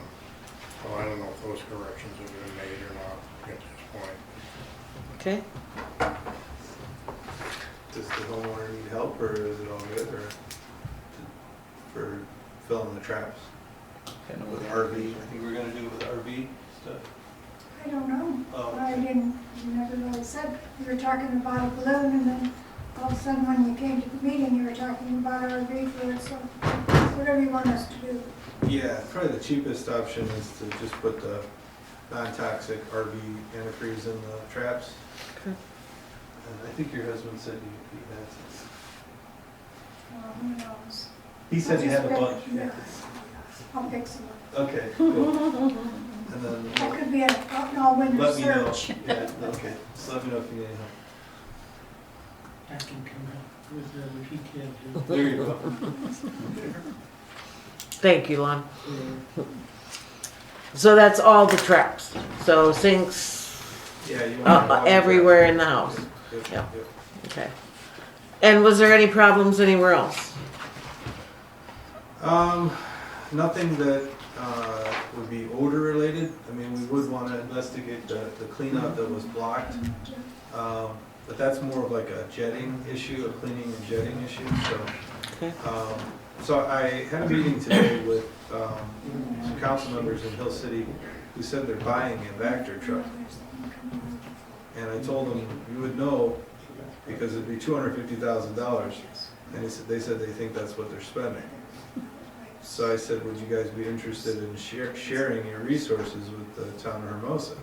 Speaker 10: so I don't know if those corrections have been made or not at this point.
Speaker 1: Okay.
Speaker 6: Does the homeowner need help, or is it all good, or for filling the traps? With RV, I think we're gonna do with RV stuff.
Speaker 11: I don't know.
Speaker 6: Oh,
Speaker 11: I didn't, you never really said, you were talking about a balloon, and then all of a sudden when you came to the meeting, you were talking about RV fluid, so whatever you want us to do.
Speaker 6: Yeah, probably the cheapest option is to just put the non-toxic RV antifreeze in the traps.
Speaker 1: Okay.
Speaker 6: And I think your husband said he had some.
Speaker 11: Who knows?
Speaker 6: He said he had a bunch.
Speaker 11: Yeah. I'll fix them.
Speaker 6: Okay, cool. And then
Speaker 11: That could be an all-winter
Speaker 6: let me know.
Speaker 11: search.
Speaker 6: Yeah, okay, so let me know if you need any help.
Speaker 14: I can come up with what he can do.
Speaker 6: There you go.
Speaker 1: Thank you, Lon. So that's all the traps. So sinks
Speaker 6: Yeah, you want to
Speaker 1: everywhere in the house.
Speaker 6: Yep,
Speaker 1: Yeah.
Speaker 6: yep.
Speaker 1: Okay. And was there any problems anywhere else?
Speaker 6: Nothing that would be odor related. I mean, we would want to investigate the cleanup that was blocked. But that's more of like a jetting issue, a cleaning and jetting issue, so.
Speaker 1: Okay.
Speaker 6: So I had a meeting today with some council members in Hill City who said they're buying a Vector truck. And I told them, you would know, because it'd be $250,000. And they said they think that's what they're spending. So I said, would you guys be interested in sharing your resources with the town of Hermosa?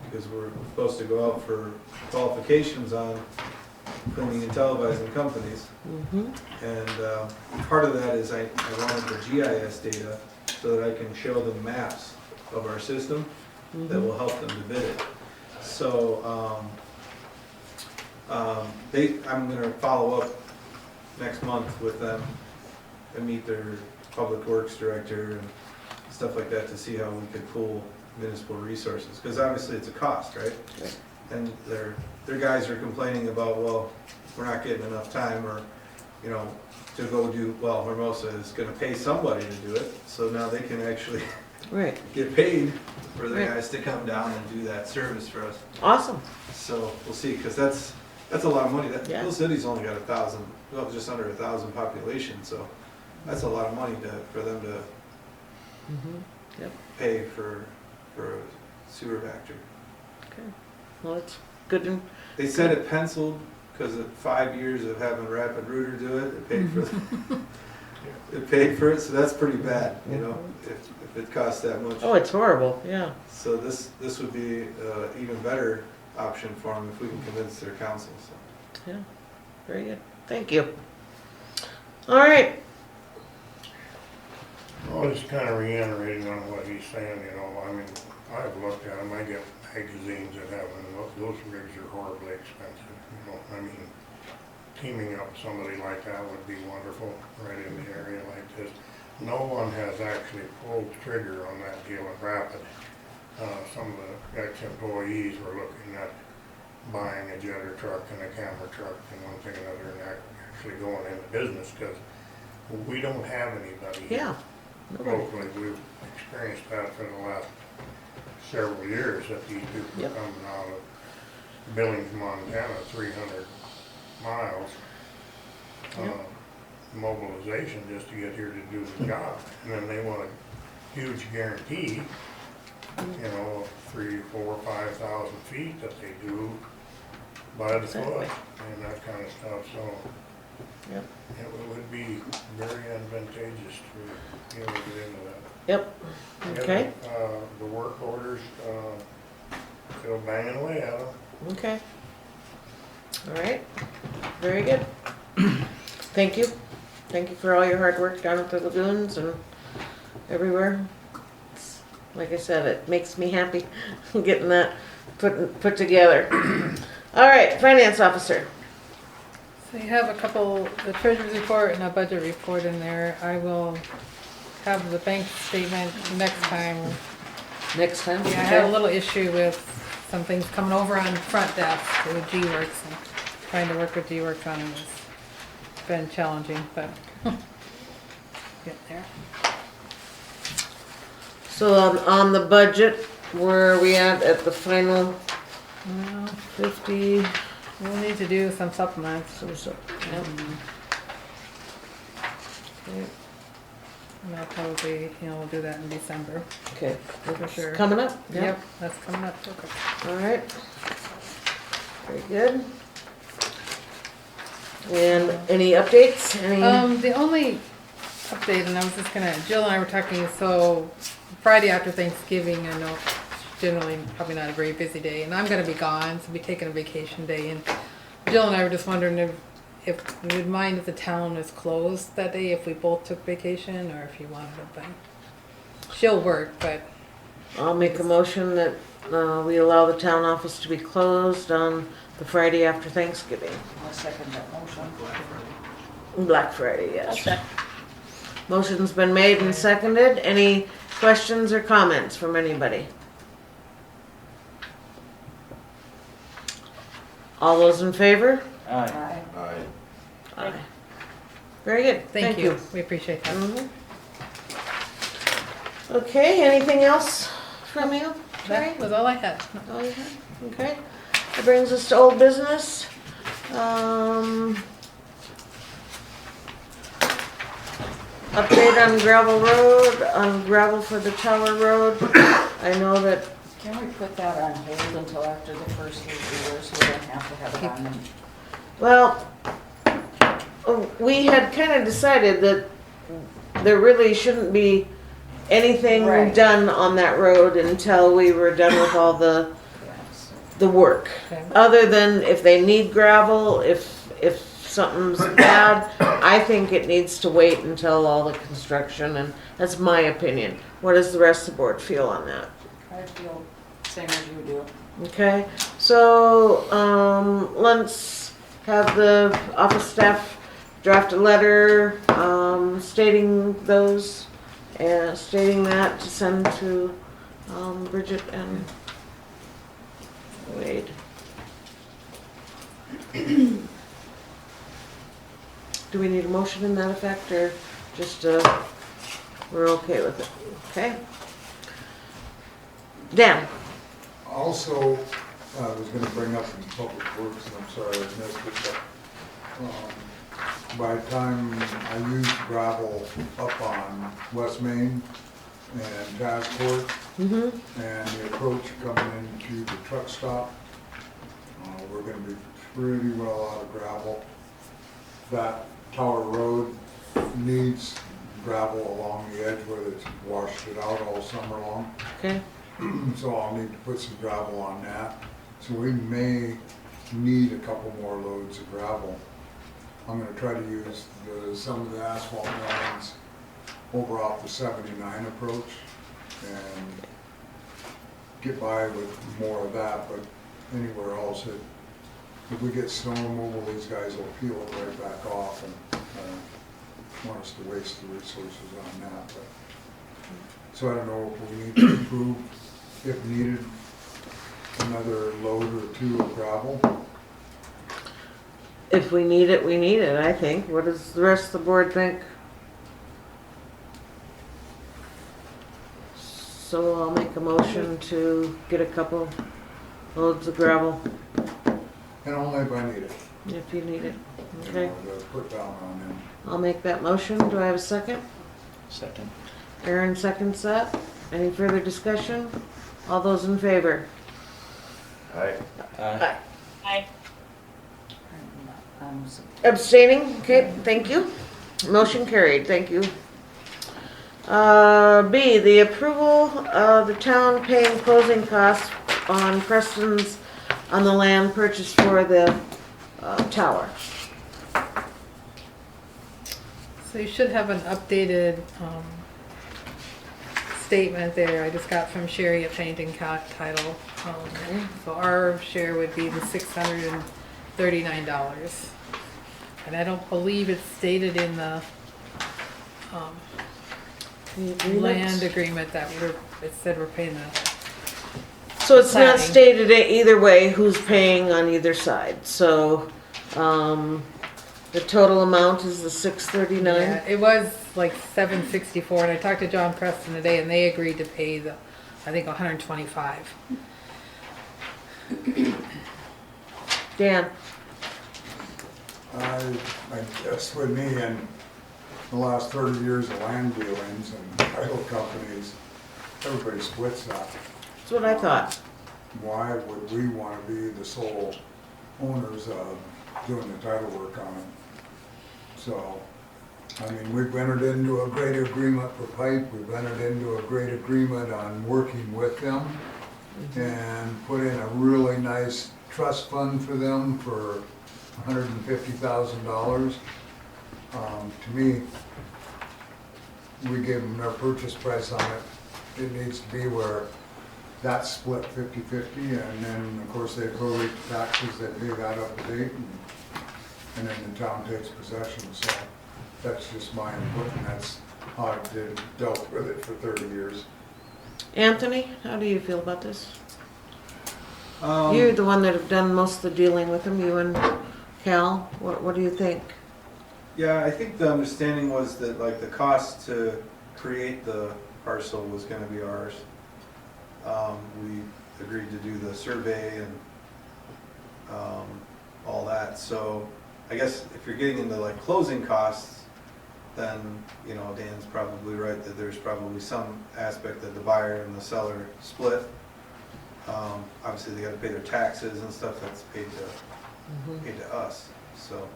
Speaker 6: Because we're supposed to go out for qualifications on cleaning and televising companies.
Speaker 1: Mm-hmm.
Speaker 6: And part of that is I wanted the GIS data so that I can show them maps of our system that will help them to bid it. So I'm going to follow up next month with them and meet their public works director and stuff like that to see how we could pool municipal resources, because obviously it's a cost, right?
Speaker 1: Right.
Speaker 6: And their guys are complaining about, well, we're not getting enough time, or, you know, to go do, well, Hermosa is gonna pay somebody to do it, so now they can actually
Speaker 1: Right.
Speaker 6: get paid for the
Speaker 1: Right.
Speaker 6: guys to come down and do that service for us.
Speaker 1: Awesome.
Speaker 6: So we'll see, because that's a lot of money. That
Speaker 1: Yeah.
Speaker 6: Hill City's only got 1,000, well, just under 1,000 population, so that's a lot of money for them to
Speaker 1: Mm-hmm. Yep.
Speaker 6: pay for a sewer Vector.
Speaker 1: Okay. Well, it's good.
Speaker 6: They said it penciled because of 5 years of having Rapid Rooter do it. It paid for it paid for it, so that's pretty bad, you know, if it costs that much.
Speaker 1: Oh, it's horrible. Yeah.
Speaker 6: So this would be an even better option for them if we can convince their council. So.
Speaker 1: Yeah. Very good. Thank you. All right.
Speaker 10: Well, just kind of reiterating on what he's saying, you know, I mean, I've looked at them, I get magazines that have them, and those rigs are horribly expensive, you know, I mean, teaming up with somebody like that would be wonderful, right in the area like this. No one has actually pulled the trigger on that deal in Rapid. Some of the ex-employees were looking at buying a jetter truck and a camera truck and one thing or another, and actually going into business, because we don't have anybody here.
Speaker 1: Yeah. Nobody.
Speaker 10: Locally, we've experienced that for the last several years, that these people are coming out of Billings, Montana, 300 miles, mobilization just to get here to do the job. And then they want a huge guarantee, you know, 3,000, 4,000, 5,000 feet that they do by the foot and that kind of stuff, so.
Speaker 1: Yep.
Speaker 10: It would be very advantageous to be able to get into that.
Speaker 1: Yep. Okay.
Speaker 10: The work orders, still banging away at them.
Speaker 1: Okay. All right. Very good. Thank you. Thank you for all your hard work down at the lagoons and everywhere. Like I said, it makes me happy getting that put together. All right, finance officer.
Speaker 2: So you have a couple, the treasurer's report and a budget report in there. I will have the bank statement next time.
Speaker 1: Next time?
Speaker 2: Yeah, I had a little issue with some things coming over on front desk with G-Works, and trying to work with G-Works on it has been challenging, but get there.
Speaker 1: So on the budget, where are we at the final
Speaker 2: Well,
Speaker 1: 50?
Speaker 2: we'll need to do some supplements.
Speaker 1: Yep. Okay.
Speaker 2: And I'll probably, we'll do that in December.
Speaker 1: Okay,
Speaker 2: For sure.
Speaker 1: coming up? Yeah.
Speaker 2: Yep, that's coming up. Okay.
Speaker 1: All right. Very good. And any updates?
Speaker 2: The only update, and I was just gonna, Jill and I were talking, so Friday after Thanksgiving, I know it's generally probably not a very busy day, and I'm gonna be gone, so I'll be taking a vacation day, and Jill and I were just wondering if we would mind if the town is closed that day, if we both took vacation, or if you wanted it, but she'll work, but
Speaker 1: I'll make a motion that we allow the town office to be closed on the Friday after Thanksgiving.
Speaker 4: I'll second that motion.
Speaker 1: Black Friday, yes. Motion's been made and seconded. Any questions or comments from anybody? All those in favor?
Speaker 5: Aye.
Speaker 4: Aye.
Speaker 3: Aye.
Speaker 1: Aye. Very good.
Speaker 2: thank you. We appreciate that.
Speaker 1: Mhm. Okay, anything else from you? Terry?
Speaker 2: That was all I had.
Speaker 1: All you had? Okay. That brings us to old business. Update on gravel road, on gravel for the Tower Road. I know that,
Speaker 4: Can we put that on hold until after the first of the year, so we don't have to have it on them?
Speaker 1: well, we had kind of decided that there really shouldn't be anything
Speaker 4: Right.
Speaker 1: done on that road until we were done with all the work.
Speaker 2: Okay.
Speaker 1: Other than if they need gravel, if something's bad, I think it needs to wait until all the construction, and that's my opinion. What does the rest of the board feel on that?
Speaker 4: I feel same as you do.
Speaker 1: Okay, so, let's have the office staff draft a letter, stating those, stating that to send to, Bridget and Wade. Do we need a motion in that effect, or just, we're okay with it? Okay? Dan?
Speaker 7: Also, I was gonna bring up in Public Works, and I'm sorry I missed it, but by the time I used gravel up on West Main and Task Court,
Speaker 1: Mm-hmm.
Speaker 7: and the approach coming into the truck stop, we're gonna be pretty well out of gravel. That Tower Road needs gravel along the edge where it's washed it out all summer long.
Speaker 1: Okay,
Speaker 7: So I'll need to put some gravel on that. So we may need a couple more loads of gravel. I'm gonna try to use some of the asphalt lines over off the 79 approach and get by with more of that, but anywhere else, if we get snow removal, these guys will peel it right back off, and want us to waste the resources on that. But, so I don't know if we need to approve, if needed, another load or two of gravel.
Speaker 1: if we need it, we need it, I think. What does the rest of the board think? So I'll make a motion to get a couple loads of gravel,
Speaker 7: And only if I need it.
Speaker 1: if you need it.
Speaker 7: You
Speaker 1: Okay,
Speaker 7: know, to put down on them.
Speaker 1: I'll make that motion. Do I have a second?
Speaker 5: Second.
Speaker 1: Aaron seconds that. Any further discussion? All those in favor?
Speaker 3: Aye.
Speaker 5: Aye.
Speaker 12: Aye.
Speaker 1: Abstaining? Okay, thank you. Motion carried, thank you. B, the approval of the town paying closing costs on Preston's, on the land purchased for the tower.
Speaker 2: So you should have an updated statement there. I just got from Sherry at Painting Title. So our share would be the $639. And I don't believe it's stated in the, land agreement that it said we're paying the,
Speaker 1: So it's not
Speaker 2: planning.
Speaker 1: stated either way who's paying on either side, so, the total amount is the $639?
Speaker 2: yeah, it was like $764, and I talked to John Preston today, and they agreed to pay the, I think, $125.
Speaker 1: Dan?
Speaker 7: I guess with me and the last 30 years of land dealings and title companies, everybody splits that.
Speaker 1: That's what I thought.
Speaker 7: Why would we want to be the sole owners of doing the title work on it? So, I mean, we've entered into a great agreement for pipe, we've entered into a great agreement on working with them and put in a really nice trust fund for them for $150,000. To me, we gave them their purchase price on it. It needs to be where that's split 50-50, and then, of course, they prorate the taxes, they pay that up to date, and then the town takes possession. So that's just my input, and that's how I've dealt with it for 30 years.
Speaker 1: Anthony, how do you feel about this? You're the one that have done most of the dealing with them, you and Cal. What do you think?
Speaker 6: Yeah, I think the understanding was that like the cost to create the parcel was gonna be ours. We agreed to do the survey and all that, so I guess if you're getting into like closing costs, then, you know, Dan's probably right that there's probably some aspect that the buyer and the seller split. Obviously they gotta pay their taxes and stuff that's paid to us, so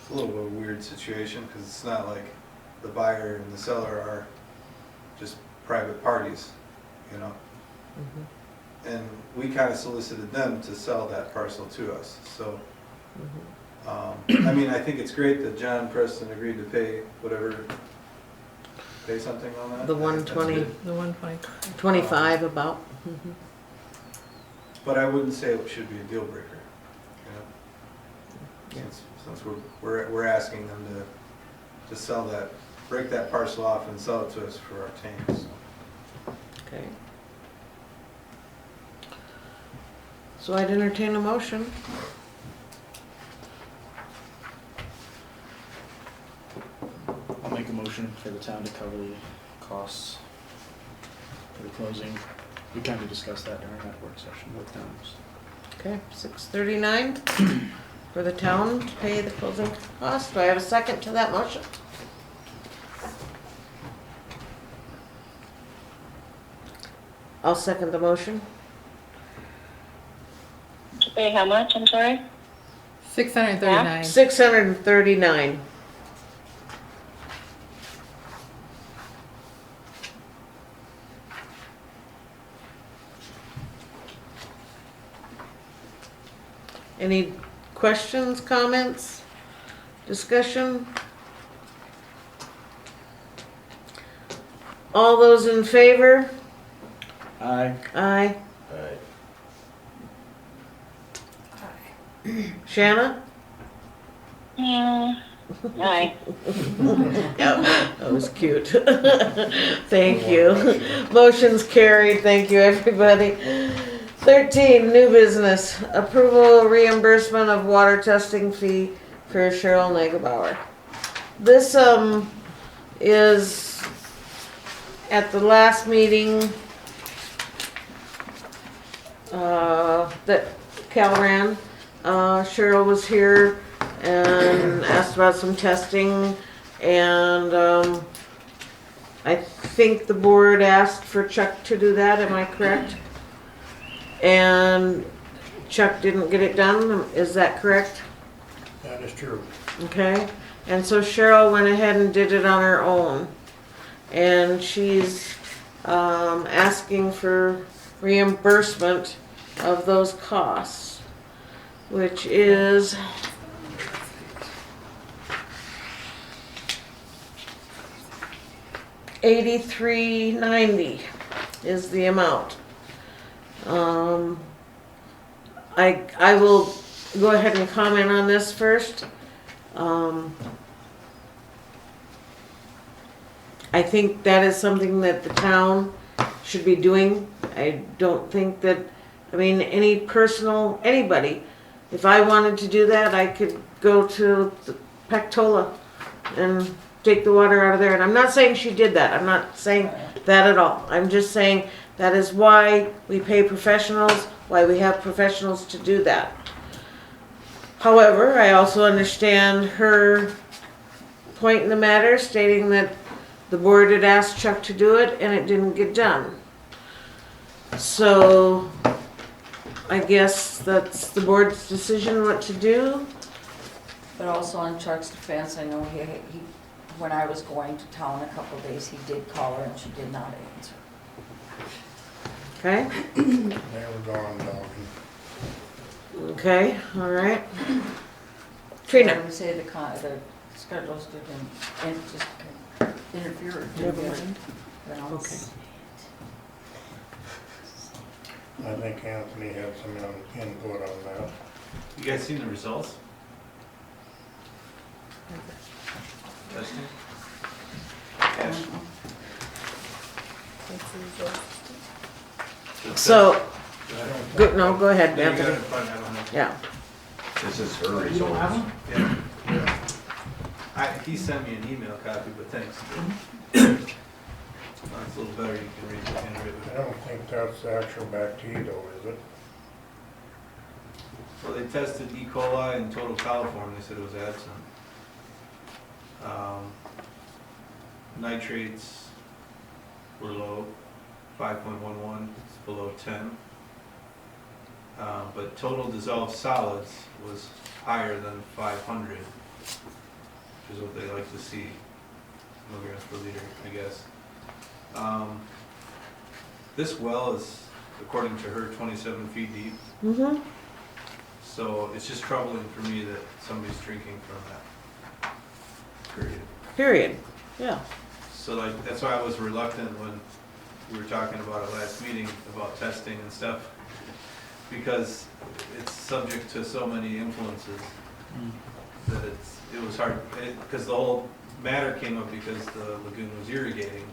Speaker 6: it's a little bit of a weird situation, because it's not like the buyer and the seller are just private parties, you know? And we kind of solicited them to sell that parcel to us, so. I mean, I think it's great that John Preston agreed to pay pay something on that.
Speaker 1: The
Speaker 6: I think that's
Speaker 1: 120,
Speaker 6: good.
Speaker 2: The 120.
Speaker 1: 25 about.
Speaker 6: But I wouldn't say it should be a deal breaker, you know? Since we're asking them to sell that, break that parcel off and sell it to us for our tanks.
Speaker 1: Okay. So I'd entertain a motion.
Speaker 5: I'll make a motion for the town to cover the costs for the closing. We kind of discussed that during that work session with them.
Speaker 1: Okay, $639 for the town to pay the closing cost. Do I have a second to that motion? I'll second the motion.
Speaker 12: Pay how much, I'm sorry?
Speaker 2: $639.
Speaker 1: $639. Any questions, comments, discussion? All those in favor?
Speaker 5: Aye.
Speaker 1: Aye. Shanna?
Speaker 12: Yeah. Aye.
Speaker 1: That was cute. Thank you. Motion's carried. Thank you, everybody. 13, new business. Approval reimbursement of water testing fee for Cheryl Negebauer. This, is at the last meeting, that Cal ran. Cheryl was here and asked about some testing, and I think the board asked for Chuck to do that, am I correct? And Chuck didn't get it done, is that correct?
Speaker 10: That is true.
Speaker 1: Okay, and so Cheryl went ahead and did it on her own, and she's asking for reimbursement of those costs, which is $83.90 is the amount. I will go ahead and comment on this first. I think that is something that the town should be doing. I don't think that, I mean, anybody, if I wanted to do that, I could go to the Pactola and take the water out of there. And I'm not saying she did that. I'm not saying that at all. I'm just saying that is why we pay professionals, why we have professionals to do that. However, I also understand her point in the matter, stating that the board had asked Chuck to do it and it didn't get done. So I guess that's the board's decision what to do.
Speaker 4: But also on Chuck's defense, I know he, when I was going to town a couple of days, he did call her and she did not answer.
Speaker 1: Okay?
Speaker 10: They were gone, Dalton.
Speaker 1: Okay, all right.
Speaker 4: I
Speaker 1: Trina.
Speaker 4: would say the schedules didn't just interfere or do anything else.
Speaker 10: I think Anthony had some input on that.
Speaker 6: You guys seen the results? Testing?
Speaker 1: So, go ahead,
Speaker 6: Yeah, you got it
Speaker 1: Anthony.
Speaker 6: in front, I don't know.
Speaker 1: Yeah.
Speaker 3: This is her
Speaker 14: You don't have
Speaker 3: results.
Speaker 14: them?
Speaker 6: Yeah. He sent me an email copy, but thanks. It's a little better, you can read the handwritten.
Speaker 10: I don't think that's the actual back to you though, is it?
Speaker 6: Well, they tested E. coli and total coliform, they said it was absent. Nitrates were low, 5.11, it's below 10. But total dissolved solids was higher than 500, which is what they like to see, milligrams per liter, I guess. This well is, according to her, 27 feet deep.
Speaker 1: Mm-hmm.
Speaker 6: So it's just troubling for me that somebody's drinking from that. Period.
Speaker 1: Period. Yeah.
Speaker 6: So like, that's why I was reluctant when we were talking about it last meeting about testing and stuff, because it's subject to so many influences that it was hard, because the whole matter came up because the lagoon was irrigating,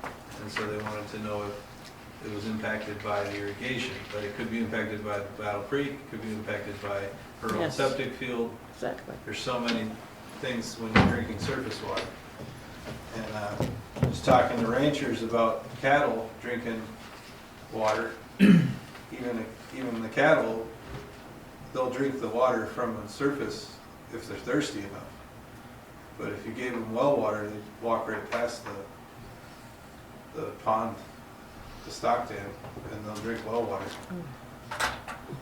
Speaker 6: and so they wanted to know if it was impacted by the irrigation, but it could be impacted by Battle Creek, it could be impacted by her own
Speaker 1: Yes.
Speaker 6: septic field.
Speaker 1: Exactly.
Speaker 6: There's so many things when you're drinking surface water. And just talking to ranchers about cattle drinking water, even the cattle, they'll drink the water from the surface if they're thirsty enough. But if you gave them well water, they'd walk right past the pond, the stock dam, and they'll drink well water.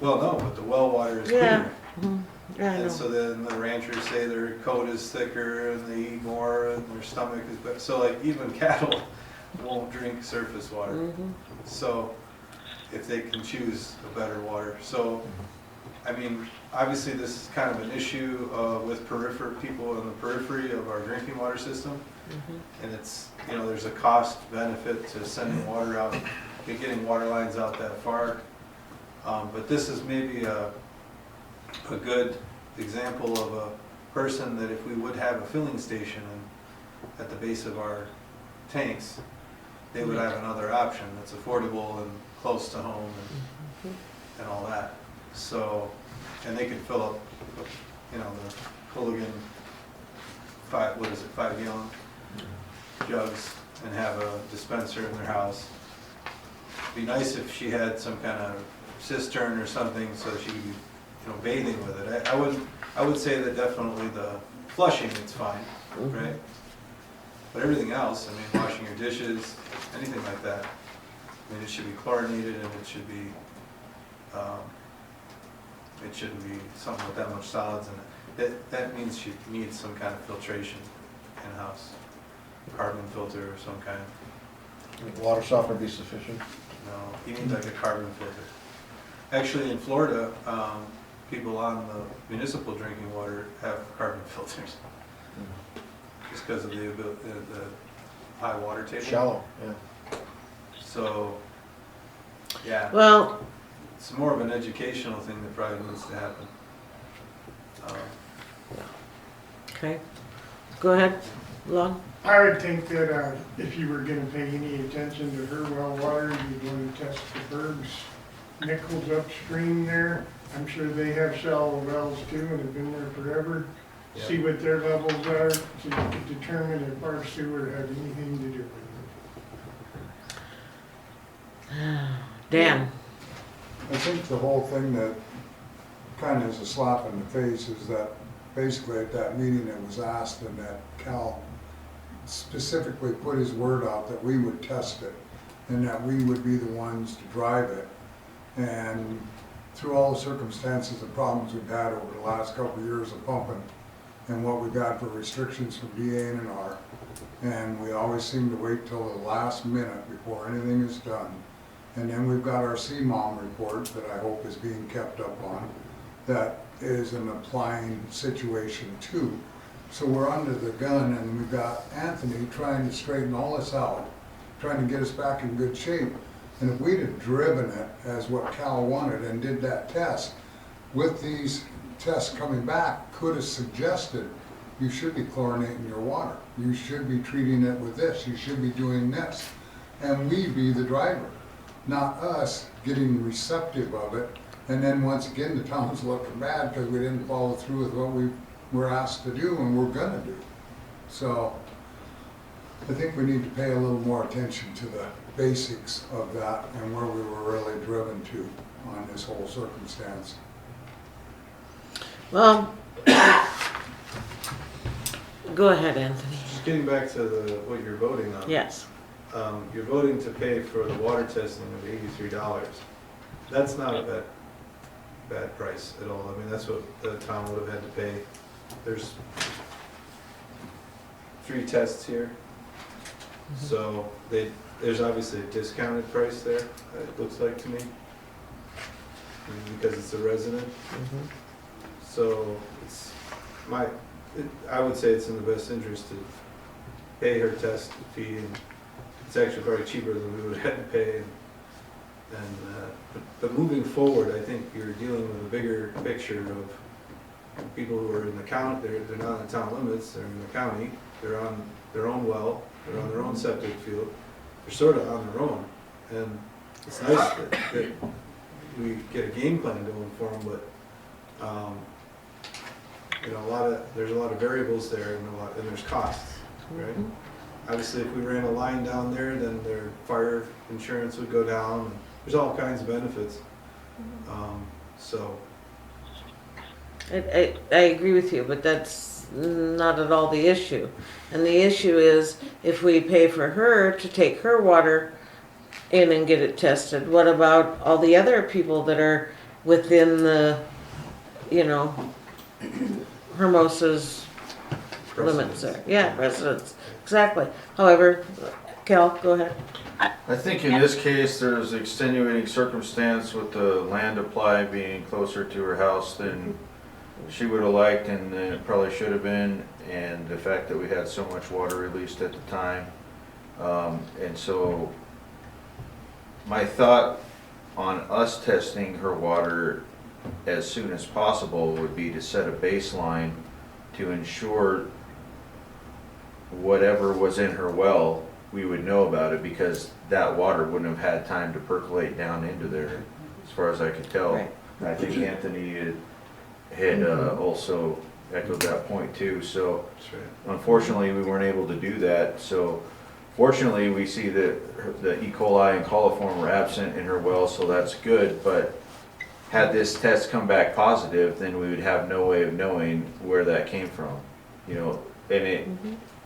Speaker 6: Well, no, but the well water is
Speaker 1: Yeah.
Speaker 6: cleaner.
Speaker 1: Yeah, I know.
Speaker 6: And so then the ranchers say their coat is thicker and they eat more and their stomach is better. So like even cattle won't drink surface water.
Speaker 1: Mhm.
Speaker 6: So if they can choose a better water. So, I mean, obviously this is kind of an issue with people in the periphery of our drinking water system.
Speaker 1: Mhm.
Speaker 6: And it's, there's a cost benefit to sending water out, getting water lines out that far. But this is maybe a good example of a person that if we would have a filling station at the base of our tanks, they would have another option that's affordable and close to home and all that. So, and they could fill up, the Culligan 5-gallon jugs and have a dispenser in their house. It'd be nice if she had some kind of cistern or something so she could be, bathing with it. I would say that definitely the flushing, it's fine, right? But everything else, washing your dishes, anything like that, it should be chlorinated and it should be, it shouldn't be something with that much solids in it. That means she needs some kind of filtration in-house, carbon filter of some kind.
Speaker 8: Water softener be sufficient?
Speaker 6: No, he needs like a carbon filter. Actually, in Florida, people on the municipal drinking water have carbon filters. Just because of the high water table.
Speaker 8: Shallow, yeah.
Speaker 6: So, yeah,
Speaker 1: Well,
Speaker 6: it's more of an educational thing that probably needs to happen.
Speaker 1: Okay, go ahead, Lon.
Speaker 10: I would think that if you were gonna pay any attention to her well water, you'd want to test the Bergs Nichols upstream there. I'm sure they have shallow wells too and have been there forever.
Speaker 6: Yeah.
Speaker 10: See what their levels are, so you can determine if our sewer had anything to do with it.
Speaker 1: Dan.
Speaker 7: I think the whole thing that kind of is a slap in the face is that basically at that meeting it was asked and that Cal specifically put his word out that we would test it and that we would be the ones to drive it. And through all the circumstances and problems we've had over the last couple of years of pumping and what we got for restrictions from DA&R, and we always seem to wait till the last minute before anything is done. And then we've got our CMOM report that I hope is being kept up on, that is an applying situation too. So we're under the gun, and we've got Anthony trying to straighten all this out, trying to get us back in good shape. And if we'd have driven it as what Cal wanted and did that test, with these tests coming back, could have suggested you should be chlorinating your water. You should be treating it with this. You should be doing this. And we be the driver, not us getting receptive of it. And then once again, the town's looking bad because we didn't follow through with what we were asked to do and we're gonna do. So I think we need to pay a little more attention to the basics of that and where we were really driven to on this whole circumstance.
Speaker 1: Well, go ahead, Anthony.
Speaker 6: Just getting back to what you're voting on.
Speaker 1: Yes.
Speaker 6: You're voting to pay for the water testing of $83. That's not a bad price at all. I mean, that's what the town would have had to pay. There's 3 tests here. So there's obviously a discounted price there, it looks like to me, because it's a resident. So it's I would say it's in the best interest to pay her test fee, and it's actually probably cheaper than we would have to pay. But moving forward, I think you're dealing with a bigger picture of people who are in the county. They're not in the town limits. They're in the county. They're on their own well. They're on their own septic field. They're sort of on their own, and it's nice that we get a game plan going for them. But you know, there's a lot of variables there, and there's costs, right? Obviously, if we ran a line down there, then their fire insurance would go down. And there's all kinds of benefits. So.
Speaker 1: I agree with you, but that's not at all the issue. And the issue is if we pay for her to take her water in and get it tested, what about all the other people that are within the, you know, Hermosa's limits there? Yeah, residents, exactly. However, Cal, go ahead.
Speaker 3: I think in this case, there's extenuating circumstance with the land apply being closer to her house than she would have liked, and it probably should have been, and the fact that we had so much water released at the time. And so my thought on us testing her water as soon as possible would be to set a baseline to ensure whatever was in her well, we would know about it, because that water wouldn't have had time to percolate down into there, as far as I could tell.
Speaker 1: Right.
Speaker 3: I think Anthony had also echoed that point too. So unfortunately, we weren't able to do that. So fortunately, we see that the E. coli and coliform were absent in her well, so that's good. But had this test come back positive, then we would have no way of knowing where that came from. You know, and it,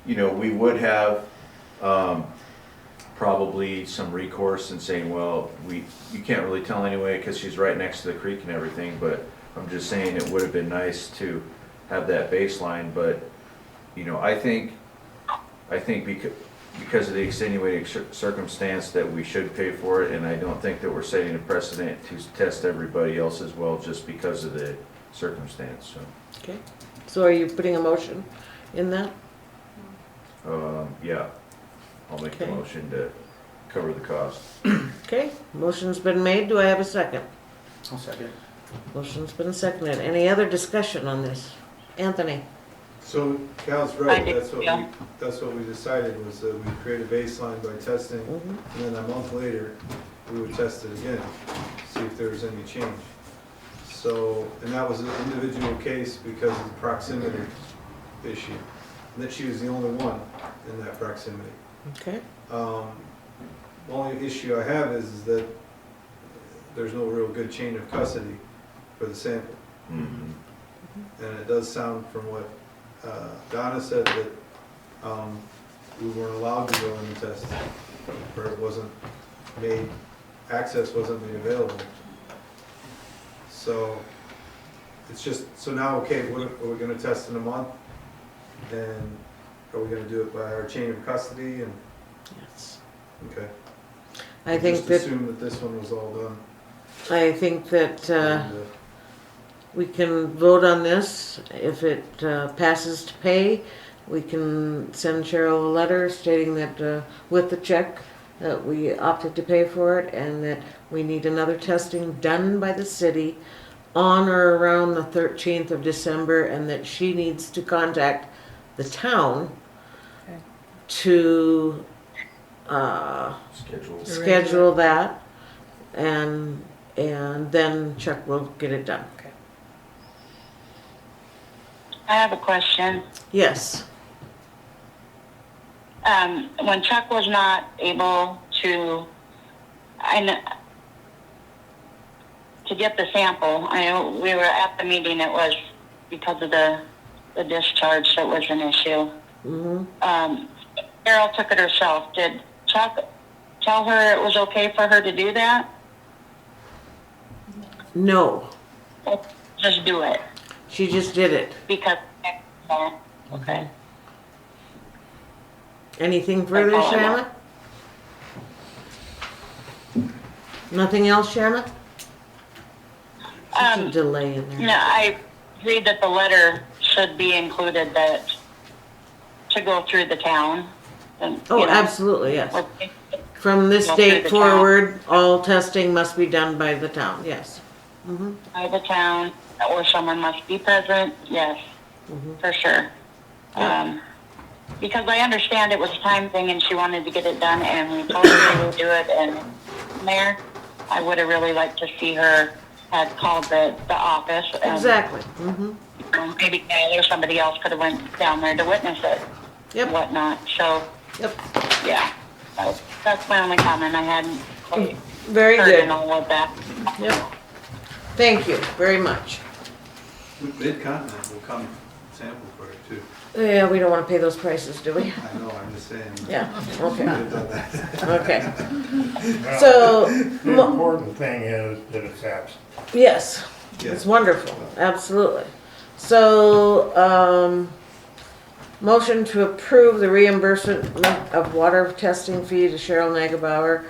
Speaker 3: you know, we would have probably some recourse in saying, well, you can't really tell anyway because she's right next to the creek and everything. But I'm just saying it would have been nice to have that baseline. But you know, I think because of the extenuating circumstance that we should pay for it, and I don't think that we're setting a precedent to test everybody else as well just because of the circumstance. So.
Speaker 1: Okay. So are you putting a motion in that?
Speaker 3: Yeah, I'll make a motion to cover the cost.
Speaker 1: Okay, motion's been made. Do I have a second?
Speaker 5: I'll second.
Speaker 1: Motion's been seconded. Any other discussion on this? Anthony?
Speaker 6: So Cal's right,
Speaker 12: I do, yeah.
Speaker 6: that's what we decided, was that we'd create a baseline by testing,
Speaker 1: Mhm.
Speaker 6: and then a month later, we would test it again, see if there was any change. So, and that was an individual case because of the proximity issue, and that she was the only one in that proximity.
Speaker 1: Okay.
Speaker 6: The only issue I have is that there's no real good chain of custody for the sample.
Speaker 3: Mhm.
Speaker 6: And it does sound from what Donna said that we weren't allowed to go in and test, or it wasn't made, access wasn't made available. So it's just, so now, okay, what are we gonna test in a month? And are we gonna do it by our chain of custody and,
Speaker 1: Yes.
Speaker 6: okay.
Speaker 1: I think
Speaker 6: just
Speaker 1: that,
Speaker 6: assume that this one was all done.
Speaker 1: I think that,
Speaker 6: And,
Speaker 1: we can vote on this. If it passes to pay, we can send Cheryl a letter stating that with the check that we opted to pay for it and that we need another testing done by the city on or around the 13th of December and that she needs to contact the town
Speaker 2: Okay.
Speaker 1: to
Speaker 3: Schedule.
Speaker 1: schedule that and then Chuck will get it done.
Speaker 2: Okay.
Speaker 12: I have a question.
Speaker 1: Yes.
Speaker 12: When Chuck was not able to, to get the sample, I know we were at the meeting, it was because of the discharge that was an issue.
Speaker 1: Mm-hmm.
Speaker 12: Carol took it herself. Did Chuck tell her it was okay for her to do that?
Speaker 1: No,
Speaker 12: Or just do it?
Speaker 1: she just did it.
Speaker 12: Because, okay.
Speaker 1: Anything further,
Speaker 12: That's all I
Speaker 1: Shanna? Nothing else, Shanna? Such a delay in there.
Speaker 12: No, I agree that the letter should be included that to go through the town. And,
Speaker 1: Oh,
Speaker 12: you know,
Speaker 1: absolutely, yes.
Speaker 12: or-
Speaker 1: From this
Speaker 12: Go through
Speaker 1: date
Speaker 12: the town.
Speaker 1: forward, all testing must be done by the town, yes. Mm-hmm.
Speaker 12: By the town, or someone must be present, yes,
Speaker 1: Mhm.
Speaker 12: for sure.
Speaker 1: Yeah.
Speaker 12: Because I understand it was a time thing and she wanted to get it done and we told her we would do it, and Mayor, I would have really liked to see her had called the office. And,
Speaker 1: Exactly, mm-hmm.
Speaker 12: maybe Gail or somebody else could have went down there to witness it
Speaker 1: Yep.
Speaker 12: and whatnot, so,
Speaker 1: Yep,
Speaker 12: yeah. That's my only comment, I hadn't quite
Speaker 1: very
Speaker 12: heard
Speaker 1: good.
Speaker 12: and all of that.
Speaker 1: Yep. Thank you very much.
Speaker 6: Mid-Continent will come sample for it too.
Speaker 1: Yeah, we don't wanna pay those prices, do we?
Speaker 6: I know, I'm just saying.
Speaker 1: Yeah, okay,
Speaker 6: Could have done that.
Speaker 1: okay.
Speaker 10: Well,
Speaker 1: So,
Speaker 10: the important thing is that it's absent.
Speaker 1: yes, it's
Speaker 6: Yes.
Speaker 1: wonderful, absolutely. So, motion to approve the reimbursement of water testing fee to Cheryl Nagelbauer.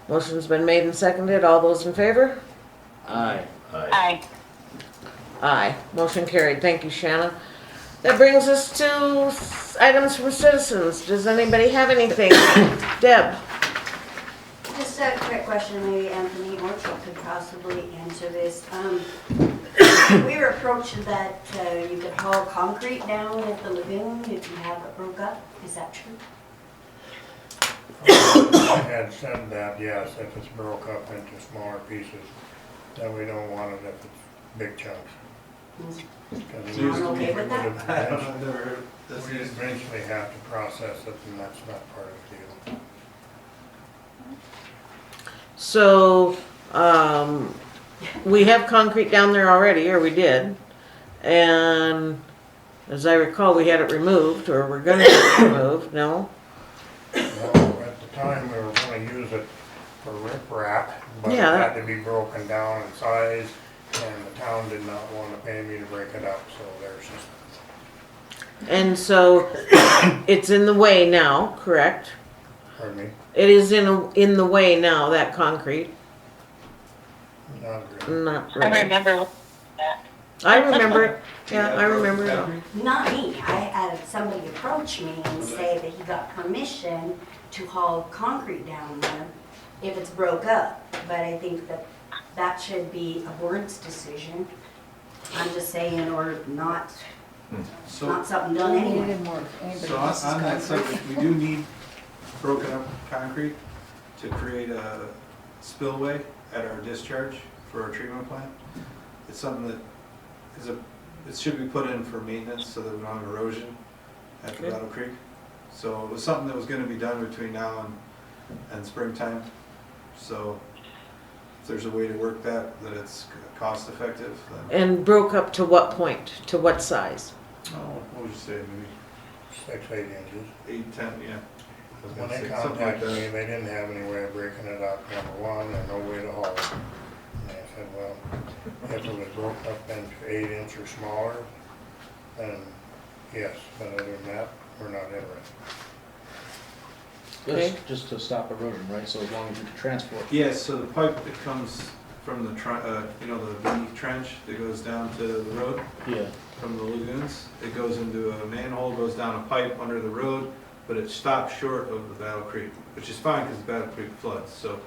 Speaker 1: Motion's been made and seconded. All those in favor?
Speaker 5: Aye.
Speaker 12: Aye.
Speaker 1: Aye. Motion carried. Thank you, Shanna. That brings us to items from citizens. Does anybody have anything? Deb?
Speaker 13: Just a quick question, maybe Anthony or Chuck could possibly answer this. We were approached that you could haul concrete down at the lagoon if you have it broke up. Is that true?
Speaker 10: I had said that, yes, if it's broke up into smaller pieces, then we don't want it if it's big chunks. Because we
Speaker 13: I'm okay with that.
Speaker 6: I've never heard this.
Speaker 10: We eventually have to process it, and that's not part of the deal.
Speaker 1: So, we have concrete down there already, or we did. And as I recall, we had it removed, or we're gonna get it removed, no?
Speaker 10: Well, at the time, we were gonna use it for riprap, but it
Speaker 1: Yeah.
Speaker 10: had to be broken down in size, and the town did not want to pay me to break it up, so there's just,
Speaker 1: And so, it's in the way now, correct?
Speaker 10: pardon me,
Speaker 1: It is in the way now, that concrete.
Speaker 10: not really.
Speaker 1: Not
Speaker 12: I
Speaker 1: really.
Speaker 12: remember that.
Speaker 1: I remember it. Yeah, I remember it.
Speaker 13: Not me. I had somebody approach me and say that he got permission to haul concrete down there if it's broke up. But I think that that should be a board's decision. I'm just saying, or not It's
Speaker 6: So,
Speaker 13: not something done anyway.
Speaker 4: Needed more, anybody
Speaker 6: so on
Speaker 4: else's
Speaker 6: on that
Speaker 4: concrete.
Speaker 6: subject, we do need broken up concrete to create a spillway at our discharge for our treatment plant. It's something that it should be put in for maintenance so that we don't have erosion at the
Speaker 1: Okay.
Speaker 6: Battle Creek. So it was something that was gonna be done between now and springtime. So if there's a way to work that it's cost effective, then,
Speaker 1: And broke up to what point? To what size?
Speaker 6: what would you say, maybe
Speaker 10: 6-8 inches.
Speaker 6: 8, 10, yeah. I was
Speaker 10: When
Speaker 6: gonna
Speaker 10: they
Speaker 6: say something like
Speaker 10: contacted me,
Speaker 6: that.
Speaker 10: they didn't have any way of breaking it up, number one, and no way to haul it. And I said, well, if it was broke up into 8 inch or smaller, then yes, but other than that, we're not interested.
Speaker 1: Okay.
Speaker 5: Just to stop erosion, right? So as long as you can transport.
Speaker 6: Yes, so the pipe that comes from the, the V trench that goes down to the road,
Speaker 5: Yeah.
Speaker 6: from the lagoons, it goes into a manhole, goes down a pipe under the road, but it stops short of the Battle Creek, which is fine because the Battle Creek floods, so.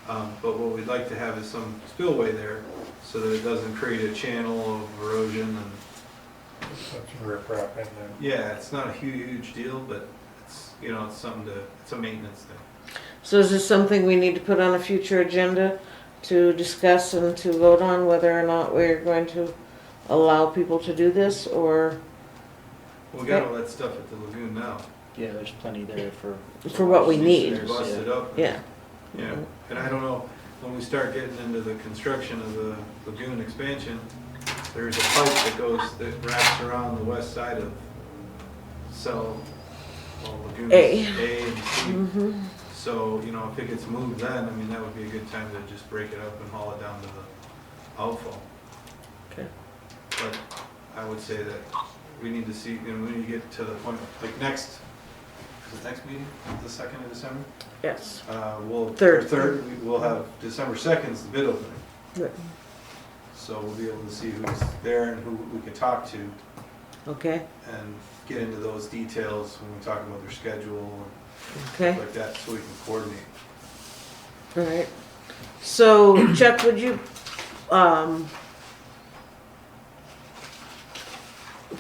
Speaker 6: But what we'd like to have is some spillway there so that it doesn't create a channel of erosion and,
Speaker 10: Put some riprap in there.
Speaker 6: yeah, it's not a huge deal, but it's, it's something it's a maintenance thing.
Speaker 1: So is this something we need to put on a future agenda to discuss and to vote on whether or not we're going to allow people to do this, or
Speaker 6: We got all that stuff at the lagoon now.
Speaker 5: Yeah, there's plenty there for.
Speaker 1: for what we need?
Speaker 6: They're busted up.
Speaker 1: Yeah.
Speaker 6: Yeah, and I don't know, when we start getting into the construction of the lagoon expansion, there's a pipe that wraps around the west side of lagoons
Speaker 1: A.
Speaker 6: A and C.
Speaker 1: Mm-hmm.
Speaker 6: So, if it gets moved then, I mean, that would be a good time to just break it up and haul it down to the outfall.
Speaker 1: Okay.
Speaker 6: But I would say that we need to see, we need to get to the point, like is it next meeting, the 2nd of December?
Speaker 1: Yes.
Speaker 6: Third, we'll have December 2nd is the bid opening.
Speaker 1: Right.
Speaker 6: So we'll be able to see who's there and who we can talk to
Speaker 1: Okay.
Speaker 6: and get into those details when we talk about their schedule and
Speaker 1: Okay.
Speaker 6: stuff like that, so we can coordinate.
Speaker 1: All right. So Chuck, would you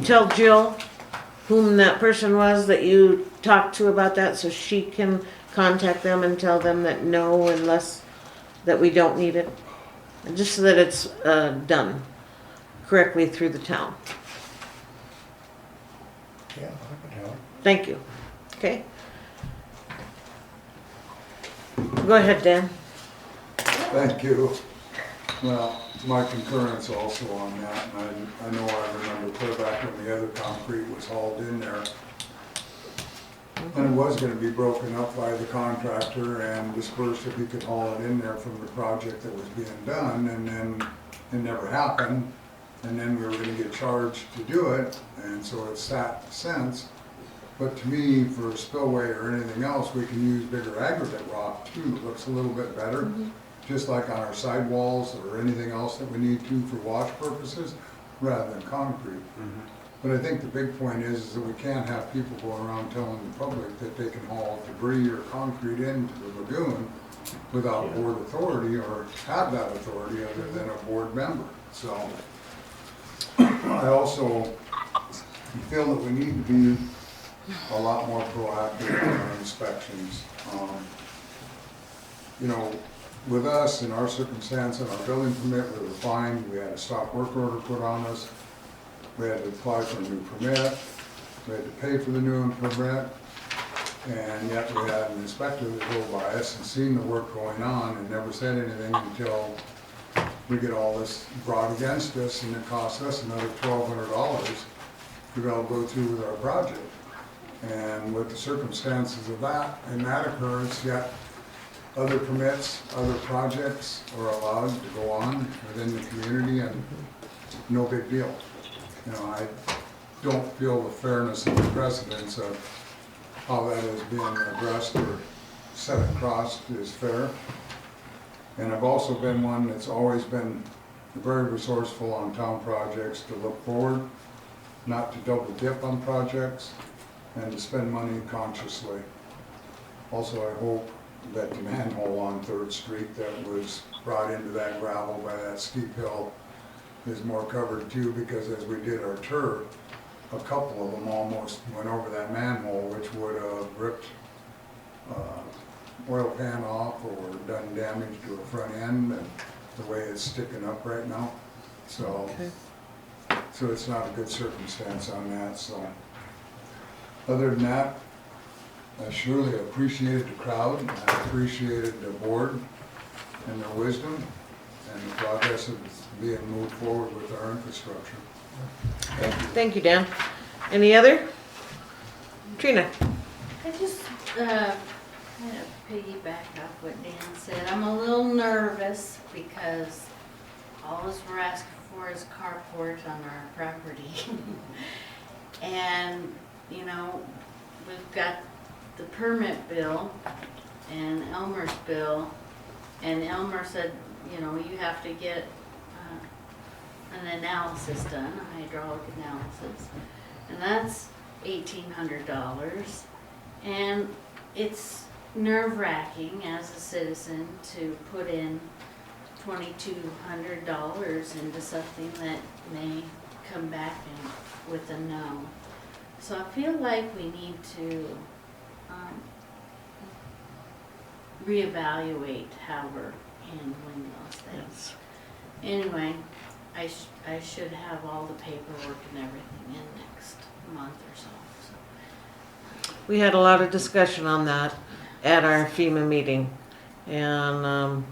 Speaker 1: tell Jill whom that person was that you talked to about that, so she can contact them and tell them that no, unless that we don't need it, just so that it's done correctly through the town.
Speaker 10: Yeah, I can help.
Speaker 1: Thank you. Okay. Go ahead, Dan.
Speaker 7: Thank you. Well, my concurrence also on that, and I know I remember clear back when the other concrete was hauled in there. And it was gonna be broken up by the contractor and dispersed if he could haul it in there from the project that was being done, and then it never happened. And then we were gonna get charged to do it, and so it's sat since. But to me, for a spillway or anything else, we can use bigger aggregate rock too. It looks a little bit better, just like on our sidewalls or anything else that we need to for wash purposes, rather than concrete. But I think the big point is that we can't have people going around telling the public that they can haul debris or concrete into the lagoon without board authority or have that authority other than a board member. So I also feel that we need to be a lot more proactive in our inspections. With us, in our circumstance, and our building permit, we were fined. We had a stop work order put on us. We had to apply for a new permit. We had to pay for the new permit. And yet we had an inspector that drove by us and seen the work going on and never said anything until we get all this brought against us, and it costs us another $1,200 to be able to go through with our project. And with the circumstances of that, and that occurs, yet other permits, other projects are allowed to go on within the community, and no big deal. I don't feel the fairness and the precedence of how that is being addressed or set across is fair. And I've also been one that's always been very resourceful on town projects to look forward, not to double dip on projects, and to spend money consciously. Also, I hope that the manhole on 3rd Street that was brought into that gravel by that steep hill is more covered too, because as we did our tour, a couple of them almost went over that manhole, which would have ripped oil pan off or done damage to a front end, and the way it's sticking up right now. So, so it's not a good circumstance on that, so. Other than that, I surely appreciated the crowd, and I appreciated the board and their wisdom and the progress of being moved forward with our infrastructure.
Speaker 1: Thank you, Dan. Any other? Trina?
Speaker 9: I just, kind of piggyback off what Dan said. I'm a little nervous because all we're asking for is carport on our property. And, you know, we've got the permit bill and Elmer's bill, and Elmer said, you know, you have to get an analysis done, a hydraulic analysis, and that's $1,800. And it's nerve-wracking as a citizen to put in $2,200 into something that may come back with a no. So I feel like we need to reevaluate how we're handling those things. Anyway, I should have all the paperwork and everything in next month or so.
Speaker 1: We had a lot of discussion on that at our FEMA meeting, and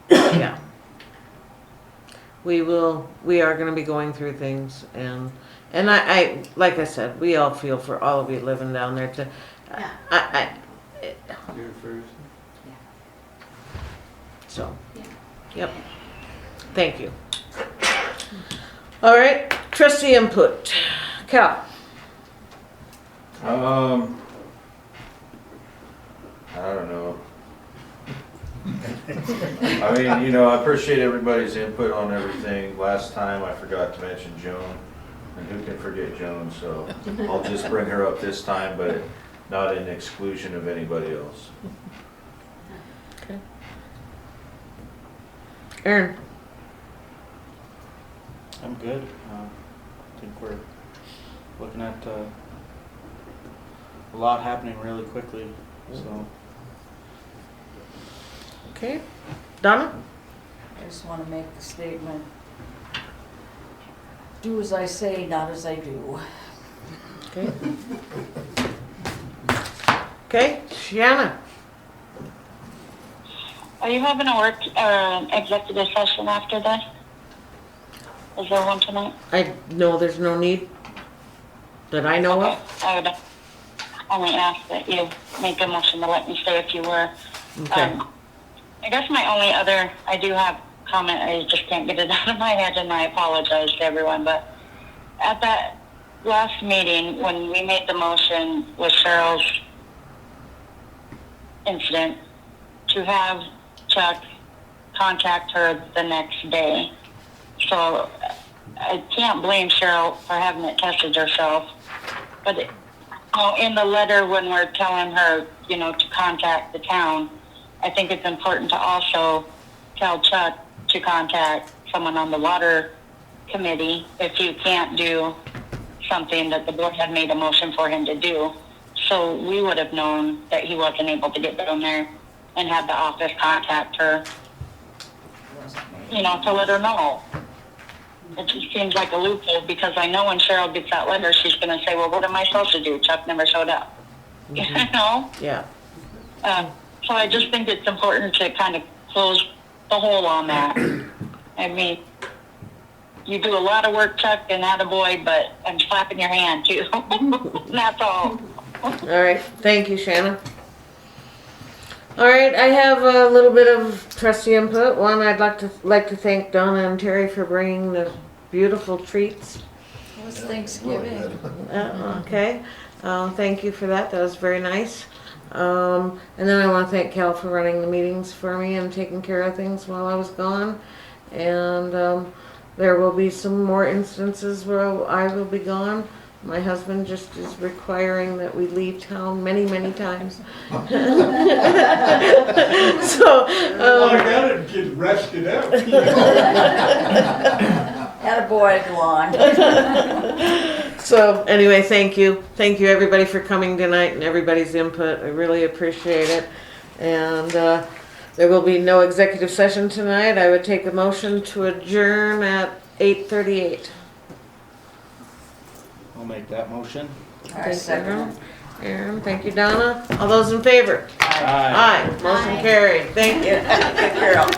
Speaker 1: yeah, we are going to be going through things, and I like I said, we all feel for all of you living down there.
Speaker 3: You're first.
Speaker 1: So,
Speaker 9: Yeah.
Speaker 1: yep. Thank you. All right, trustee input. Cal.
Speaker 3: I don't know. I mean, you know, I appreciate everybody's input on everything. Last time I forgot to mention Joan, and who can forget Joan, so I'll just bring her up this time, but not in exclusion of anybody else.
Speaker 1: Okay. Aaron.
Speaker 5: I'm good. I think we're looking at a lot happening really quickly, so.
Speaker 1: Okay. Donna?
Speaker 4: I just want to make the statement, do as I say, not as I do.
Speaker 1: Okay. Okay, Shiana.
Speaker 12: Are you having a work executive session after this? Is there one tonight?
Speaker 1: I know there's no need that I know
Speaker 12: Okay.
Speaker 1: of.
Speaker 12: I would only ask that you make a motion to let me stay if you were.
Speaker 1: Okay.
Speaker 12: I guess my only other, I do have comment, I just can't get it out of my head, and I apologize to everyone, but at that last meeting, when we made the motion with Cheryl's incident, to have Chuck contact her the next day. So I can't blame Cheryl for having it tested herself, but in the letter when we're telling her, you know, to contact the town, I think it's important to also tell Chuck to contact someone on the water committee if you can't do something that the board had made a motion for him to do. So we would have known that he wasn't able to get down there and have the office contact her, you know, to let her know. It just seems like a loophole, because I know when Cheryl gets that letter, she's going to say, well, what am I supposed to do? Chuck never showed up. You know?
Speaker 1: Yeah.
Speaker 12: So I just think it's important to kind of close the hole on that. I mean, you do a lot of work, Chuck, and attaboy, but I'm slapping your hand, too. That's all.
Speaker 1: All right. Thank you, Shannon. All right. I have a little bit of trustee input. One, I'd like to thank Donna and Terry for bringing the beautiful treats.
Speaker 4: It was Thanksgiving.
Speaker 1: Okay. Thank you for that. That was very nice. And then I want to thank Cal for running the meetings for me and taking care of things while I was gone. And there will be some more instances where I will be gone. My husband just is requiring that we leave town many, many times. So,
Speaker 14: I got it, get rested out.
Speaker 4: Attaboy, go on.
Speaker 1: So anyway, thank you. Thank you everybody for coming tonight and everybody's input. I really appreciate it. And there will be no executive session tonight. I would take a motion to adjourn at 8:38.
Speaker 5: I'll make that motion.
Speaker 1: Thank you, Aaron. Thank you, Donna. All those in favor?
Speaker 5: Aye.
Speaker 1: Aye. Motion carried. Thank you. Good girl.